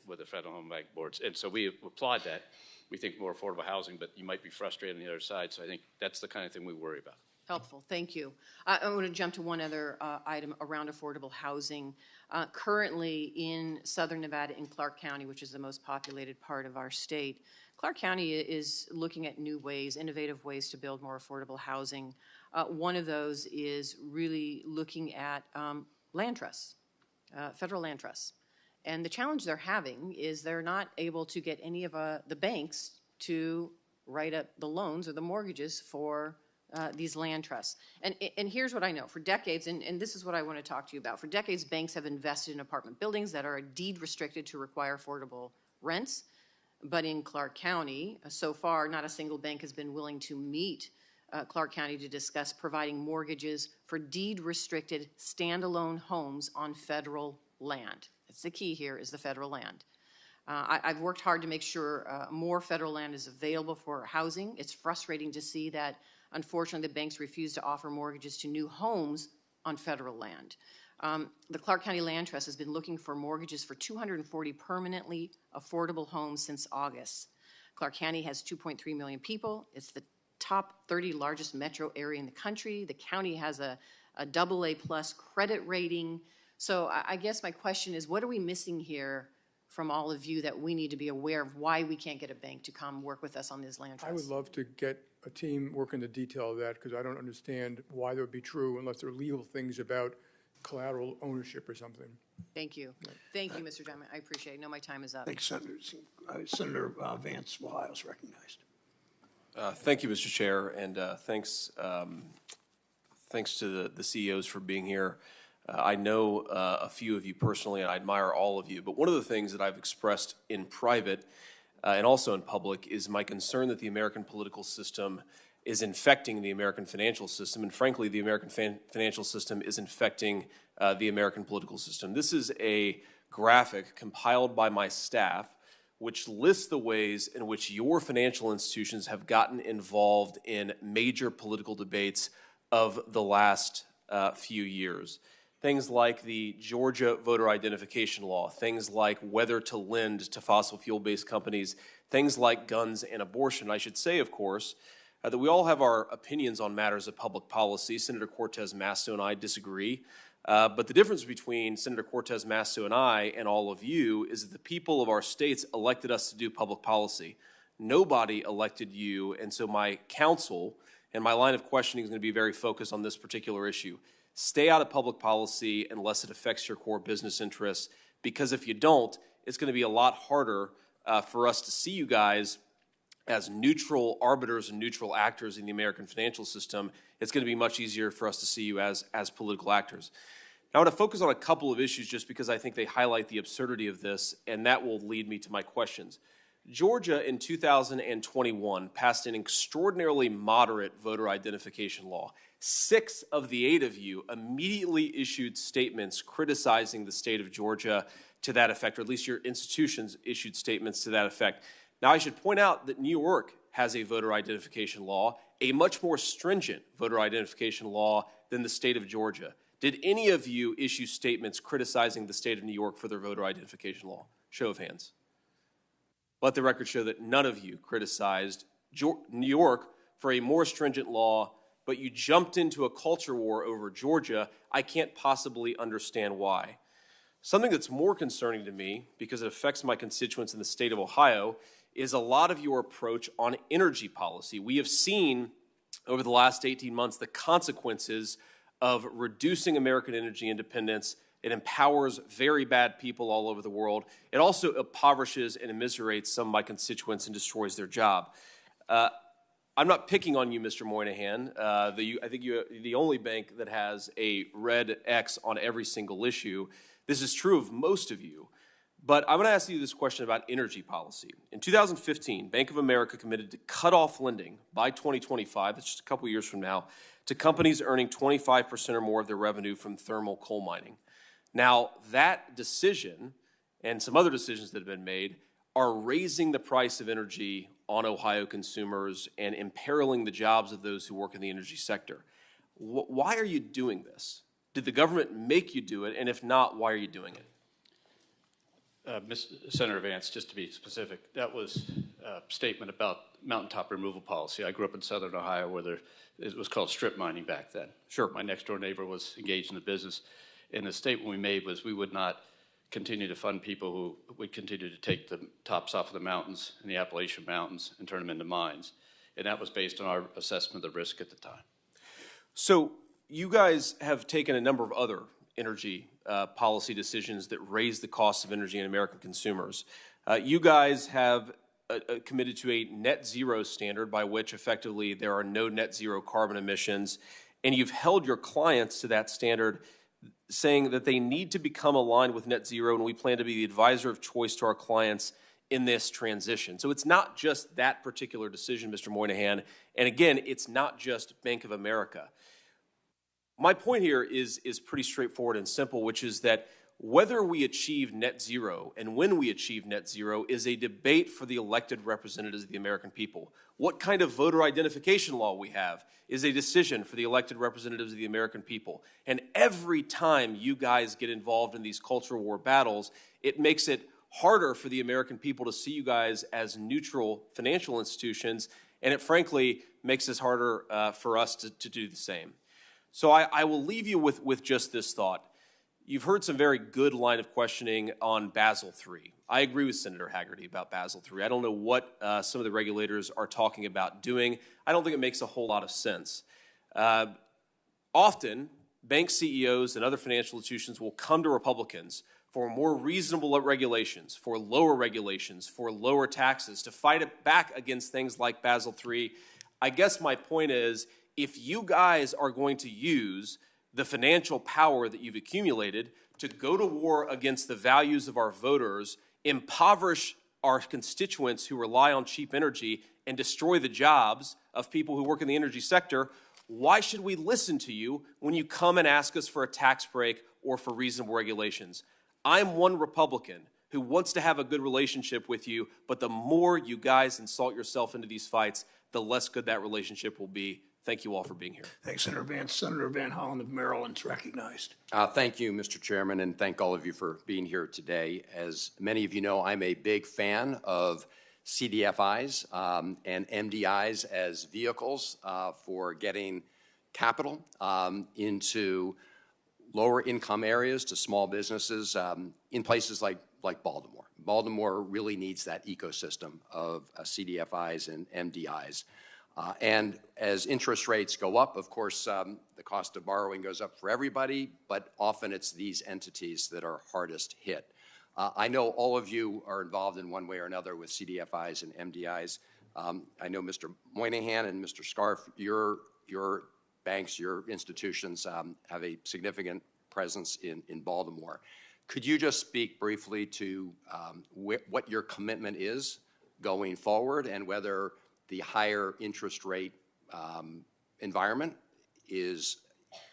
with the Federal Home Bank boards. And so we applaud that. We think more affordable housing, but you might be frustrated on the other side. So I think that's the kind of thing we worry about. Helpful. Thank you. I want to jump to one other item around affordable housing. Currently in Southern Nevada in Clark County, which is the most populated part of our state, Clark County is looking at new ways, innovative ways to build more affordable housing. One of those is really looking at land trusts, federal land trusts. And the challenge they're having is they're not able to get any of the banks to write up the loans or the mortgages for these land trusts. And here's what I know. For decades, and this is what I want to talk to you about, for decades banks have invested in apartment buildings that are deed restricted to require affordable rents. But in Clark County, so far, not a single bank has been willing to meet Clark County to discuss providing mortgages for deed-restricted standalone homes on federal land. That's the key here, is the federal land. I've worked hard to make sure more federal land is available for housing. It's frustrating to see that, unfortunately, the banks refuse to offer mortgages to new homes on federal land. The Clark County Land Trust has been looking for mortgages for 240 permanently affordable homes since August. Clark County has 2.3 million people. It's the top 30 largest metro area in the country. The county has a AA+ credit rating. So I guess my question is, what are we missing here from all of you that we need to be aware of why we can't get a bank to come work with us on these land trusts? I would love to get a team working the detail of that, because I don't understand why that would be true unless there are legal things about collateral ownership or something. Thank you. Thank you, Mr. Dimon. I appreciate it. I know my time is up. Thanks, Senator Vance Wiles recognized. Thank you, Mr. Chair, and thanks to the CEOs for being here. I know a few of you personally, and I admire all of you, but one of the things that I've expressed in private and also in public is my concern that the American political system is infecting the American financial system, and frankly, the American financial system is infecting the American political system. This is a graphic compiled by my staff which lists the ways in which your financial institutions have gotten involved in major political debates of the last few years. Things like the Georgia voter identification law, things like whether to lend to fossil fuel-based companies, things like guns and abortion. I should say, of course, that we all have our opinions on matters of public policy. Senator Cortez Masto and I disagree. But the difference between Senator Cortez Masto and I and all of you is that the people of our states elected us to do public policy. Nobody elected you, and so my counsel and my line of questioning is going to be very focused on this particular issue. Stay out of public policy unless it affects your core business interests, because if you don't, it's going to be a lot harder for us to see you guys as neutral arbiters and neutral actors in the American financial system. It's going to be much easier for us to see you as political actors. Now, I want to focus on a couple of issues just because I think they highlight the absurdity of this, and that will lead me to my questions. Georgia in 2021 passed an extraordinarily moderate voter identification law. 6 of the 8 of you immediately issued statements criticizing the state of Georgia to that effect, or at least your institutions issued statements to that effect. Now, I should point out that New York has a voter identification law, a much more stringent voter identification law than the state of Georgia. Did any of you issue statements criticizing the state of New York for their voter identification law? Show of hands. Let the record show that none of you criticized New York for a more stringent law, but you jumped into a culture war over Georgia. I can't possibly understand why. Something that's more concerning to me, because it affects my constituents in the state of Ohio, is a lot of your approach on energy policy. We have seen over the last 18 months the consequences of reducing American energy independence. It empowers very bad people all over the world. It also impoverishes and immiserates some of my constituents and destroys their job. I'm not picking on you, Mr. Moynihan. I think you're the only bank that has a red X on every single issue. This is true of most of you. But I'm going to ask you this question about energy policy. In 2015, Bank of America committed to cut off lending by 2025, that's just a couple years from now, to companies earning 25% or more of their revenue from thermal coal mining. Now, that decision and some other decisions that have been made are raising the price of energy on Ohio consumers and imperiling the jobs of those who work in the energy sector. Why are you doing this? Did the government make you do it? And if not, why are you doing it? Senator Vance, just to be specific, that was a statement about mountaintop removal policy. I grew up in southern Ohio where it was called strip mining back then. Sure. My next door neighbor was engaged in the business. And the statement we made was we would not continue to fund people who would continue to take the tops off of the mountains in the Appalachian Mountains and turn them into mines. And that was based on our assessment of the risk at the time. So you guys have taken a number of other energy policy decisions that raise the cost of energy in American consumers. You guys have committed to a net zero standard by which effectively there are no net zero carbon emissions, and you've held your clients to that standard, saying that they need to become aligned with net zero, and we plan to be the advisor of choice to our clients in this transition. So it's not just that particular decision, Mr. Moynihan, and again, it's not just Bank of America. My point here is pretty straightforward and simple, which is that whether we achieve net zero and when we achieve net zero is a debate for the elected representatives of the American people. What kind of voter identification law we have is a decision for the elected representatives of the American people. And every time you guys get involved in these culture war battles, it makes it harder for the American people to see you guys as neutral financial institutions, and it frankly makes it harder for us to do the same. So I will leave you with just this thought. You've heard some very good line of questioning on Basel III. I agree with Senator Hagerty about Basel III. I don't know what some of the regulators are talking about doing. I don't think it makes a whole lot of sense. Often, bank CEOs and other financial institutions will come to Republicans for more reasonable regulations, for lower taxes, to fight it back against things like Basel III. I guess my point is, if you guys are going to use the financial power that you've accumulated to go to war against the values of our voters, impoverish our constituents who rely on cheap energy, and destroy the jobs of people who work in the energy sector, why should we listen to you when you come and ask us for a tax break or for reasonable regulations? I'm one Republican who wants to have a good relationship with you, but the more you guys insult yourself into these fights, the less good that relationship will be. Thank you all for being here. Thanks, Senator Vance. Senator Van Hollen of Maryland is recognized. Thank you, Mr. Chairman, and thank all of you for being here today. As many of you know, I'm a big fan of CDFIs and MDIs as vehicles for getting capital into lower income areas to small businesses in places like Baltimore. Baltimore really needs that ecosystem of CDFIs and MDIs. And as interest rates go up, of course, the cost of borrowing goes up for everybody, but often it's these entities that are hardest hit. I know all of you are involved in one way or another with CDFIs and MDIs. I know Mr. Moynihan and Mr. Scharf, your banks, your institutions have a significant presence in Baltimore. Could you just speak briefly to what your commitment is going forward and whether the higher interest rate environment is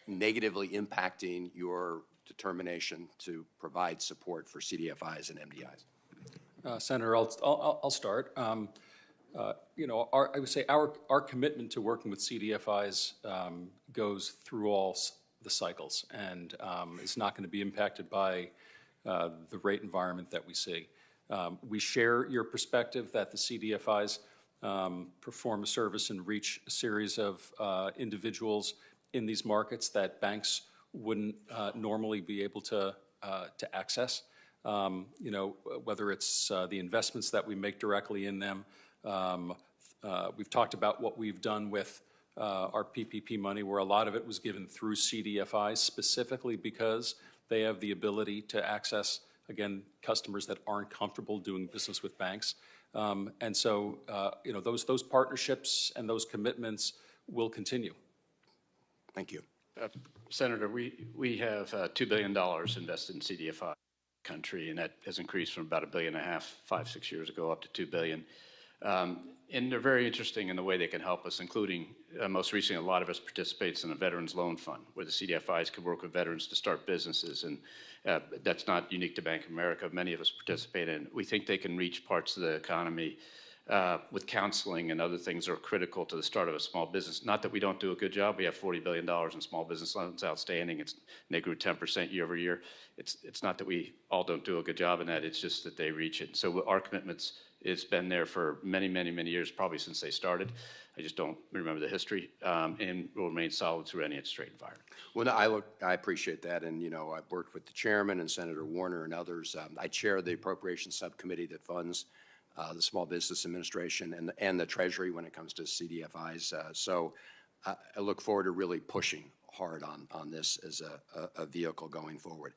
negatively impacting your determination to provide support for CDFIs and MDIs? Senator, I'll start. You know, I would say our commitment to working with CDFIs goes through all the cycles and is not going to be impacted by the rate environment that we see. We share your perspective that the CDFIs perform a service and reach a series of individuals in these markets that banks wouldn't normally be able to access. You know, whether it's the investments that we make directly in them. We've talked about what we've done with our PPP money, where a lot of it was given through CDFIs specifically because they have the ability to access, again, customers that aren't comfortable doing business with banks. And so, you know, those partnerships and those commitments will continue. Thank you. Senator, we have $2 billion invested in CDFI country, and that has increased from about $1.5 billion 5-6 years ago up to $2 billion. And they're very interesting in the way they can help us, including most recently, a lot of us participates in a veterans loan fund where the CDFIs can work with veterans to start businesses. And that's not unique to Bank of America. Many of us participate in. We think they can reach parts of the economy with counseling and other things that are critical to the start of a small business. Not that we don't do a good job. We have $40 billion in small business loans outstanding. And they grew 10% year over year. It's not that we all don't do a good job in that. It's just that they reach it. So our commitments, it's been there for many, many, many years, probably since they started. I just don't remember the history, and will remain solid through any interest rate environment. Well, no, I appreciate that, and you know, I've worked with the chairman and Senator Warner and others. I chair the appropriations subcommittee that funds the Small Business Administration and the Treasury when it comes to CDFIs. So I look forward to really pushing hard on this as a vehicle going forward.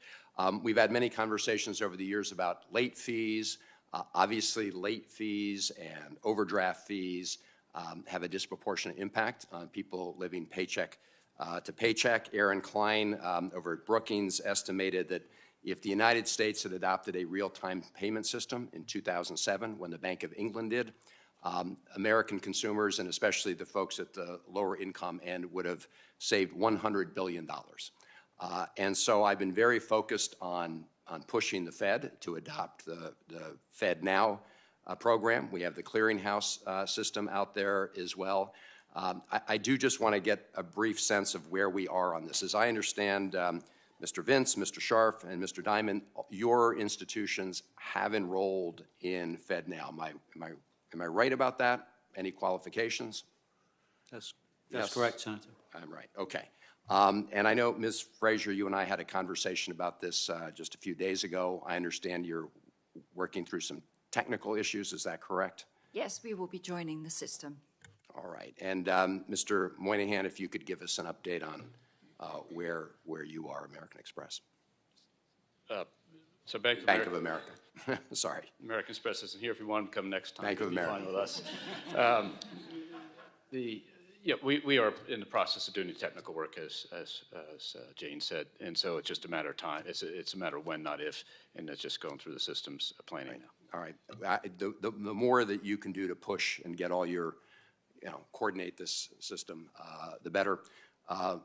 We've had many conversations over the years about late fees. Obviously, late fees and overdraft fees have a disproportionate impact on people living paycheck to paycheck. Aaron Klein over at Brookings estimated that if the United States had adopted a real-time payment system in 2007, when the Bank of England did, American consumers, and especially the folks at the lower income end, would have saved $100 billion. And so I've been very focused on pushing the Fed to adopt the Fed Now program. We have the clearinghouse system out there as well. I do just want to get a brief sense of where we are on this. As I understand, Mr. Vince, Mr. Scharf, and Mr. Dimon, your institutions have enrolled in Fed Now. Am I right about that? Any qualifications? That's correct, Senator. I'm right. Okay. And I know, Ms. Fraser, you and I had a conversation about this just a few days ago. I understand you're working through some technical issues. Is that correct? Yes, we will be joining the system. All right. And Mr. Moynihan, if you could give us an update on where you are, American Express. So Bank of America. Sorry. American Express isn't here. If you want to come next time, Bank of America. Fine with us. We are in the process of doing the technical work, as Jane said, and so it's just a matter of time. It's a matter of when, not if, and it's just going through the systems planning right. now. All right. The more that you can do to push and get all your, coordinate this system, the better.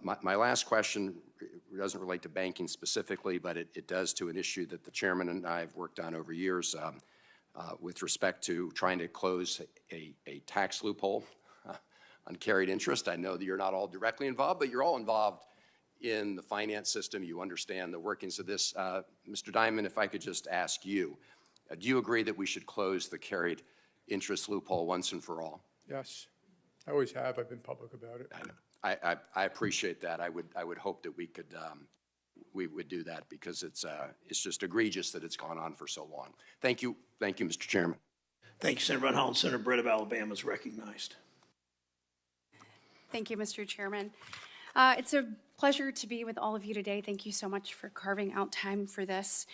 My last question doesn't relate to banking specifically, but it does to an issue that the chairman and I have worked on over years with respect to trying to close a tax loophole on carried interest. I know that you're not all directly involved, but you're all involved in the finance system. You understand the workings of this. Mr. Dimon, if I could just ask you, do you agree that we should close the carried interest loophole once and for all. Yes, I always have. I've been public about it. I know. I appreciate that. I would hope that we could we would do that because it's just egregious that it's gone on for so long. Thank you, Mr. Chairman. Thank you, Senator Ron Hall. Senator Britt of Alabama is recognized. Thank you, Mr. Chairman. It's a pleasure to be with all of you today. Thank you so much for carving out time for this.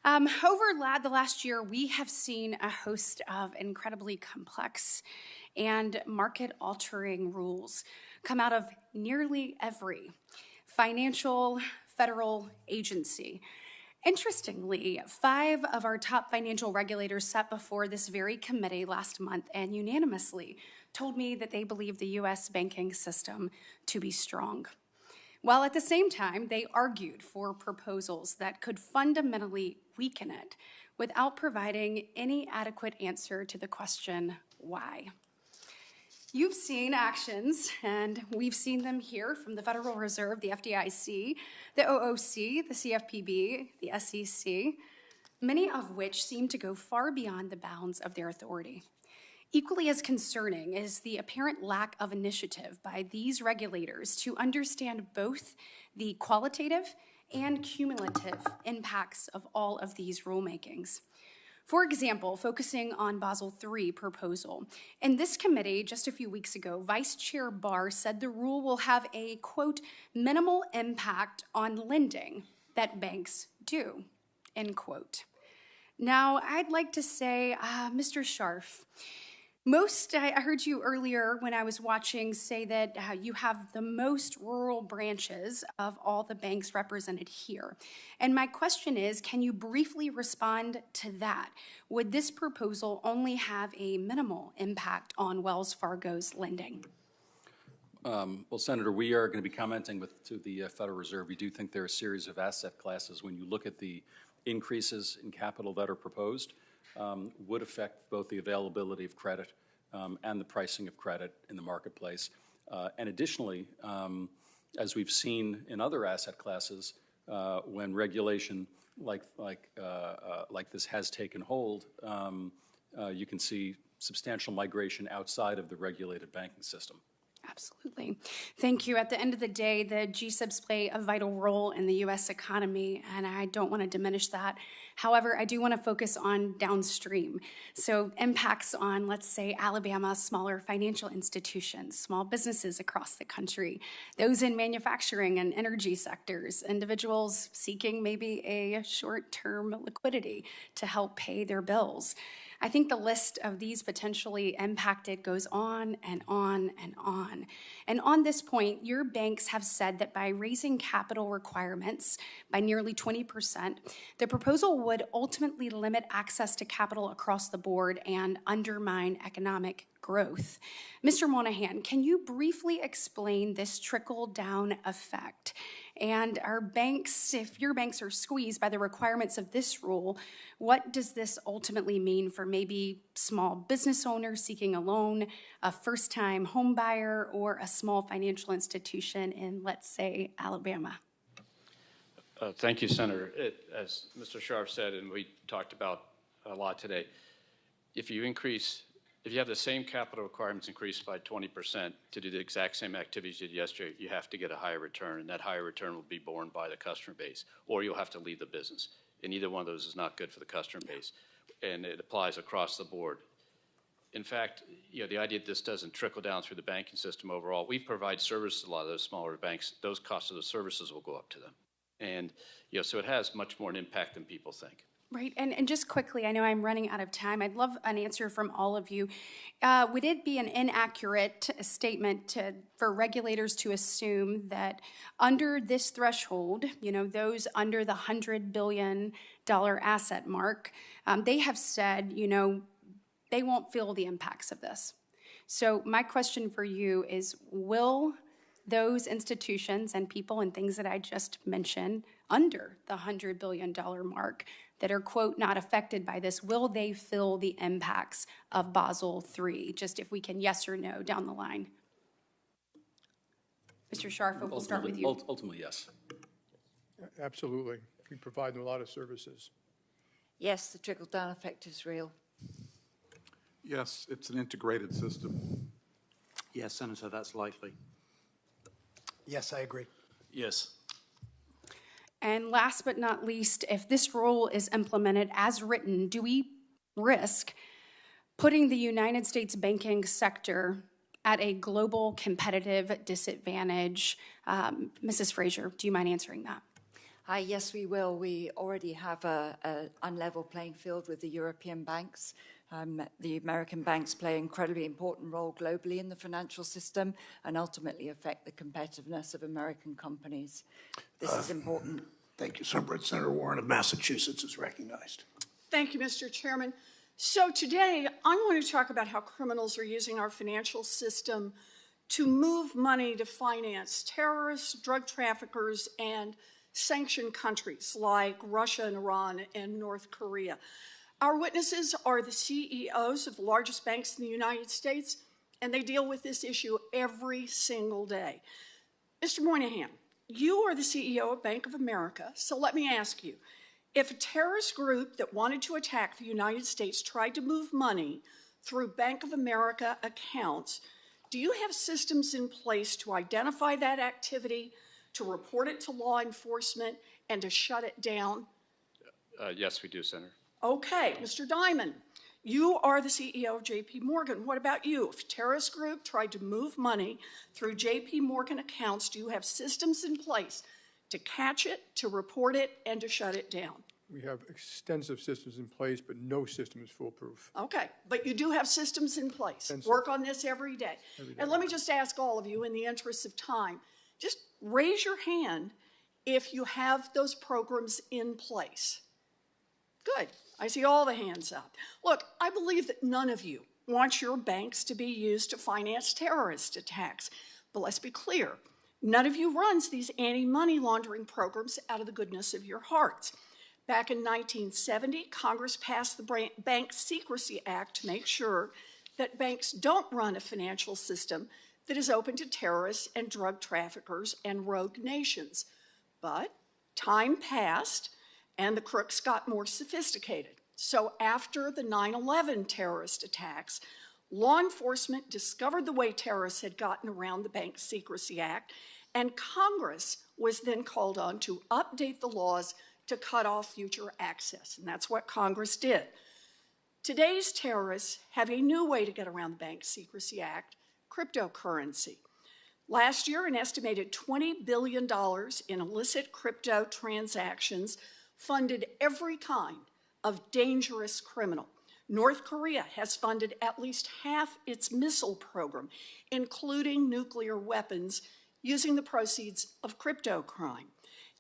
Over the last year, we have seen a host of incredibly complex and market-altering rules come out of nearly every financial federal agency. Interestingly, 5 of our top financial regulators sat before this very committee last month and unanimously told me that they believe the U.S. banking system to be strong, while at the same time they argued for proposals that could fundamentally weaken it without providing any adequate answer to the question, why? You've seen actions, and we've seen them here from the Federal Reserve, the FDIC, the OOC, the CFPB, the SEC, many of which seem to go far beyond the bounds of their authority. Equally as concerning is the apparent lack of initiative by these regulators to understand both the qualitative and cumulative impacts of all of these rulemakings. For example, focusing on Basel III proposal. In this committee, just a few weeks ago, Vice Chair Barr said the rule will have a, quote, minimal impact on lending that banks do, end quote. Now, I'd like to say, Mr. Scharf, I heard you earlier when I was watching say that you have the most rural branches of all the banks represented here. And my question is, can you briefly respond to that? Would this proposal only have a minimal impact on Wells Fargo's lending? Well, Senator, we are going to be commenting to the Federal Reserve. We do think there are a series of asset classes, when you look at the increases in capital that are proposed, would affect both the availability of credit and the pricing of credit in the marketplace. And additionally, as we've seen in other asset classes, when regulation like this has taken hold, you can see substantial migration outside of the regulated banking system. Absolutely. Thank you. At the end of the day, the GSIBs play a vital role in the U.S. economy, and I don't want to diminish that. However, I do want to focus on downstream. So impacts on, let's say, Alabama, smaller financial institutions, small businesses across the country, those in manufacturing and energy sectors, individuals seeking maybe a short-term liquidity to help pay their bills. I think the list of these potentially impacted goes on and on and on. And on this point, your banks have said that by raising capital requirements by nearly 20%, the proposal would ultimately limit access to capital across the board and undermine economic growth. Mr. Moynihan, can you briefly explain this trickle-down effect? And our banks, if your banks are squeezed by the requirements of this rule, what does this ultimately mean for maybe small business owners seeking a loan, a first-time home buyer, or a small financial institution in, let's say, Alabama? Thank you, Senator. As Mr. Scharf said, and we talked about a lot today, if you have the same capital requirements increased by 20% to do the exact same activities you did yesterday, you have to get a higher return, and that higher return will be borne by the customer base, or you'll have to leave the business. And either one of those is not good for the customer base, and it applies across the board. In fact, the idea that this doesn't trickle down through the banking system overall, we provide services to a lot of those smaller banks. Those costs of the services will go up to them. And so it has much more an impact than people think. Right, and just quickly, I know I'm running out of time. I'd love an answer from all of you. Would it be an inaccurate statement for regulators to assume that under this threshold, those under the $100 billion asset mark, they have said, they won't feel the impacts of this? So my question for you is, will those institutions and people and things that I just mentioned under the $100 billion mark that are, quote, not affected by this, will they feel the impacts of Basel III? Just if we can yes or no down the line. Mr. Scharf, we'll start with you. Ultimately, yes. Absolutely. We provide them a lot of services. Yes, the trickle-down effect is real. Yes, it's an integrated system. Yes, Senator, that's likely. Yes, I agree. Yes. And last but not least, if this rule is implemented as written, do we risk putting the United States banking sector at a global competitive disadvantage? Mrs. Fraser, do you mind answering that? Yes, we will. We already have an unlevel playing field with the European banks. The American banks play an incredibly important role globally in the financial system and ultimately affect the competitiveness of American companies. This is important. Thank you, Senator Warren of Massachusetts is recognized. Thank you, Mr. Chairman. So today, I'm going to talk about how criminals are using our financial system to move money to finance terrorists, drug traffickers, and sanctioned countries like Russia and Iran and North Korea. Our witnesses are the CEOs of the largest banks in the United States, and they deal with this issue every single day. Mr. Moynihan, you are the CEO of Bank of America, so let me ask you, if a terrorist group that wanted to attack the United States tried to move money through Bank of America accounts, do you have systems in place to identify that activity, to report it to law enforcement, and to shut it down? Yes, we do, Senator. Okay, Mr. Dimon, you are the CEO of JPMorgan. What about you? If a terrorist group tried to move money through JPMorgan accounts, do you have systems in place to catch it, to report it, and to shut it down? We have extensive systems in place, but no system is foolproof. Okay, but you do have systems in place. Work on this every day. And let me just ask all of you, in the interest of time, just raise your hand if you have those programs in place. Good. I see all the hands up. Look, I believe that none of you want your banks to be used to finance terrorist attacks. But let's be clear, none of you runs these anti-money laundering programs out of the goodness of your hearts. Back in 1970, Congress passed the Bank Secrecy Act to make sure that banks don't run a financial system that is open to terrorists and drug traffickers and rogue nations. But time passed, and the crooks got more sophisticated. So after the 9/11 terrorist attacks, law enforcement discovered the way terrorists had gotten around the Bank Secrecy Act, and Congress was then called on to update the laws to cut off future access, and that's what Congress did. Today's terrorists have a new way to get around the Bank Secrecy Act: cryptocurrency. Last year, an estimated $20 billion in illicit crypto transactions funded every kind of dangerous criminal. North Korea has funded at least half its missile program, including nuclear weapons, using the proceeds of crypto crime.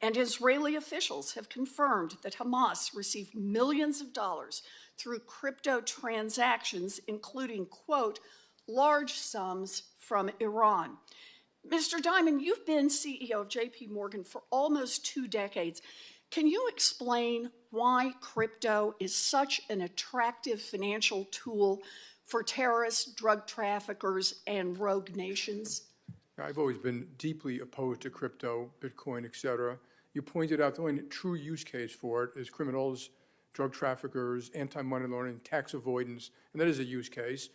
And Israeli officials have confirmed that Hamas received millions of dollars through crypto transactions, including, quote, large sums from Iran. Mr. Dimon, you've been CEO of JPMorgan for almost 2 decades. Can you explain why crypto is such an attractive financial tool for terrorists, drug traffickers, and rogue nations? I've always been deeply opposed to crypto, Bitcoin, et cetera. You pointed out the only true use case for it is criminals, drug traffickers, anti-money laundering, tax avoidance, and that is a use case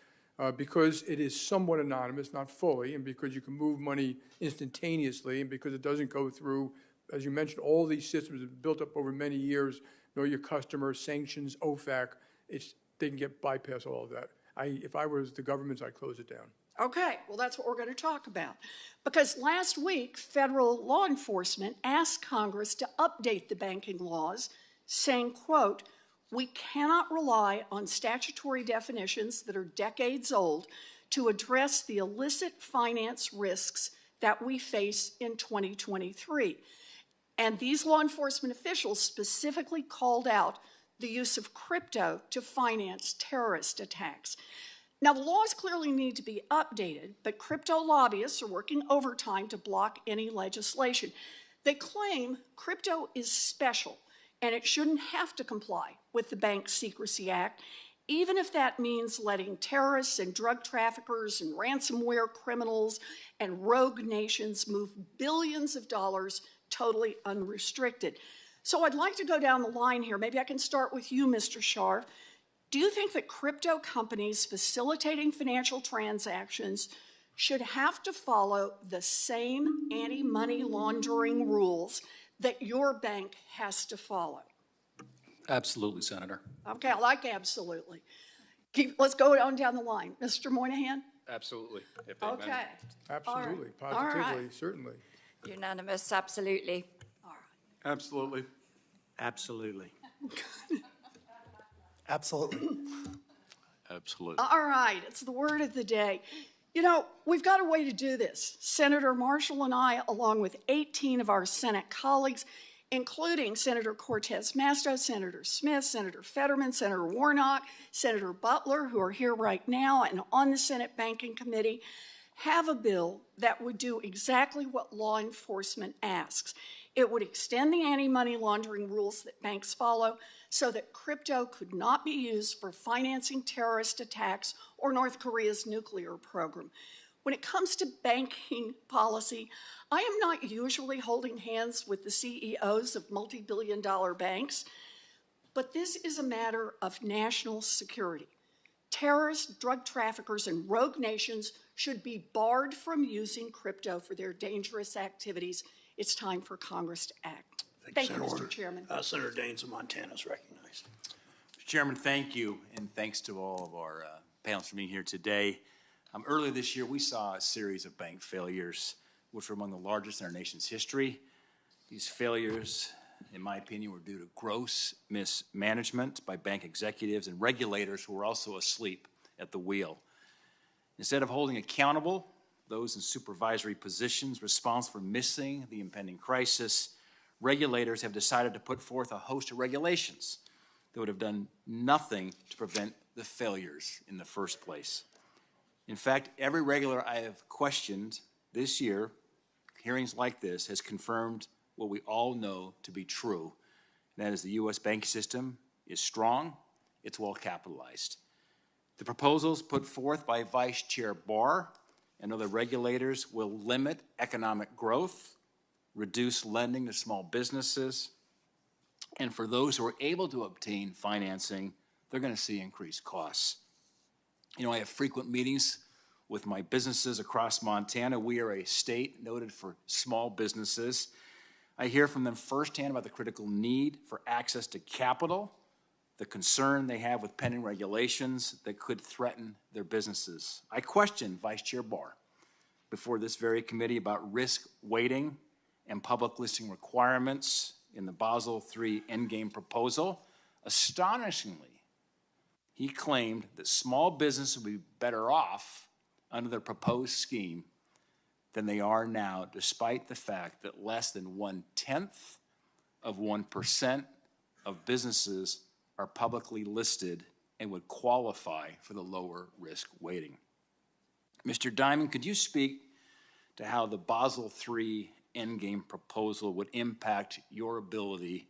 because it is somewhat anonymous, not fully, and because you can move money instantaneously, and because it doesn't go through, as you mentioned, all these systems have built up over many years, know your customers, sanctions, OFAC, they can get bypass all of that. If I was the government, I'd close it down. Okay, well, that's what we're going to talk about. Because last week, federal law enforcement asked Congress to update the banking laws, saying, quote, we cannot rely on statutory definitions that are decades old to address the illicit finance risks that we face in 2023. And these law enforcement officials specifically called out the use of crypto to finance terrorist attacks. Now, the laws clearly need to be updated, but crypto lobbyists are working overtime to block any legislation. They claim crypto is special and it shouldn't have to comply with the Bank Secrecy Act, even if that means letting terrorists and drug traffickers and ransomware criminals and rogue nations move billions of dollars totally unrestricted. So I'd like to go down the line here. Maybe I can start with you, Mr. Scharf. Do you think that crypto companies facilitating financial transactions should have to follow the same anti-money laundering rules that your bank has to follow? Absolutely, Senator. Okay, I like absolutely. Let's go on down the line. Mr. Moynihan? Absolutely. Okay. Absolutely, All right. positively, certainly. Unanimous, absolutely. Absolutely. Absolutely. Absolutely. Absolutely. All right, it's the word of the day. You know, we've got a way to do this. Senator Marshall and I, along with 18 of our Senate colleagues, including Senator Cortez Masto, Senator Smith, Senator Fetterman, Senator Warnock, Senator Butler, who are here right now and on the Senate Banking Committee, have a bill that would do exactly what law enforcement asks. It would extend the anti-money laundering rules that banks follow so that crypto could not be used for financing terrorist attacks or North Korea's nuclear program. When it comes to banking policy, I am not usually holding hands with the CEOs of multi-billion-dollar banks, but this is a matter of national security. Terrorists, drug traffickers, and rogue nations should be barred from using crypto for their dangerous activities. It's time for Congress to act. Thank you, Mr. Chairman. Senator Daines of Montana is recognized. Mr. Chairman, thank you, and thanks to all of our panelists for being here today. Earlier this year, we saw a series of bank failures, which were among the largest in our nation's history. These failures, in my opinion, were due to gross mismanagement by bank executives and regulators who were also asleep at the wheel. Instead of holding accountable those in supervisory positions responsible for missing the impending crisis, regulators have decided to put forth a host of regulations that would have done nothing to prevent the failures in the first place. In fact, every regulator I have questioned this year, hearings like this, has confirmed what we all know to be true, and that is the U.S. banking system is strong, it's well capitalized. The proposals put forth by Vice Chair Barr and other regulators will limit economic growth, reduce lending to small businesses, and for those who are able to obtain financing, they're going to see increased costs. You know, I have frequent meetings with my businesses across Montana. We are a state noted for small businesses. I hear from them firsthand about the critical need for access to capital, the concern they have with pending regulations that could threaten their businesses. I questioned Vice Chair Barr before this very committee about risk weighting and public listing requirements in the Basel III Endgame proposal. Astonishingly, he claimed that small businesses would be better off under the proposed scheme than they are now, despite the fact that less than 0.1% of businesses are publicly listed and would qualify for the lower risk weighting. Mr. Dimon, could you speak to how the Basel III Endgame proposal would impact your ability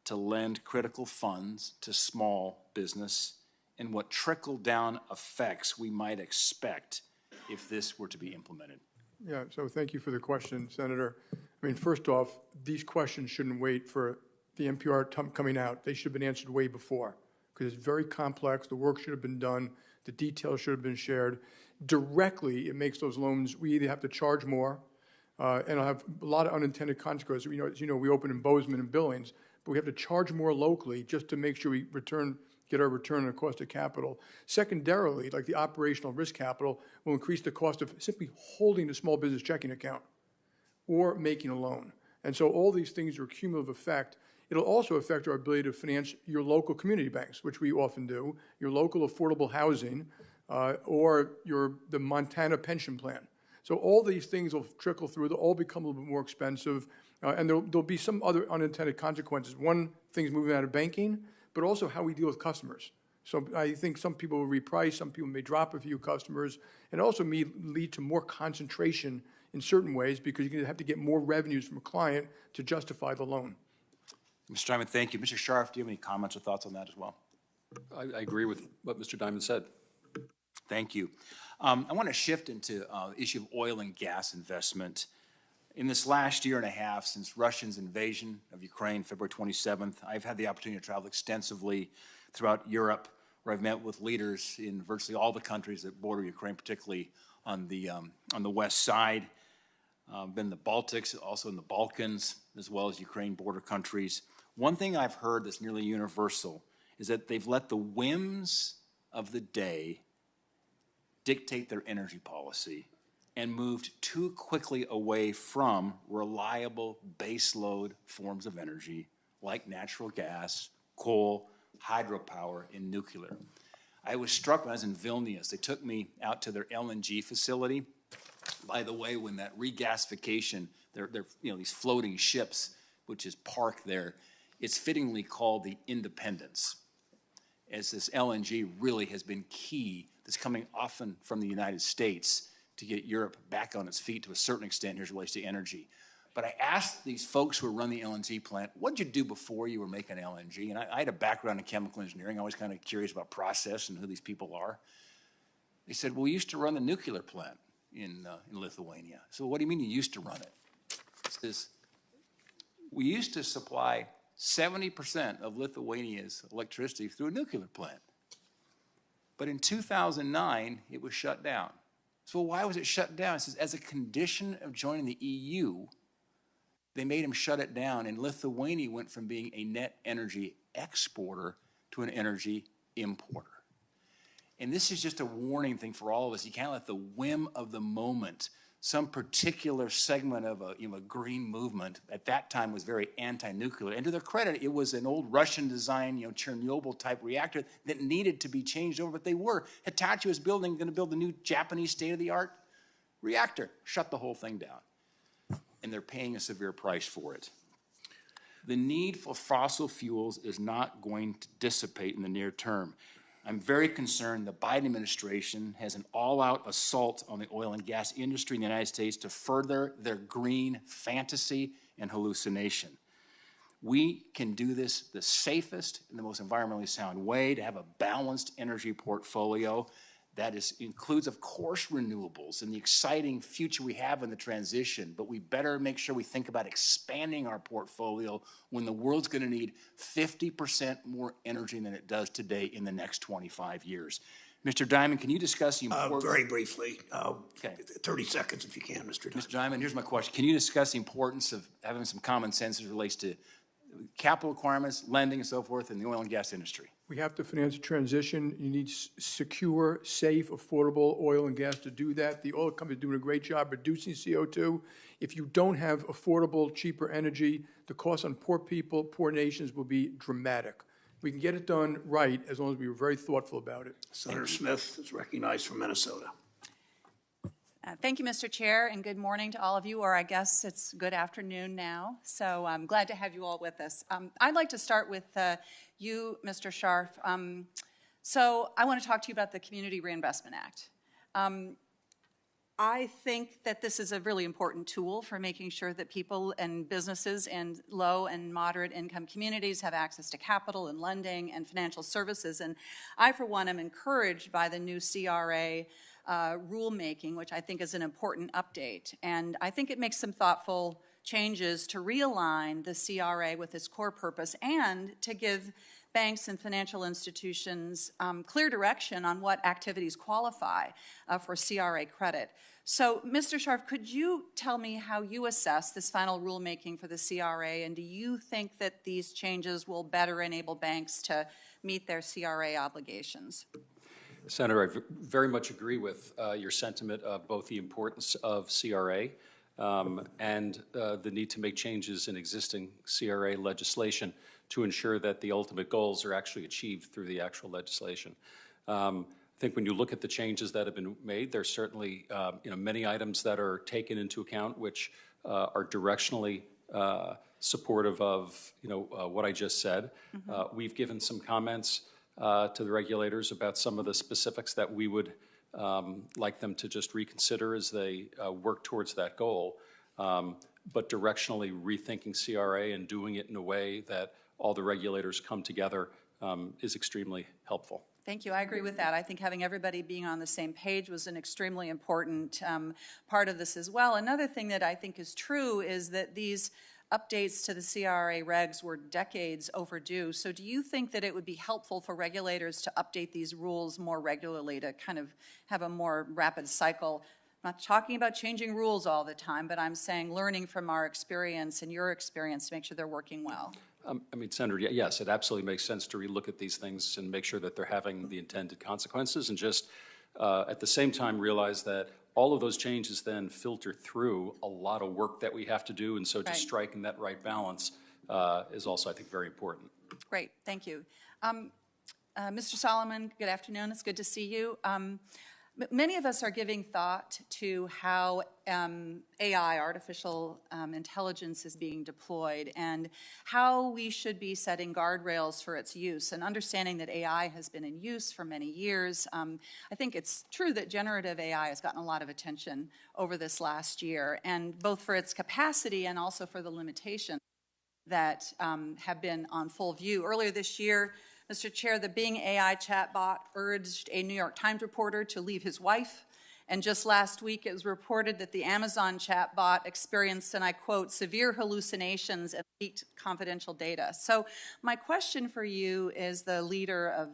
to lend critical funds to small business and what trickle-down effects we might expect if this were to be implemented? Yeah, so thank you for the question, Senator. I mean, first off, these questions shouldn't wait for the NPR coming out. They should have been answered way before because it's very complex. The work should have been done. The details should have been shared. Directly, it makes those loans, we either have to charge more and it'll have a lot of unintended consequences. You know, as you know, we open in Bozeman and Billings, but we have to charge more locally just to make sure we get our return on the cost of capital. Secondarily, like the operational risk capital will increase the cost of simply holding the small business checking account or making a loan. And so all these things are a cumulative effect. It'll also affect our ability to finance your local community banks, which we often do, your local affordable housing, or the Montana pension plan. So all these things will trickle through. They'll all become a little bit more expensive, and there'll be some other unintended consequences. One, things moving out of banking, but also how we deal with customers. So I think some people will reprice, some people may drop a few customers, and also may lead to more concentration in certain ways because you're going to have to get more revenues from a client to justify the loan. Mr. Dimon, thank you. Mr. Scharf, do you have any comments or thoughts on that as well? I agree with what Mr. Dimon said. Thank you. I want to shift into the issue of oil and gas investment. In this last year and a half, since Russia's invasion of Ukraine, February 27th, I've had the opportunity to travel extensively throughout Europe, where I've met with leaders in virtually all the countries that border Ukraine, particularly on the west side. Been in the Baltics, also in the Balkans, as well as Ukraine border countries. One thing I've heard that's nearly universal is that they've let the whims of the day dictate their energy policy and moved too quickly away from reliable baseload forms of energy like natural gas, coal, hydropower, and nuclear. I was struck when I was in Vilnius. They took me out to their LNG facility. By the way, when that regasification, they're these floating ships, which is parked there, it's fittingly called the Independence, as this LNG really has been key that's coming often from the United States to get Europe back on its feet to a certain extent here as it relates to energy. But I asked these folks who run the LNG plant, what did you do before you were making LNG? And I had a background in chemical engineering. I was kind of curious about process and who these people are. They said, well, we used to run the nuclear plant in Lithuania. So what do you mean you used to run it? It says, we used to supply 70% of Lithuania's electricity through a nuclear plant. But in 2009, it was shut down. So why was it shut down? It says, as a condition of joining the EU, they made them shut it down, and Lithuania went from being a net energy exporter to an energy importer. And this is just a warning thing for all of us. You can't let the whim of the moment, some particular segment of a green movement at that time was very anti-nuclear. And to their credit, it was an old Russian-designed, Chernobyl-type reactor that needed to be changed over. But they were. Hitachi was going to build a new Japanese state-of-the-art reactor. Shut the whole thing down. And they're paying a severe price for it. The need for fossil fuels is not going to dissipate in the near term. I'm very concerned the Biden administration has an all-out assault on the oil and gas industry in the United States to further their green fantasy and hallucination. We can do this the safest and the most environmentally sound way, to have a balanced energy portfolio that includes, of course, renewables and the exciting future we have in the transition, but we better make sure we think about expanding our portfolio when the world's going to need 50% more energy than it does today in the next 25 years. Mr. Dimon, can you discuss the importance? Very briefly, 30 seconds if you can, Mr. Dimon. Mr. Dimon, here's my question. Can you discuss the importance of having some common sense as it relates to capital requirements, lending, and so forth in the oil and gas industry? We have to finance a transition. You need secure, safe, affordable oil and gas to do that. The oil companies are doing a great job reducing CO2. If you don't have affordable, cheaper energy, the cost on poor people, poor nations will be dramatic. We can get it done right as long as we were very thoughtful about it. Senator Smith is recognized from Minnesota. Thank you, Mr. Chair, and good morning to all of you, or I guess it's good afternoon now. So I'm glad to have you all with us. I'd like to start with you, Mr. Scharf. So I want to talk to you about the Community Reinvestment Act. I think that this is a really important tool for making sure that people and businesses and low and moderate income communities have access to capital and lending and financial services. And I, for one, am encouraged by the new CRA rulemaking, which I think is an important update. And I think it makes some thoughtful changes to realign the CRA with its core purpose and to give banks and financial institutions clear direction on what activities qualify for CRA credit. So, Mr. Scharf, could you tell me how you assess this final rulemaking for the CRA, and do you think that these changes will better enable banks to meet their CRA obligations? Senator, I very much agree with your sentiment of both the importance of CRA and the need to make changes in existing CRA legislation to ensure that the ultimate goals are actually achieved through the actual legislation. I think when you look at the changes that have been made, there's certainly many items that are taken into account which are directionally supportive of what I just said. Mm-hmm. We've given some comments to the regulators about some of the specifics that we would like them to just reconsider as they work towards that goal. But directionally rethinking CRA and doing it in a way that all the regulators come together is extremely helpful. Thank you. I agree with that. I think having everybody being on the same page was an extremely important part of this as well. Another thing that I think is true is that these updates to the CRA regs were decades overdue. So do you think that it would be helpful for regulators to update these rules more regularly to kind of have a more rapid cycle? I'm not talking about changing rules all the time, but I'm saying learning from our experience and your experience to make sure they're working well. I mean, Senator, yes, it absolutely makes sense to relook at these things and make sure that they're having the intended consequences, and just at the same time realize that all of those changes then filter through a lot of work that we have to do, and so just striking that right balance is also, I think, very important. Great, thank you. Mr. Solomon, good afternoon. It's good to see you. Many of us are giving thought to how AI, artificial intelligence, is being deployed and how we should be setting guardrails for its use, and understanding that AI has been in use for many years. I think it's true that generative AI has gotten a lot of attention over this last year, and both for its capacity and also for the limitations that have been on full view. Earlier this year, Mr. Chair, the Bing AI chatbot urged a New York Times reporter to leave his wife. And just last week, it was reported that the Amazon chatbot experienced, and I quote, severe hallucinations and leaked confidential data. So my question for you as the leader of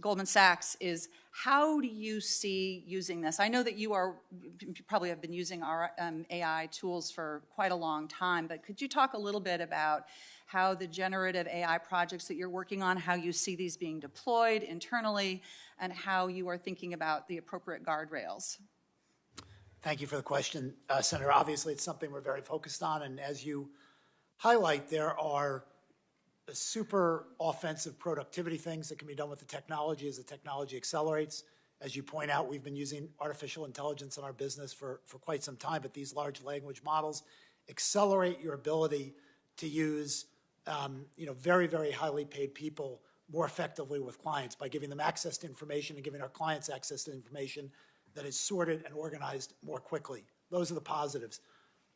Goldman Sachs is, how do you see using this? I know that you probably have been using our AI tools for quite a long time, but could you talk a little bit about how the generative AI projects that you're working on, how you see these being deployed internally, and how you are thinking about the appropriate guardrails? Thank you for the question, Senator. Obviously, it's something we're very focused on, and as you highlight, there are super offensive productivity things that can be done with the technology as the technology accelerates. As you point out, we've been using artificial intelligence in our business for quite some time, but these large language models accelerate your ability to use very, very highly paid people more effectively with clients by giving them access to information and giving our clients access to information that is sorted and organized more quickly. Those are the positives.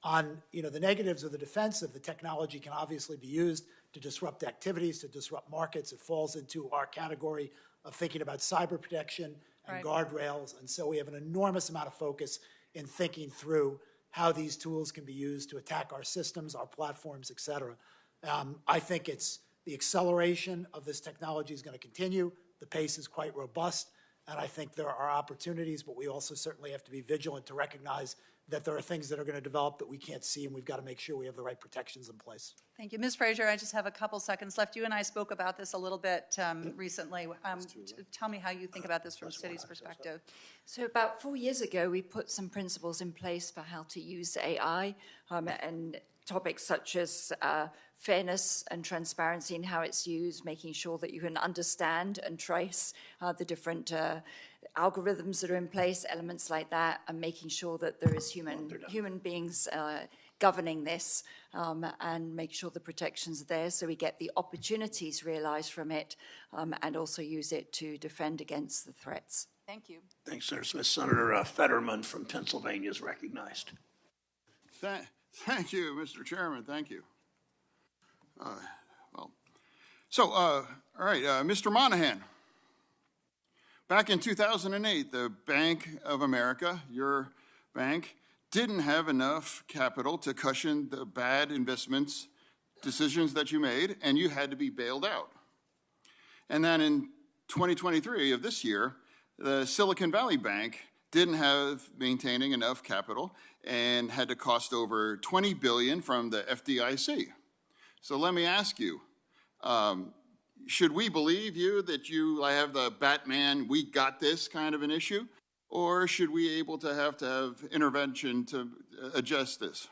On the negatives or the defensive, the technology can obviously be used to disrupt activities, to disrupt markets. It falls into our category of thinking about cyber protection and guardrails. And so we have an enormous amount of focus in thinking through how these tools can be used to attack our systems, our platforms, et cetera. I think it's the acceleration of this technology is going to continue. The pace is quite robust, and I think there are opportunities, but we also certainly have to be vigilant to recognize that there are things that are going to develop that we can't see, and we've got to make sure we have the right protections in place. Thank you. Ms. Fraser, I just have a couple seconds left. You and I spoke about this a little bit recently. Tell me how you think about this from Citi's perspective. So about 4 years ago, we put some principles in place for how to use AI, and topics such as fairness and transparency in how it's used, making sure that you can understand and trace the different algorithms that are in place, elements like that, and making sure that there is human beings governing this, and make sure the protections are there so we get the opportunities realized from it, and also use it to defend against the threats. Thank you. Thanks, Senator Smith. Senator Fetterman from Pennsylvania is recognized. Thank you, Mr. Chairman. Thank you. Mr. Moynihan, back in 2008, the Bank of America, your bank, didn't have enough capital to cushion the bad investments decisions that you made, and you had to be bailed out. And then in 2023 of this year, the Silicon Valley Bank didn't have maintaining enough capital and had to cost over $20 billion from the FDIC. So let me ask you, should we believe you that you have the Batman, we got this kind of an issue? Or should we able to have intervention to adjust this?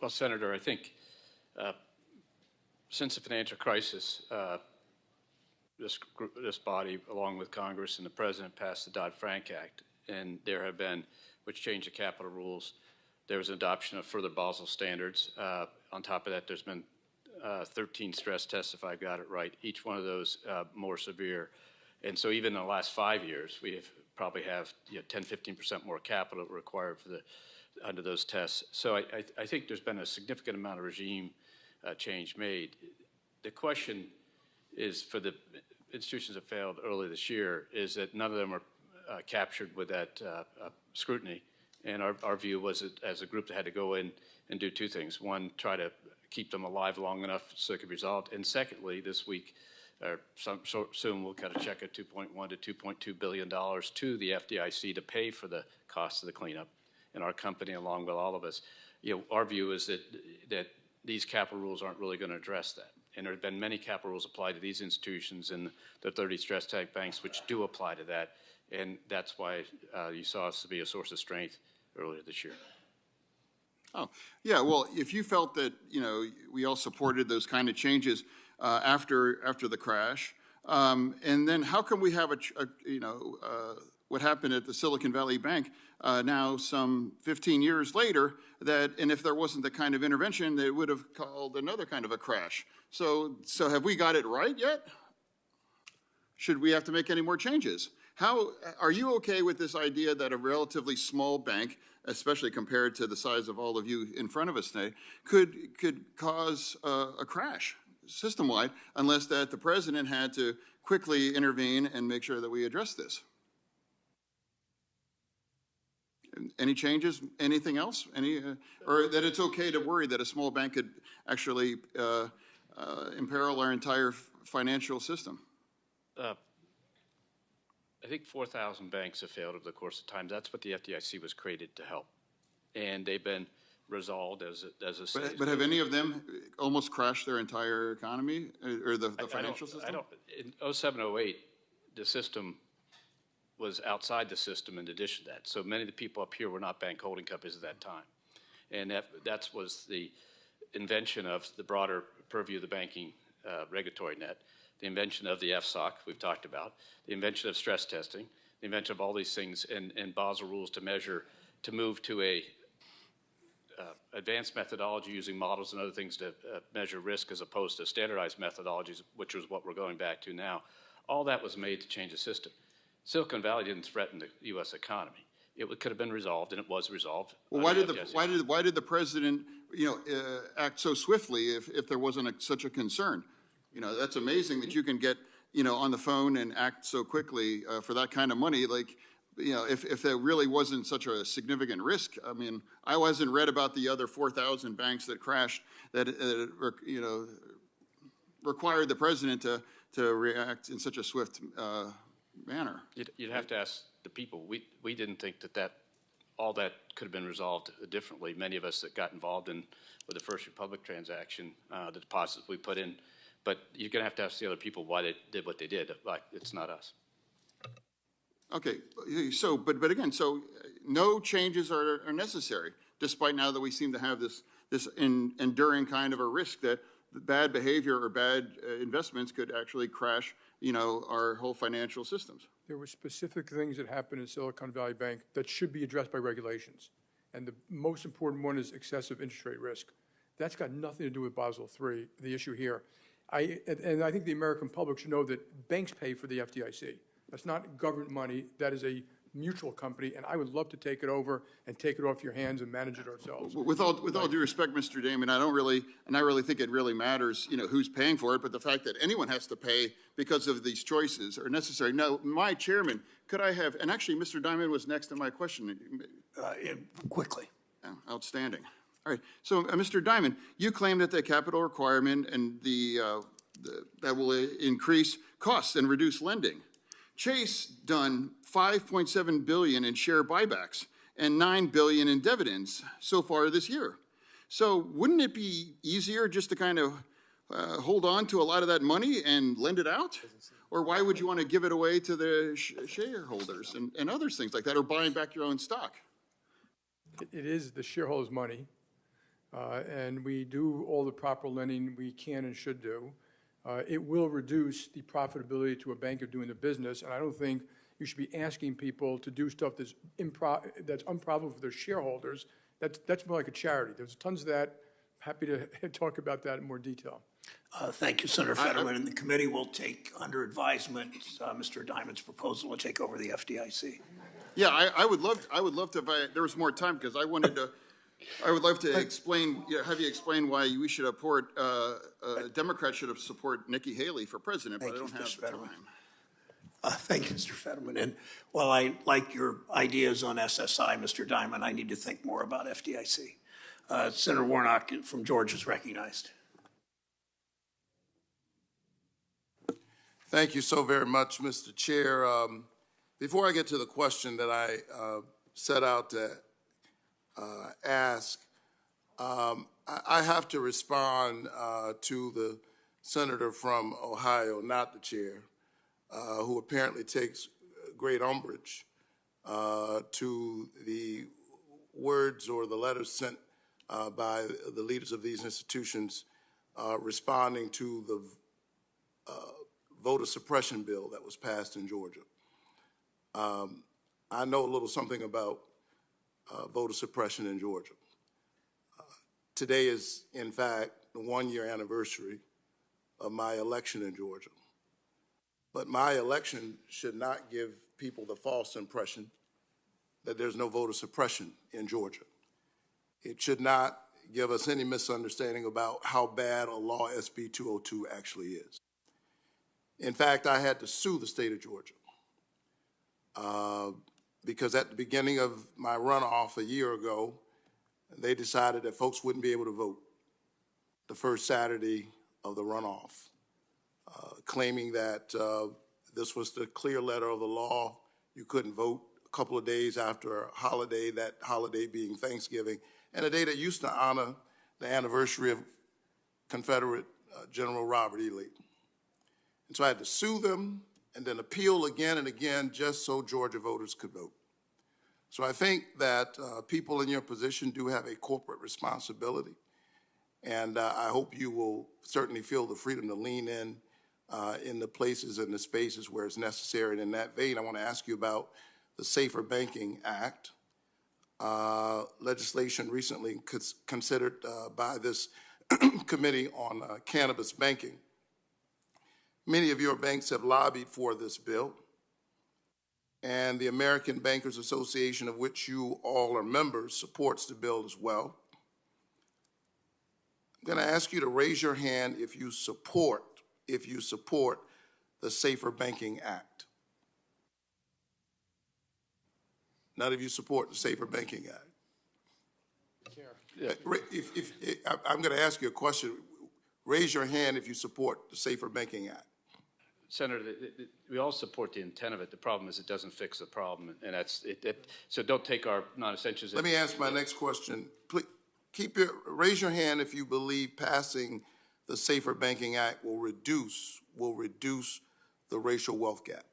Well, Senator, I think since the financial crisis, this body, along with Congress and the President, passed the Dodd-Frank Act, and there have been, which changed the capital rules. There was an adoption of further Basel standards. On top of that, there's been 13 stress tests, if I got it right, each one of those more severe. And so even in the last 5 years, we probably have 10, 15% more capital required for under those tests. So I think there's been a significant amount of regime change made. The question is, for the institutions that failed early this year, is that none of them are captured with that scrutiny. And our view was that as a group that had to go in and do two things. One, try to keep them alive long enough so it could be resolved. And secondly, this week, soon we'll cut a check of $2.1 to $2.2 billion to the FDIC to pay for the cost of the cleanup. And our company, along with all of us, our view is that these capital rules aren't really going to address that. And there have been many capital rules applied to these institutions and the 30 stress test banks, which do apply to that. And that's why you saw us to be a source of strength earlier this year. Oh, yeah, well, if you felt that, we all supported those kind of changes after the crash, and then how come we have what happened at the Silicon Valley Bank now some 15 years later, and if there wasn't the kind of intervention, they would have called another kind of a crash. So have we got it right yet? Should we have to make any more changes? How are you okay with this idea that a relatively small bank, especially compared to the size of all of you in front of us today, could cause a crash system-wide unless that the president had to quickly intervene and make sure that we address this? Any changes? Anything else? Or that it's okay to worry that a small bank could actually imperil our entire financial system? I think 4,000 banks have failed over the course of time. That's what the FDIC was created to help. And they've been resolved as a But have any of them almost crashed their entire economy or the financial system? In 07, 08, the system was outside the system in addition to that. So many of the people up here were not bank holding companies at that time. And that was the invention of the broader purview of the banking regulatory net, the invention of the FSOC we've talked about, the invention of stress testing, the invention of all these things and Basel rules to move to a advanced methodology using models and other things to measure risk as opposed to standardized methodologies, which is what we're going back to now. All that was made to change the system. Silicon Valley didn't threaten the U.S. economy. It could have been resolved, and it was resolved. Well, why did the president, act so swiftly if there wasn't such a concern? That's amazing that you can get, on the phone and act so quickly for that kind of money. Like, if there really wasn't such a significant risk. I mean, I wasn't read about the other 4,000 banks that crashed that, required the president to react in such a swift manner. You'd have to ask the people. We didn't think that all that could have been resolved differently. Many of us that got involved with the First Republic transaction, the deposits we put in. But you're going to ask the other people why they did what they did. Like, it's not us. Okay, so, but again, so no changes are necessary, despite now that we seem to have this enduring kind of a risk that bad behavior or bad investments could actually crash, our whole financial systems. There were specific things that happened in Silicon Valley Bank that should be addressed by regulations. And the most important one is excessive interest rate risk. That's got nothing to do with Basel III, the issue here. And I think the American public should know that banks pay for the FDIC. That's not government money. That is a mutual company, and I would love to take it over and take it off your hands and manage it ourselves. With all due respect, Mr. Dimon, I don't really think it really matters, who's paying for it, but the fact that anyone has to pay because of these choices are necessary. Now, my chairman, could I have, and actually Mr. Dimon was next in my question. Quickly. Outstanding. All right, so Mr. Dimon, you claim that the capital requirement and that will increase costs and reduce lending. Chase done $5.7 billion in share buybacks and $9 billion in dividends so far this year. So wouldn't it be easier just to kind of hold on to a lot of that money and lend it out? Or why would you want to give it away to the shareholders and other things like that, or buying back your own stock? It is the shareholders' money. And we do all the proper lending we can and should do. It will reduce the profitability to a bank of doing the business, and I don't think you should be asking people to do stuff that's unprofitable for their shareholders. That's more like a charity. There's tons of that. Happy to talk about that in more detail. Thank you, Senator Fetterman. And the committee will take under advisement Mr. Dimon's proposal to take over the FDIC. Yeah, I would love to, if there was more time, because I would love to have you explain why we should support, Democrats should have support Nikki Haley for president, but I don't have the time. Thank you, Mr. Fetterman. And while I like your ideas on SSI, Mr. Dimon, I need to think more about FDIC. Senator Warnock from Georgia is recognized. Thank you so very much, Mr. Chair. Before I get to the question that I set out to ask, I have to respond to the senator from Ohio, not the chair, who apparently takes great umbrage to the words or the letters sent by the leaders of these institutions responding to the voter suppression bill that was passed in Georgia. I know a little something about voter suppression in Georgia. Today is, in fact, the one-year anniversary of my election in Georgia. But my election should not give people the false impression that there's no voter suppression in Georgia. It should not give us any misunderstanding about how bad a law SB 202 actually is. In fact, I had to sue the state of Georgia because at the beginning of my runoff a year ago, they decided that folks wouldn't be able to vote the first Saturday of the runoff, claiming that this was the clear letter of the law. You couldn't vote a couple of days after a holiday, that holiday being Thanksgiving, and a day that used to honor the anniversary of Confederate General Robert E. Lee. And so I had to sue them and then appeal again and again just so Georgia voters could vote. So I think that people in your position do have a corporate responsibility, and I hope you will certainly feel the freedom to lean in the places and the spaces where it's necessary. And in that vein, I want to ask you about the Safer Banking Act, legislation recently considered by this committee on cannabis banking. Many of your banks have lobbied for this bill, and the American Bankers Association, of which you all are members, supports the bill as well. I'm going to ask you to raise your hand if you support the Safer Banking Act. None of you support the Safer Banking Act. I'm going to ask you a question. Raise your hand if you support the Safer Banking Act. Senator, we all support the intent of it. The problem is it doesn't fix the problem, and that's it. So don't take our non-essentials. Let me ask my next question. Please raise your hand if you believe passing the Safer Banking Act will reduce the racial wealth gap.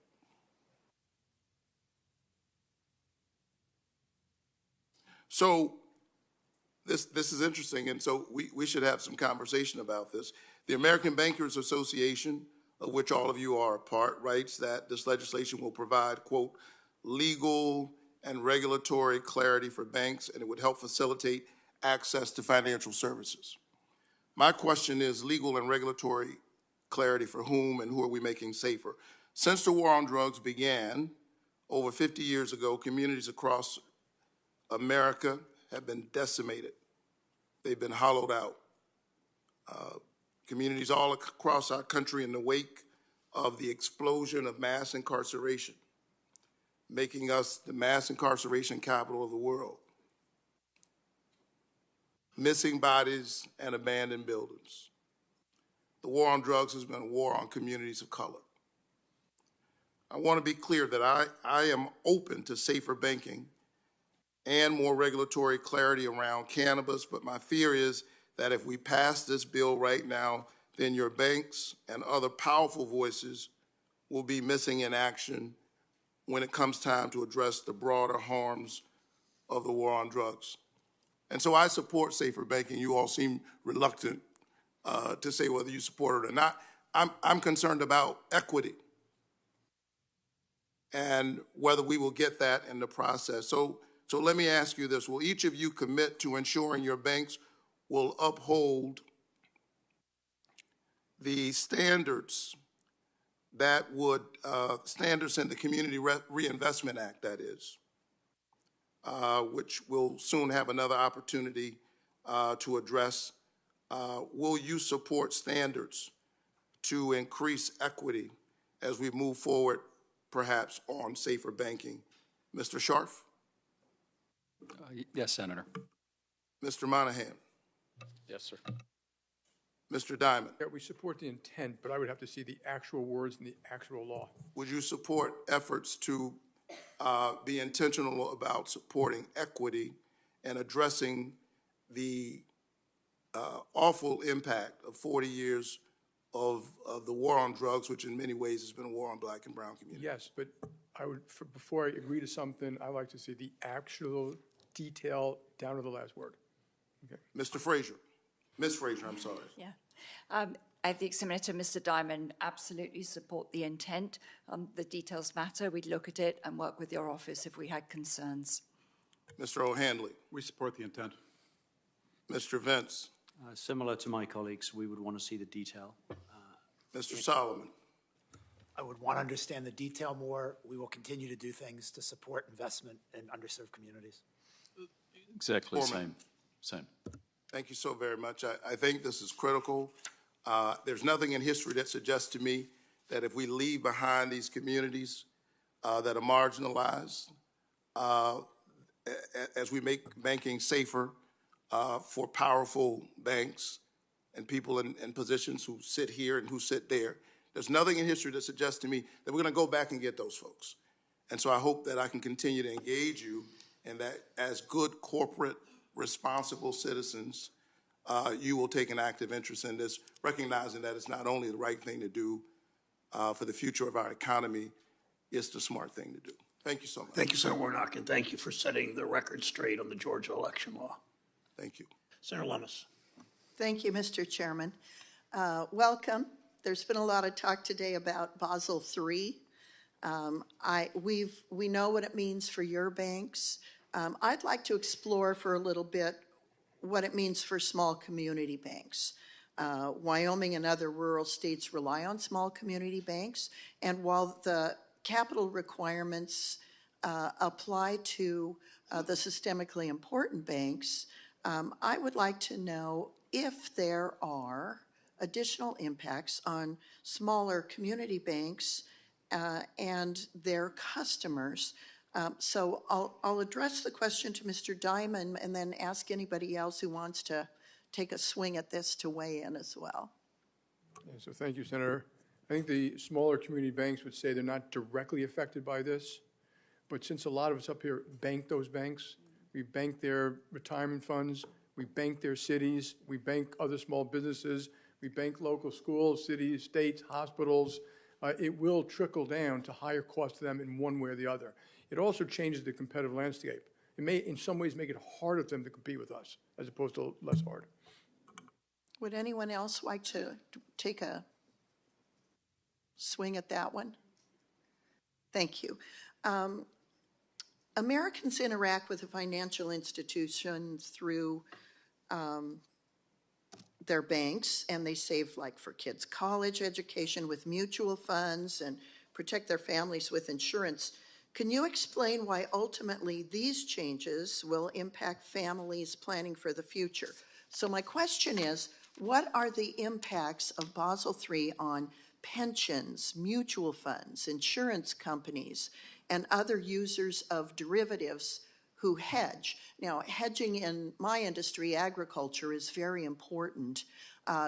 So this is interesting, and so we should have some conversation about this. The American Bankers Association, of which all of you are a part, writes that this legislation will provide, quote, legal and regulatory clarity for banks, and it would help facilitate access to financial services. My question is legal and regulatory clarity for whom, and who are we making safer? Since the war on drugs began over 50 years ago, communities across America have been decimated. They've been hollowed out. Communities all across our country in the wake of the explosion of mass incarceration, making us the mass incarceration capital of the world. Missing bodies and abandoned buildings. The war on drugs has been a war on communities of color. I want to be clear that I am open to safer banking and more regulatory clarity around cannabis, but my fear is that if we pass this bill right now, then your banks and other powerful voices will be missing in action when it comes time to address the broader harms of the war on drugs. And so I support safer banking. You all seem reluctant to say whether you support it or not. I'm concerned about equity and whether we will get that in the process. So let me ask you this. Will each of you commit to ensuring your banks will uphold the standards that would, standards in the Community Reinvestment Act, that is, which we'll soon have another opportunity to address. Will you support standards to increase equity as we move forward perhaps on safer banking. Mr. Scharf? Yes, Senator. Mr. Moynihan? Yes, sir. Mr. Dimon? Yeah, we support the intent, but I would have to see the actual words and the actual law. Would you support efforts to be intentional about supporting equity and addressing the awful impact of 40 years of the war on drugs, which in many ways has been a war on black and brown communities? Yes, but I would, before I agree to something, I like to see the actual detail down to the last word. Okay. Mr. Fraser. Ms. Fraser, I'm sorry. Yeah. I think, Senator, Mr. Dimon, absolutely support the intent. The details matter. We'd look at it and work with your office if we had concerns. Mr. O'Hanley. We support the intent. Mr. Vance. Similar to my colleagues, we would want to see the detail. Mr. Solomon. I would want to understand the detail more. We will continue to do things to support investment in underserved communities. Exactly Gorman. same. Thank you so very much. I think this is critical. There's nothing in history that suggests to me that if we leave behind these communities that are marginalized, as we make banking safer for powerful banks and people in positions who sit here and who sit there, there's nothing in history that suggests to me that we're going to go back and get those folks. And so I hope that I can continue to engage you and that as good corporate responsible citizens, you will take an active interest in this, recognizing that it's not only the right thing to do for the future of our economy, it's the smart thing to do. Thank you so much. Thank you, Senator Warnock, and thank you for setting the record straight on the Georgia election law. Thank you. Senator Lummis. Thank you, Mr. Chairman. Welcome. There's been a lot of talk today about Basel III. We know what it means for your banks. I'd like to explore for a little bit what it means for small community banks. Wyoming and other rural states rely on small community banks, and while the capital requirements apply to the systemically important banks, I would like to know if there are additional impacts on smaller community banks and their customers. So I'll address the question to Mr. Dimon and then ask anybody else who wants to take a swing at this to weigh in as well. Yeah, so thank you, Senator. I think the smaller community banks would say they're not directly affected by this, but since a lot of us up here bank those banks, we bank their retirement funds, we bank their cities, we bank other small businesses, we bank local schools, cities, states, hospitals. It will trickle down to higher costs to them in one way or the other. It also changes the competitive landscape. It may, in some ways, make it harder for them to compete with us, as opposed to less hard. Would anyone else like to take a swing at that one? Thank you. Americans interact with a financial institution through their banks, and they save, like, for kids' college education with mutual funds and protect their families with insurance. Can you explain why ultimately these changes will impact families planning for the future? So my question is, what are the impacts of Basel III on pensions, mutual funds, insurance companies, and other users of derivatives who hedge? Now, hedging in my industry, agriculture, is very important.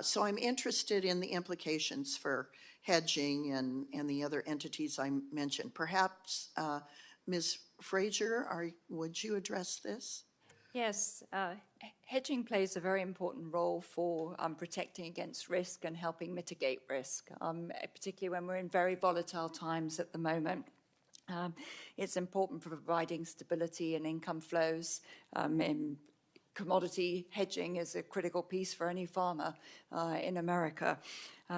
So I'm interested in the implications for hedging and the other entities I mentioned. Perhaps Ms. Fraser, would you address this? Yes, hedging plays a very important role for protecting against risk and helping mitigate risk, particularly when we're in very volatile times at the moment. It's important for providing stability and income flows. And commodity hedging is a critical piece for any farmer in America.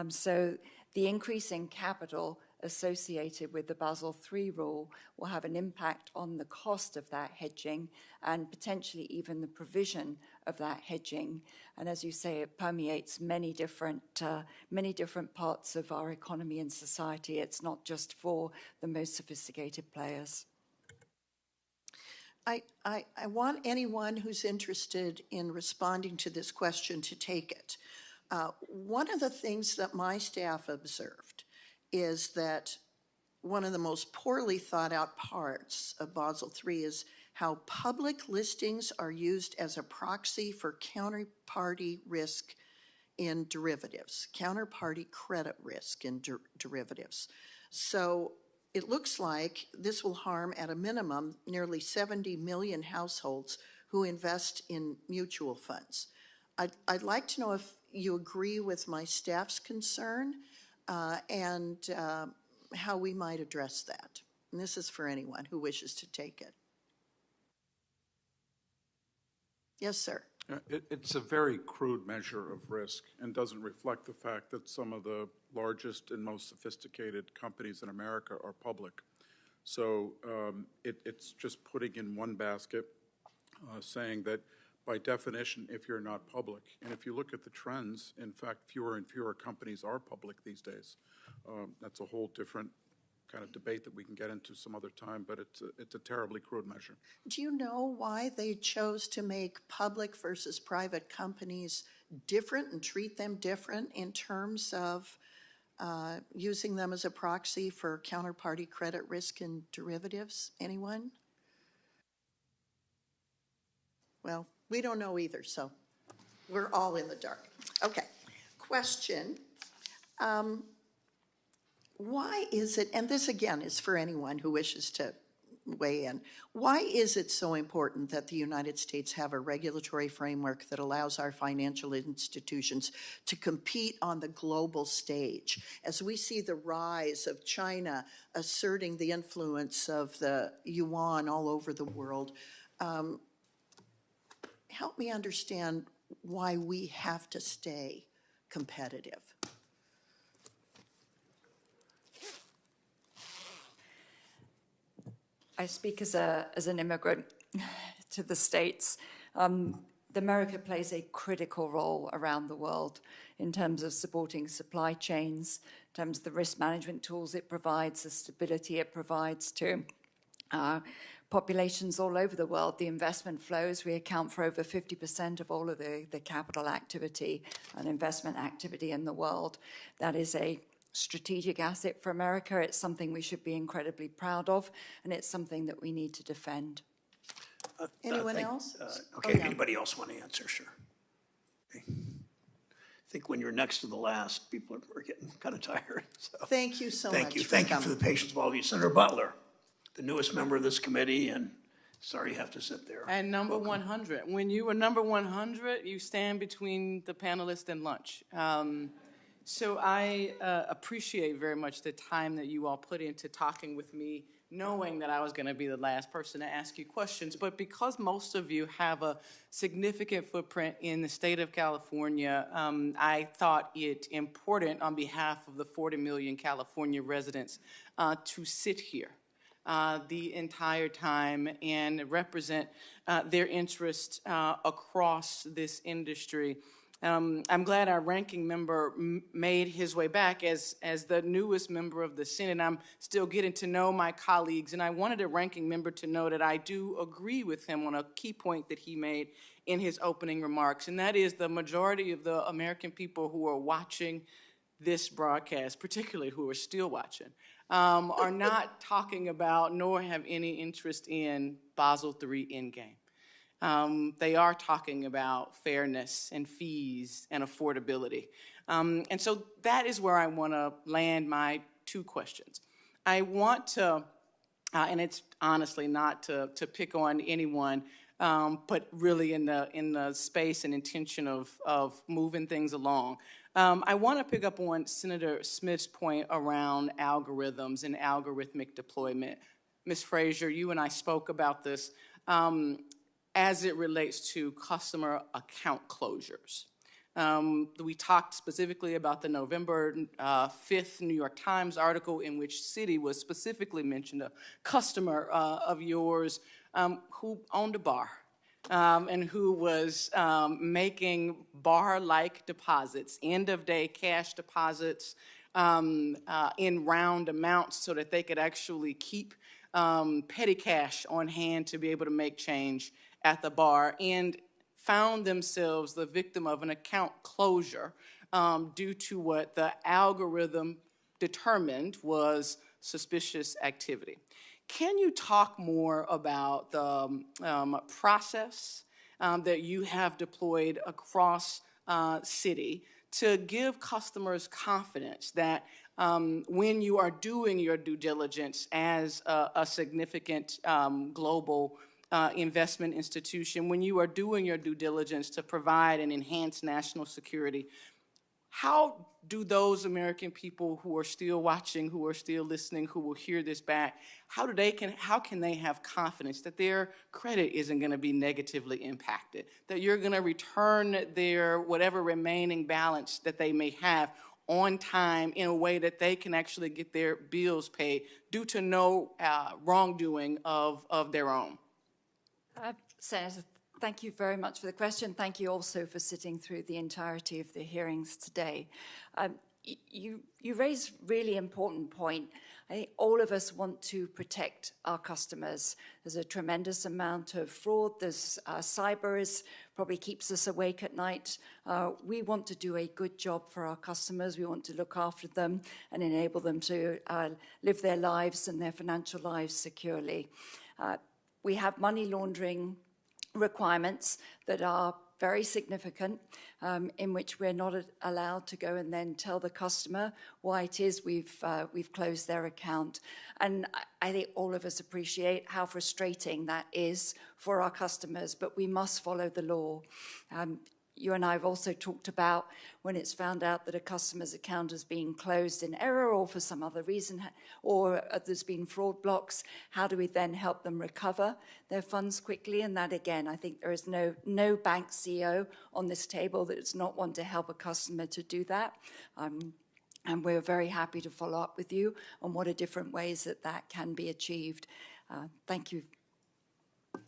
So the increase in capital associated with the Basel III rule will have an impact on the cost of that hedging and potentially even the provision of that hedging. And as you say, it permeates many different parts of our economy and society. It's not just for the most sophisticated players. I want anyone who's interested in responding to this question to take it. One of the things that my staff observed is that one of the most poorly thought out parts of Basel III is how public listings are used as a proxy for counterparty risk in derivatives, counterparty credit risk in derivatives. So it looks like this will harm, at a minimum, nearly 70 million households who invest in mutual funds. I'd like to know if you agree with my staff's concern and how we might address that. And this is for anyone who wishes to take it. Yes, sir. It's a very crude measure of risk and doesn't reflect the fact that some of the largest and most sophisticated companies in America are public. So it's just putting in one basket, saying that by definition, if you're not public, and if you look at the trends, in fact, fewer and fewer companies are public these days. That's a whole different kind of debate that we can get into some other time, but it's a terribly crude measure. Do you know why they chose to make public versus private companies different and treat them different in terms of using them as a proxy for counterparty credit risk in derivatives? Anyone? Well, we don't know either, so we're all in the dark. Okay, question. Why is it, and this again is for anyone who wishes to weigh in, why is it so important that the United States have a regulatory framework that allows our financial institutions to compete on the global stage? As we see the rise of China asserting the influence of the yuan all over the world, help me understand why we have to stay competitive. I speak as an immigrant to the States. America plays a critical role around the world in terms of supporting supply chains, in terms of the risk management tools it provides, the stability it provides to populations all over the world. The investment flows, we account for over 50% of all of the capital activity and investment activity in the world. That is a strategic asset for America. It's something we should be incredibly proud of, and it's something that we need to defend. Anyone else? Okay, anybody else want to answer? Sure. Okay. I think when you're next to the last, people are getting kind of tired. So. Thank you so much. Thank you. Thank you for the patience of all of you. Senator Butler, the newest member of this committee, and sorry you have to sit there. And number 100. When you were number 100, you stand between the panelists and lunch. So I appreciate very much the time that you all put into talking with me, knowing that I was going to be the last person to ask you questions. But because most of you have a significant footprint in the state of California, I thought it important on behalf of the 40 million California residents to sit here the entire time and represent their interests across this industry. I'm glad our ranking member made his way back as the newest member of the Senate. I'm still getting to know my colleagues, and I wanted a ranking member to know that I do agree with him on a key point that he made in his opening remarks, and that is the majority of the American people who are watching this broadcast, particularly who are still watching, are not talking about nor have any interest in Basel III Endgame. They are talking about fairness and fees and affordability. And so that is where I want to land my two questions. I want to, and it's honestly not to pick on anyone, but really in the space and intention of moving things along. I want to pick up on Senator Smith's point around algorithms and algorithmic deployment. Ms. Fraser, you and I spoke about this. As it relates to customer account closures. We talked specifically about the November 5th New York Times article in which Citi was specifically mentioned, a customer of yours who owned a bar and who was making bar-like deposits, end-of-day cash deposits in round amounts so that they could actually keep petty cash on hand to be able to make change at the bar, and found themselves the victim of an account closure due to what the algorithm determined was suspicious activity. Can you talk more about the process that you have deployed across Citi to give customers confidence that when you are doing your due diligence as a significant global investment institution, when you are doing your due diligence to provide and enhance national security, how do those American people who are still watching, who are still listening, who will hear this back, how can they have confidence that their credit isn't going to be negatively impacted, that you're going to return their whatever remaining balance that they may have on time in a way that they can actually get their bills paid due to no wrongdoing of their own? Senator, thank you very much for the question. Thank you also for sitting through the entirety of the hearings today. You raise a really important point. I think all of us want to protect our customers. There's a tremendous amount of fraud. There's cyber probably keeps us awake at night. We want to do a good job for our customers. We want to look after them and enable them to live their lives and their financial lives securely. We have money laundering requirements that are very significant, in which we're not allowed to go and then tell the customer why it is we've closed their account. And I think all of us appreciate how frustrating that is for our customers, but we must follow the law. You and I have also talked about when it's found out that a customer's account has been closed in error or for some other reason, or there's been fraud blocks, how do we then help them recover their funds quickly? And that, again, I think there is no bank CEO on this table that does not want to help a customer to do that. And we're very happy to follow up with you on what are different ways that can be achieved. Thank you.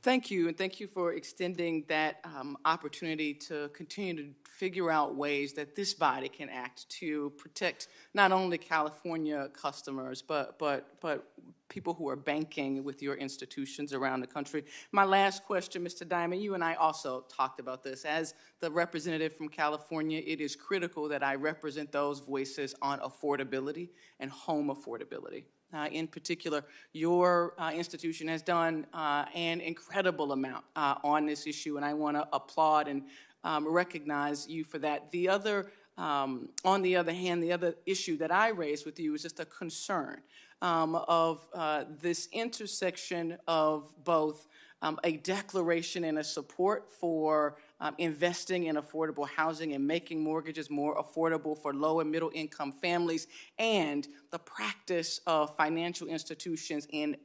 Thank you, and thank you for extending that opportunity to continue to figure out ways that this body can act to protect not only California customers, but people who are banking with your institutions around the country. My last question, Mr. Dimon, you and I also talked about this. As the representative from California, it is critical that I represent those voices on affordability and home affordability. In particular, your institution has done an incredible amount on this issue, and I want to applaud and recognize you for that. On the other hand, the other issue that I raised with you is just a concern of this intersection of both a declaration and a support for investing in affordable housing and making mortgages more affordable for low and middle income families, and the practice of financial institutions in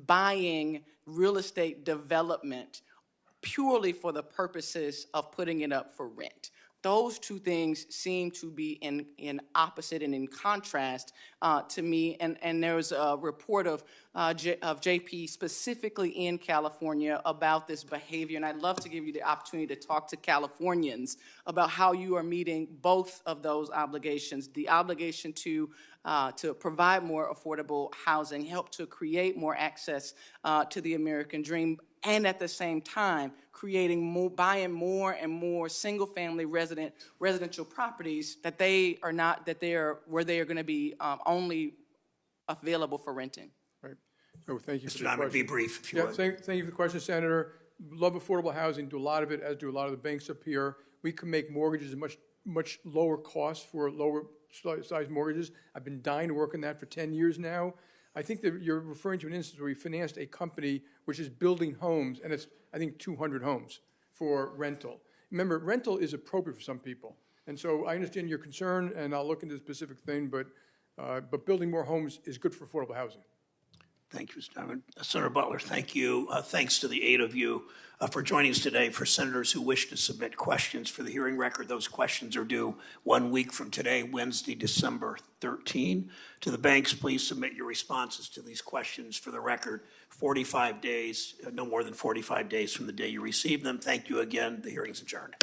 buying real estate development purely for the purposes of putting it up for rent. Those two things seem to be in opposite and in contrast to me. And there's a report of JP specifically in California about this behavior. And I'd love to give you the opportunity to talk to Californians about how you are meeting both of those obligations, the obligation to provide more affordable housing, help to create more access to the American dream, and at the same time, buying more and more single-family residential properties where they are going to be only available for renting. Right. So thank you. Mr. Dimon, be brief if you would. Thank you for the question, Senator. Love affordable housing. Do a lot of it, as do a lot of the banks up here. We can make mortgages much lower cost for lower size mortgages. I've been dying to work on that for 10 years now. I think that you're referring to an instance where we financed a company which is building homes, and it's, I think, 200 homes for rental. Remember, rental is appropriate for some people. And so I understand your concern, and I'll look into the specific thing, but building more homes is good for affordable housing. Thank you, Mr. Dimon. Senator Butler, thank you. Thanks to the 8 of you for joining us today. For senators who wish to submit questions for the hearing record, those questions are due 1 week from today, Wednesday, December 13. To the banks, please submit your responses to these questions for the record 45 days, no more than 45 days from the day you receive them. Thank you again. The hearing's adjourned.